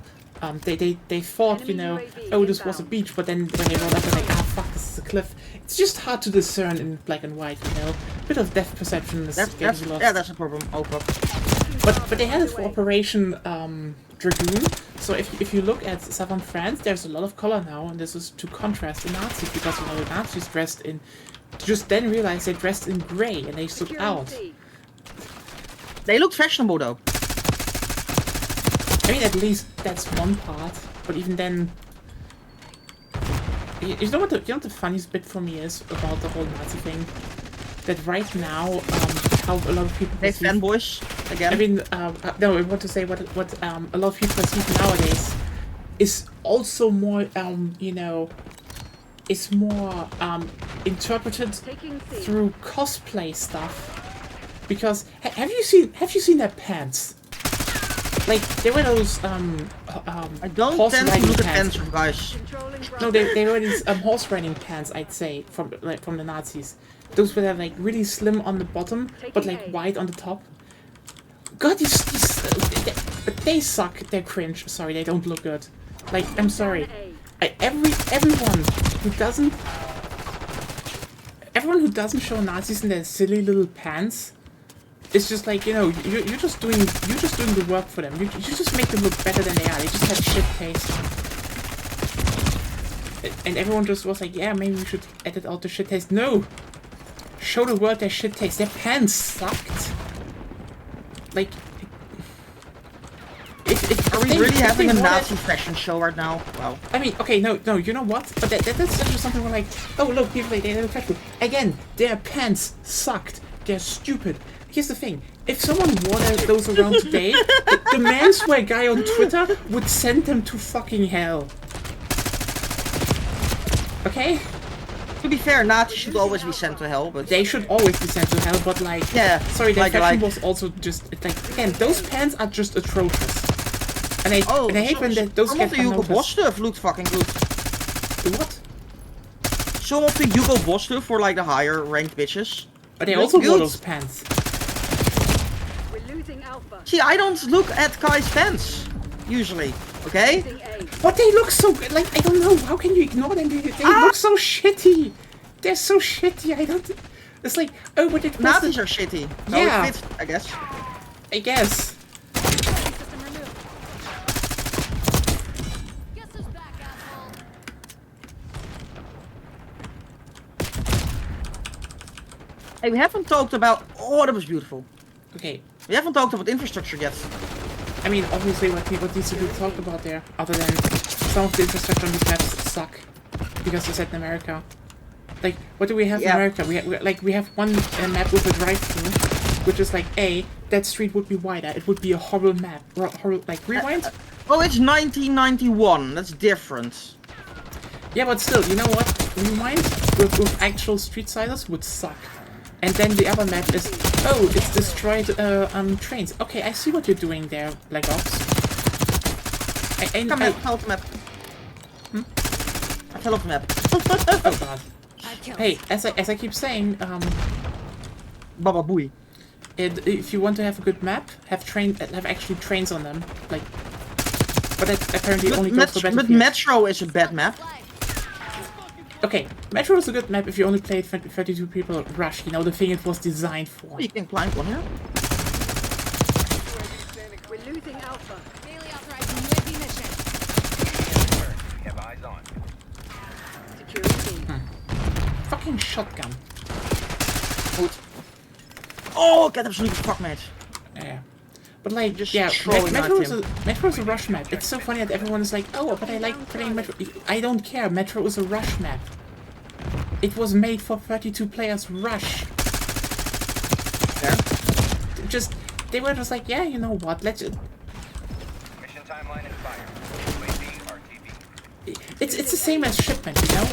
They thought, you know, oh, this was a beach, but then when they rolled up, they're like, ah, fuck, this is a cliff. It's just hard to discern in black and white, you know. Bit of depth perception is getting lost. Yeah, that's a problem. Oh, fuck. But they had it for Operation Dragoon. So if you look at southern France, there's a lot of color now, and this is to contrast the Nazis, because, you know, the Nazis dressed in, just then realized they dressed in grey and they stood Securing out. C. They look fashionable though. I mean, at least that's one part, but even then, you know what the funniest bit for me is about the whole Nazi thing? That right now, how a lot of people They perceive, fanboys again. I mean, no, I want to say what a lot of people perceive nowadays is also more, you know, is more interpreted Taking C. through cosplay stuff. Because have you seen their pants? Like, they wear those I don't horse tend to riding look at pants. answer, guys. Controlling No, they wear these horse riding pants, I'd say, from the Nazis. Those were like really slim on the bottom, but like Taking A. wide on the top. God, but they suck. They're cringe. Sorry, they don't look good. Like, I'm sorry. Everyone who doesn't show Nazis in their silly little pants, it's just like, you know, you're just doing the work for them. You just make them look better than they are. They just have shit taste. And everyone just was like, yeah, maybe we should edit out the shit taste. No! Show the world their shit taste. Their pants sucked. Like, Are we really having a Nazi fashion show right now? Wow. I mean, okay, no, you know what? But that's just something where like, oh look, people, they look fashion. Again, their pants sucked. They're stupid. Here's the thing. if someone wore those around today, the menswear guy on Twitter would send them to fucking hell. Okay? To be fair, Nazis should always be sent to hell, but They should always be sent to hell, but like... yeah, Sorry, their fashion like was also just... Like, again, those pants are just atrocious. And I hate when those some get of the Hugo Boss unnoticed. stuff looked fucking good. The what? Some of the Hugo Boss stuff for like the higher ranked bitches. But they Look also wore good. those pants. We're losing Alpha. See, I don't look at Kai's pants, usually, okay? Losing A. But they look so good. Like, I don't know. How can you ignore them? They look so shitty. They're so shitty. I don't... It's like, oh, but it was Nazis are shitty. So Yeah. it fits, I guess. I guess. System removed. Guess who's back, asshole? Hey, we haven't talked about... Oh, that was beautiful. Okay. We haven't talked about infrastructure yet. I mean, obviously, what needs to be talked about there, other than some of the infrastructure on these maps suck. Because they're set in America. Like, what do we have in Yeah. America? We have one map with a drive-through, which is like, that street would be wider. It would be a horrible map. Like, rewind? Oh, it's 1991. That's different. Yeah, but still, you know what? Rewind with actual street sizes would suck. And then the other map is, oh, it's destroyed trains. Okay, I see what you're doing there, Black Ops. I Come on, fell off the map. I fell off the map. oh god. Hey, as I keep saying, Baba Booey. if you want to have a good map, have actually trains on them. Like, but that apparently only goes for But Battlefield. Metro is a bad map. Okay, Metro is a good map if you only play 32 people rush. You know, the thing it was designed for. You can climb one here. We're losing Alpha. Daily authorizing UAV mission. We have eyes on. Securing B. Fucking shotgun. Goed. Oh, get absolutely fuck, mate. Yeah. But like, Just yeah, throwing Metro at is a rush map. It's so funny that everyone is like, oh, but I like playing Metro. I don't care. Metro is a rush map. It was made for 32 players rush. There. They were just like, yeah, you know what? Let's. Mission timeline expired. UAV RTV. It's the same as shipment, you know.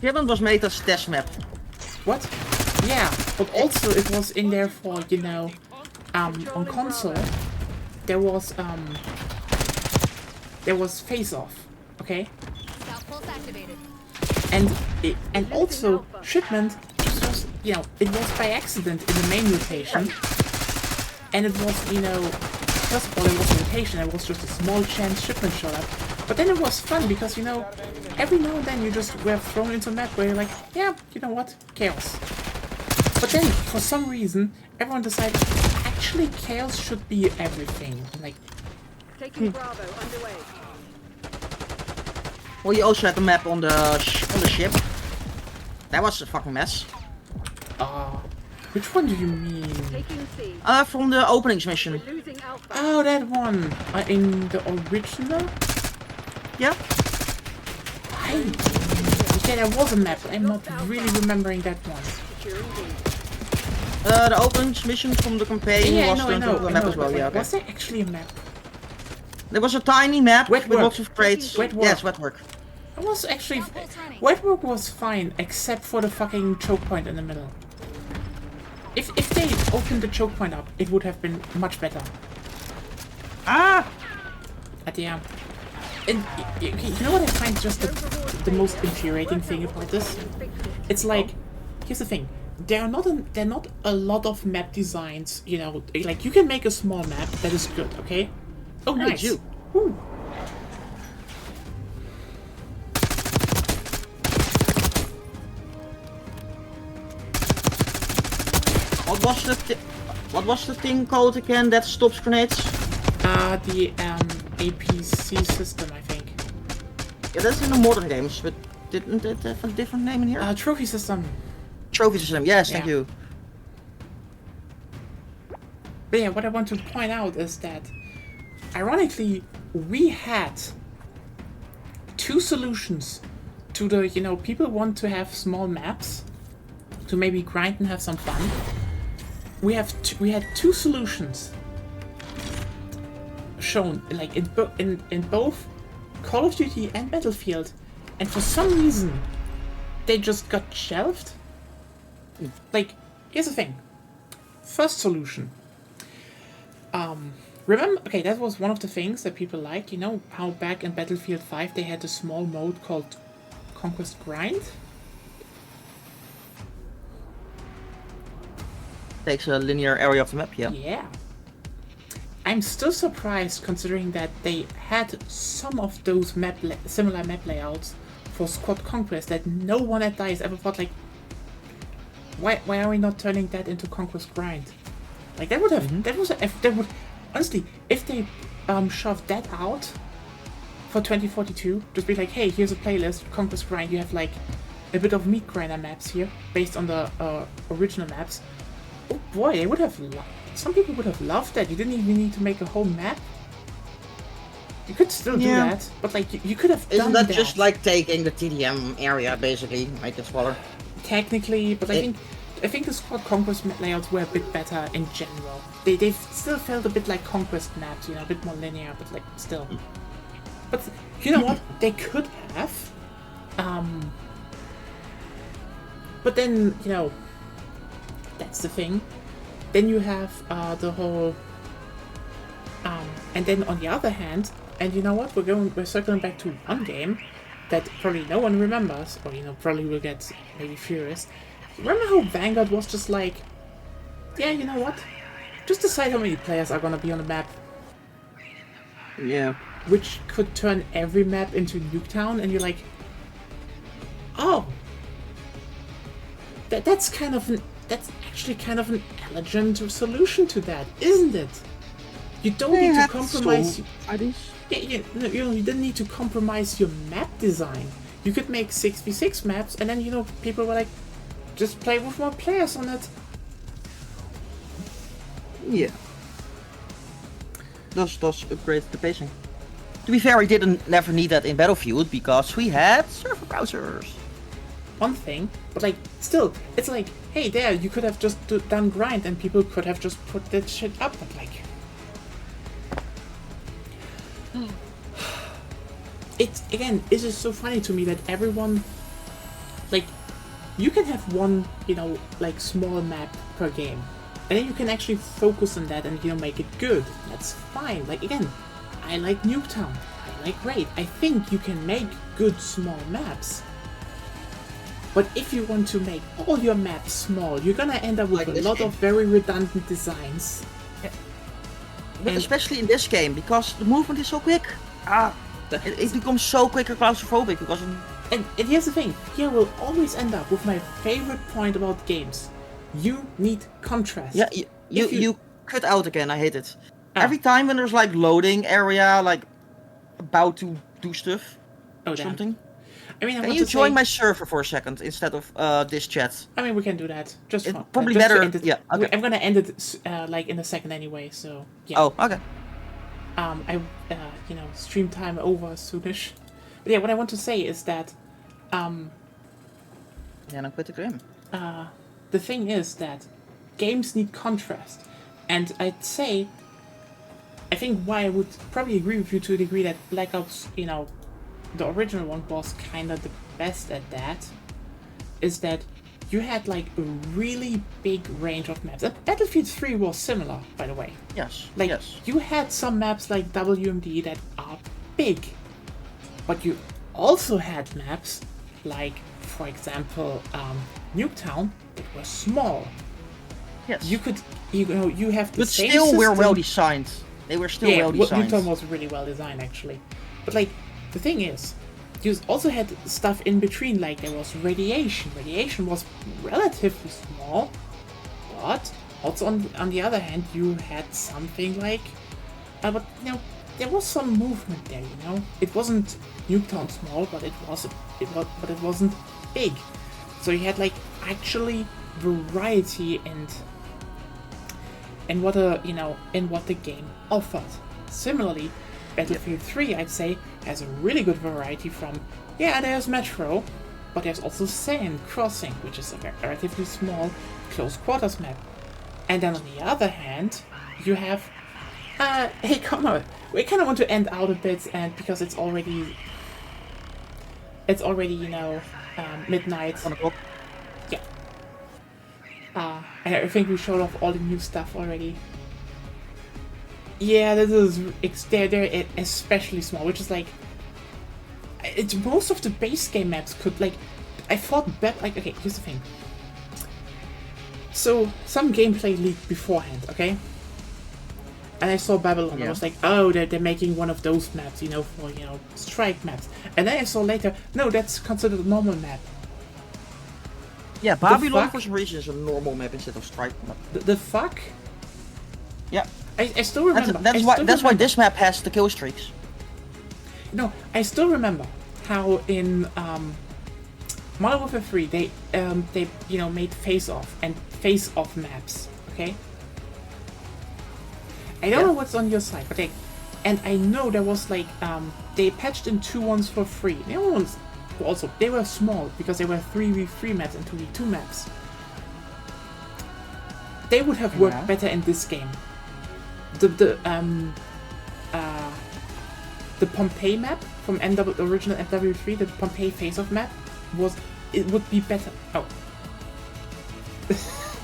Shipment was made as test map. What? Yeah, but also it was in there for, you know, on console. There was Face Off, okay? Scout pulse activated. And also shipment was, you know, it was by accident in the main rotation, and it was, you know, first of all it was a rotation. It was just a small chance shipment showed up, but then it was fun because, you know, every now and then you just were thrown into a map where you're like, yeah, you know what, chaos. But then for some reason everyone decided actually chaos should be everything. Like, Taking Bravo underway. Well, you also had the map on the ship. That was a fucking mess. which one do you mean? Taking C. From the openings mission. We're losing Alpha. Oh, that one in the original. Yeah. Yeah, there was a map. I'm not really remembering that one. Securing B. The openings mission from the campaign Yeah, I was know, turned into a map as well. but Yeah. like, Okay. was there actually a map? There was a tiny map Wet with work. lots of crates. Wet work. Yes, wet work. It was actually... Scout pulse running. Wet work was fine, except for the fucking choke point in the middle. If they opened the choke point up, it would have been much better. Ah! But yeah. And you know what I find just the most infuriating thing about this? It's like, here's the thing. There are not a lot of map designs, you know, like you can make a small map that is good, okay? Oh, Hey, nice. you. Woo. What was the thing called again that stops grenades? The APC system, I think. Yeah, that's in the modern games, but didn't it have a different name in here? Trophy system. Trophy system. Yes, thank Yeah. you. But yeah, what I want to point out is that, ironically, we had two solutions to the, you know, people want to have small maps to maybe grind and have some fun. we had two solutions shown, like in both Call of Duty and Battlefield, and for some reason they just got shelved. Like, here's the thing. First solution. Remember, okay, that was one of the things that people liked. You know how back in Battlefield 5 they had a small mode called Conquest Grind? Takes a linear area of the map, yeah. Yeah. I'm still surprised considering that they had some of those similar map layouts for Squad Conquest that no one at DICE ever thought, like, why are we not turning that into Conquest Grind? Like, that would have, honestly, if they shoved that out for 2042, just be like, hey, here's a playlist, Conquest Grind, you have like a bit of meat grinder maps here, based on the original maps. Oh boy, they would have, some people would have loved that. You didn't even need to make a whole map. You could still do that, but like, you could have done Isn't that just like taking the TDM area, basically, make it smaller? Technically, but I think the Squad Conquest layouts were a bit better in general. They still felt a bit like Conquest maps, you know, a bit more linear, but like still. But you know what? They could have. But then, you know, that's the thing. Then you have the whole. And then on the other hand, and you know what? We're circling back to one game that probably no one remembers, or you know, probably will get maybe furious. Remember how Vanguard was just like, yeah, you know what? Just decide how many players are gonna be on the map. Yeah. Which could turn every map into Nuketown, and you're like, oh, that's actually kind of an elegant solution to that, isn't it? You don't need to compromise. You didn't need to compromise your map design. You could make 6v6 maps, and then you know people were like, just play with more players on it. Yeah. Does upgrade the pacing. To be fair, we never need that in Battlefield because we had server browsers. One thing, but like, still, it's like, hey, there, you could have just done grind, and people could have just put that shit up, but like, it's just so funny to me that everyone, like, you can have one, you know, like small map per game, and then you can actually focus on that and, you know, make it good. That's fine. Like, again, I like Nuketown, I like Raid. I think you can make good small maps. But if you want to make all your maps small, you're gonna end up with a lot of very redundant designs. Yeah. But especially in this game, because the movement is so quick. It becomes so quick and claustrophobic because of... And here's the thing, here we'll always end up with my favorite point about games. You need contrast. Yeah, you cut out again, I hate it. Every time when there's like loading area, like about to do stuff or something. I mean, can you join my server for a second instead of this chat? I mean, we can do that. Just it's probably better. Yeah, okay. I'm gonna end it like in a second anyway. So yeah. Oh, okay. You know, stream time over soonish. But yeah, what I want to say is that yeah, quit the game. The thing is that games need contrast, and I'd say, I think why I would probably agree with you to a degree that Black Ops, you know, the original one was kind of the best at that, is that you had like a really big range of maps. Battlefield 3 was similar, by the way. Yes. Like, yes. You had some maps like WMD that are big, but you also had maps like, for example, Nuketown that were small. Yes. You could, you know, you have the same still system. were well designed. They were still well designed. Nuketown was really well designed, actually. But like, the thing is, you also had stuff in between, like there was radiation. Radiation was relatively small, but also on the other hand, you had something like, but you know, there was some movement there. You know, it wasn't Nuketown small, but it wasn't big. So you had like actually variety and what the game offered. Similarly, Battlefield 3, I'd say, has a really good variety from, yeah, there's Metro, but there's also Sand Crossing, which is a relatively small close quarters map. And then on the other hand, you have, hey Connor, we kind of want to end out a bit, and because it's already, you know, midnight. 1 o'clock. Yeah. And I think we showed off all the new stuff already. Yeah, this is they're especially small, which is like, it's most of the base game maps could like, I thought like, okay, here's the thing. So some gameplay leaked beforehand, okay? And I saw Babylon. Yeah. I was like, oh, they're making one of those maps, you know, for, you know, strike maps. And then I saw later, no, that's considered a normal map. Yeah, Babylon fuck? for some reason is a normal map instead of strike map. The fuck? Yeah. I still remember. That's why this map has the kill streaks. No, I still remember how in Modern Warfare 3 they you know made face-off maps. Okay. I don't know what's on your side, but and I know there was like they patched in 2 ones for free. The other ones also they were small because they were 3v3 maps and 2v2 maps. They would have worked better in this game. The Pompeii map from original MW3, the Pompeii face-off map would be better. Oh.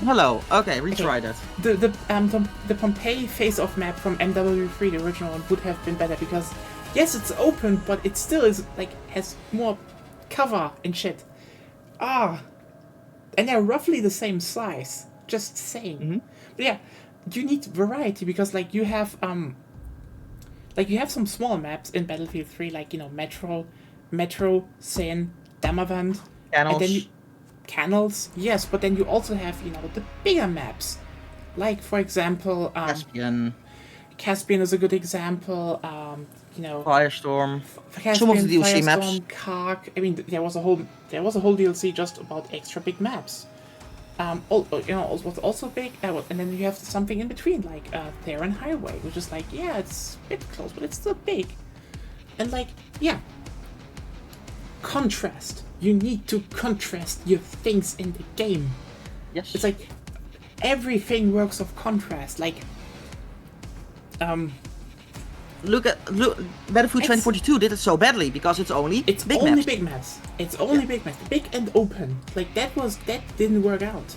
Hello. Okay, retry that. The Pompeii face-off map from MW3, the original one, would have been better because yes, it's open, but it still is like has more cover and shit. And they're roughly the same size. Just saying. But yeah, you need variety because like you have some small maps in Battlefield 3, like, you know, Metro, Sin, Damavand, and then Canals, yes, but then you also have, you know, the bigger maps, like for example, Caspian is a good example. You know, Firestorm. Caspian, Some of the DLC Firestorm, maps. Kark. I mean, there was a whole DLC just about extra big maps. You know, what's also big, and then you have something in between, like Theron Highway, which is like, yeah, it's a bit close, but it's still big. And like, yeah, contrast. You need to contrast your things in the game. Yes. It's like everything works of contrast. Like, Look, Battlefield 2042 did it so badly because it's only big maps. Big maps. It's only big maps, big and open. Like that didn't work out.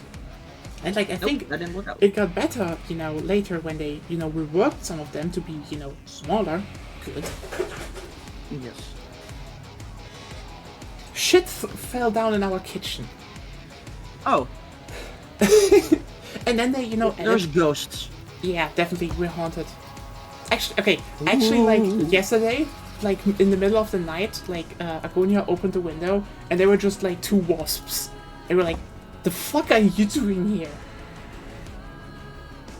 And like I think that didn't work out. It got better, you know, later when they, you know, reworked some of them to be, you know, smaller. Good. Yes. Shit fell down in our kitchen. Oh. And then they, you know, There's ghosts. Yeah, definitely, we're haunted. Actually, like yesterday, like in the middle of the night, like Agonia opened the window and there were just like 2 wasps. They were like, "The fuck are you doing here?"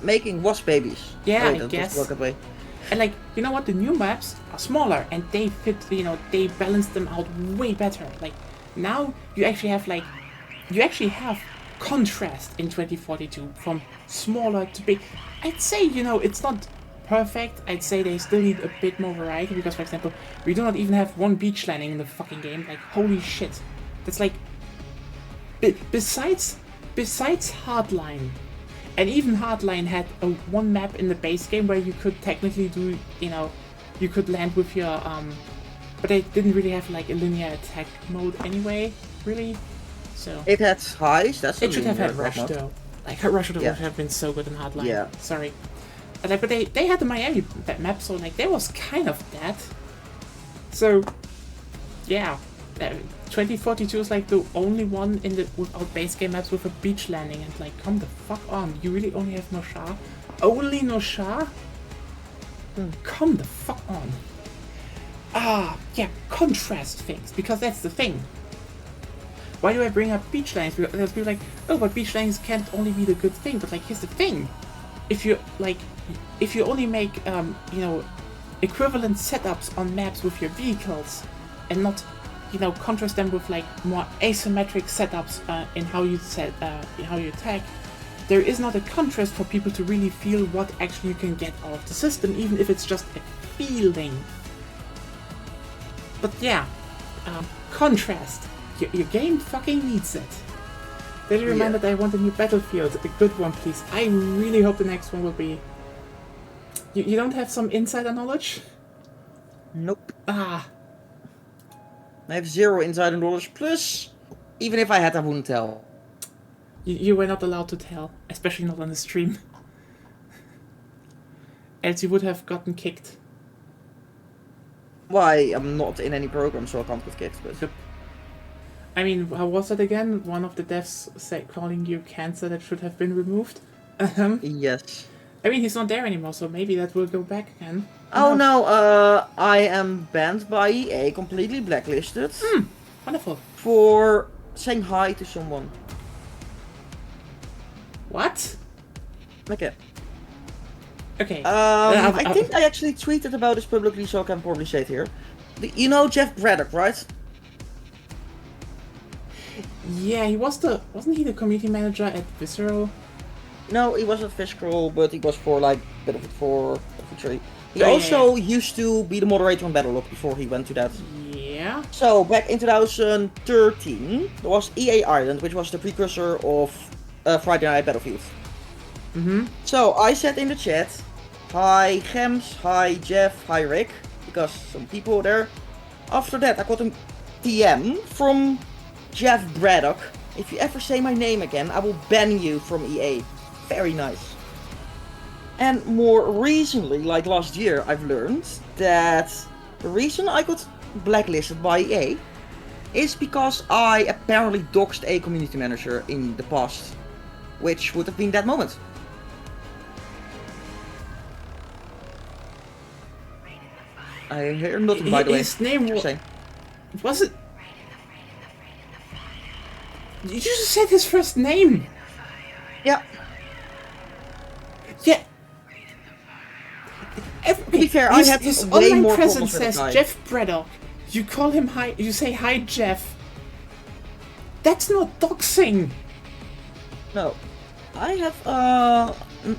Making wasp babies. Yeah, Wait, I that guess. doesn't work that way. And like, you know what? The new maps are smaller and they fit. You know, they balance them out way better. Like now, you actually have contrast in 2042 from smaller to big. I'd say, you know, it's not perfect. I'd say they still need a bit more variety because, for example, we do not even have 1 beach landing in the fucking game. Like, holy shit. That's like, besides Hardline, and even Hardline had 1 map in the base game where you could technically do, you know, you could land with your, but they didn't really have like a linear attack mode anyway, really. So It had highs. it should have had linear Rush mode. though. Like Rush would Yeah. have been so good in Hardline. Yeah. Sorry. Like, but they had the Miami map, so like there was kind of that. So yeah, 2042 is like the only one in the without base game maps with a beach landing, and like, come the fuck on, you really only have Noshar? Only Noshar? Come the fuck on. Yeah, contrast things, because that's the thing. Why do I bring up beach landings? Because people are like, oh, but beach landings can't only be the good thing. But like, here's the thing: if you only make you know, equivalent setups on maps with your vehicles, and not, you know, contrast them with like more asymmetric setups in how you in how you attack, there is not a contrast for people to really feel what actually you can get out of the system, even if it's just a feeling. But yeah, contrast. Your game fucking needs it. Did you remind that I want a new Battlefield? A good one, please. I really hope the next one will be... You don't have some insider knowledge? Nope. Ah. I have 0 insider knowledge, plus, even if I had, I wouldn't tell. You were not allowed to tell, especially not on the stream. Else you would have gotten kicked. Why? I'm not in any program, so I can't get kicked, but... I mean, how was it again? One of the devs said calling you cancer that should have been removed. Yes. I mean, he's not there anymore, so maybe that will go back again. Oh no, I am banned by EA, completely blacklisted. Wonderful. For saying hi to someone. What? Okay. Okay. I think I actually tweeted about this publicly, so I can probably say it here. You know Jeff Braddock, right? Yeah, he was wasn't he the community manager at Visceral? No, he wasn't Fiscal, but he was for like Battlefield 4, Battlefield 3. He Oh, yeah, also used to be the moderator on Battlelog before he went to that. Yeah. So back in 2013, there was EA Ireland, which was the precursor of Friday Night Battlefield. So I said in the chat, hi Gems, hi Jeff, hi Rick, because some people were there. After that I got a DM from Jeff Braddock. If you ever say my name again, I will ban you from EA. Very nice. And more recently, like last year, I've learned that the reason I got blacklisted by EA is because I apparently doxed a community manager in the past, which would have been that moment. I hear nothing, by the way. His name was it? You just said his first name. Yeah. Yeah. To be fair, I had his way online more presence problems with that says guy. Jeff Braddock. You call him hi. You say hi, Jeff. That's not doxing. No. I have an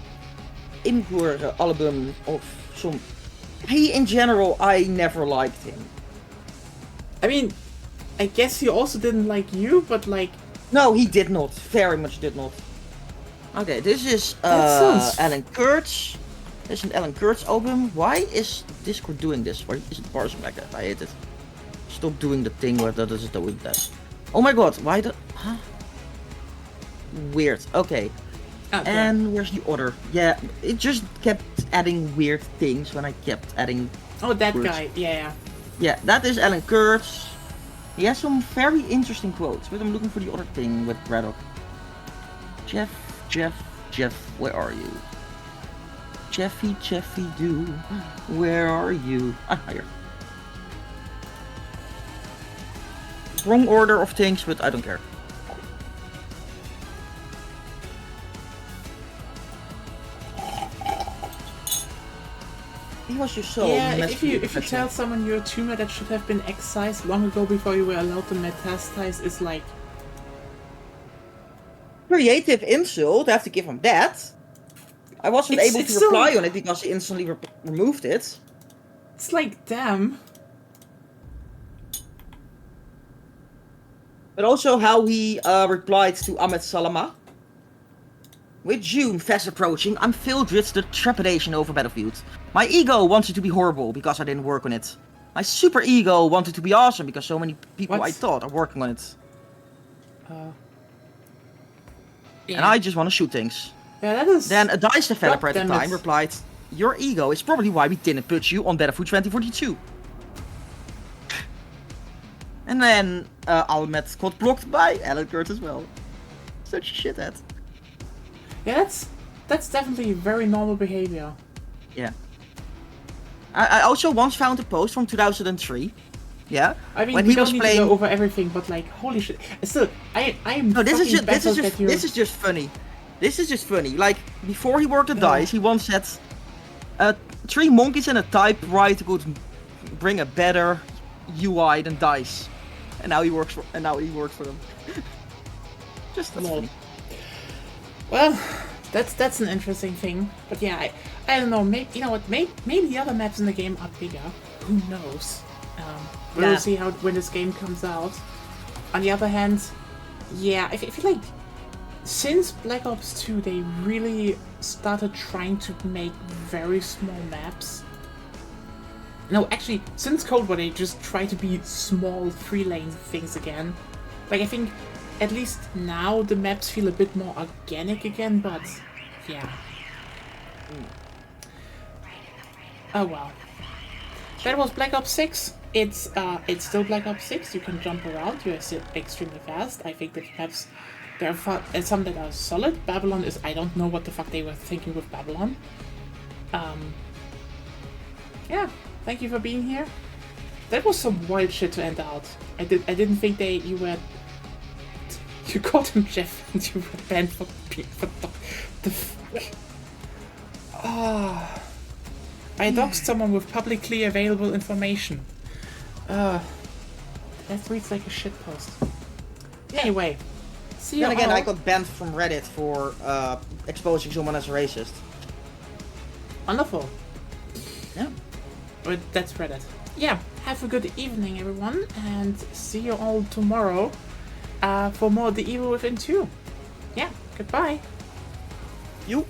invoer album of some... He in general, I never liked him. I mean, I guess he also didn't like you, but like... No, he did not. Very much did not. Okay, this is That sounds- Alan Kurtz. This is an Alan Kurtz album. Why is Discord doing this? Why is it parsing like that? I hate it. Stop doing the thing where that is doing that. Oh my god, why the... Huh? Weird. Okay. Okay. And where's the other? Yeah, it just kept adding weird things when I kept adding... Oh, that words. guy. Yeah. Yeah, that is Alan Kurtz. He has some very interesting quotes, but I'm looking for the other thing with Braddock. Jeff, where are you? Jeffy do, where are you? Ah, here. Wrong order of things, but I don't care. He was just so Yeah, if massively you professional. tell someone you're a tumor that should have been excised long ago before you were allowed to metastasize, is like... Creative insult, I have to give him that. I wasn't It's- able it's to still- reply on it because he instantly removed it. It's like, damn. But also how he replied to Ahmed Salama. With June fast approaching, I'm filled with the trepidation over Battlefield. My ego wanted to be horrible because I didn't work on it. My super ego wanted to be awesome because so many people What? I thought are working on it. Yeah. And I just want to shoot things. Yeah, that is... Then a DICE developer at the damn time it. replied, your ego is probably why we didn't put you on Battlefield 2042. And then Ahmed got blocked by Alan Kurtz as well. Such a shithead. Yeah, that's definitely very normal behavior. Yeah. I also once found a post from 2003. Yeah. I mean, when we he don't was need playing. to go over everything, but like, holy shit. Still, I am No, this is fucking just baffled that you're... this is just funny. This is just funny. Like before he worked at DICE, he once said, 3 monkeys and a typewriter could bring a better UI than DICE. And now he works for them. Just that's Lol. funny. Well, that's an interesting thing. But yeah, I don't know. Maybe, you know what? Maybe the other maps in the game are bigger. Who knows? We'll Yeah. see how when this game comes out. On the other hand, yeah, I feel like since Black Ops 2, they really started trying to make very small maps. No, actually, since Cold War, they just try to be small, 3-lane things again. Like, I think, at least now, the maps feel a bit more organic again, but, yeah. Oh well. That was Black Ops 6. It's still Black Ops 6. You can jump around. You're still extremely fast. I think that maps, there are some that are solid. Babylon is, I don't know what the fuck they were thinking with Babylon. Yeah. Thank you for being here. That was some wild shit to end out. I didn't think you called him Jeff and you were banned for the fuck. Ah. I doxed someone with publicly available information. That reads like a shitpost. Anyway, see you Then again, all. I got banned from Reddit for exposing someone as a racist. Wonderful. Yeah. But that's Reddit. Yeah, have a good evening, everyone, and see you all tomorrow for more The Evil Within 2. Yeah, goodbye. You.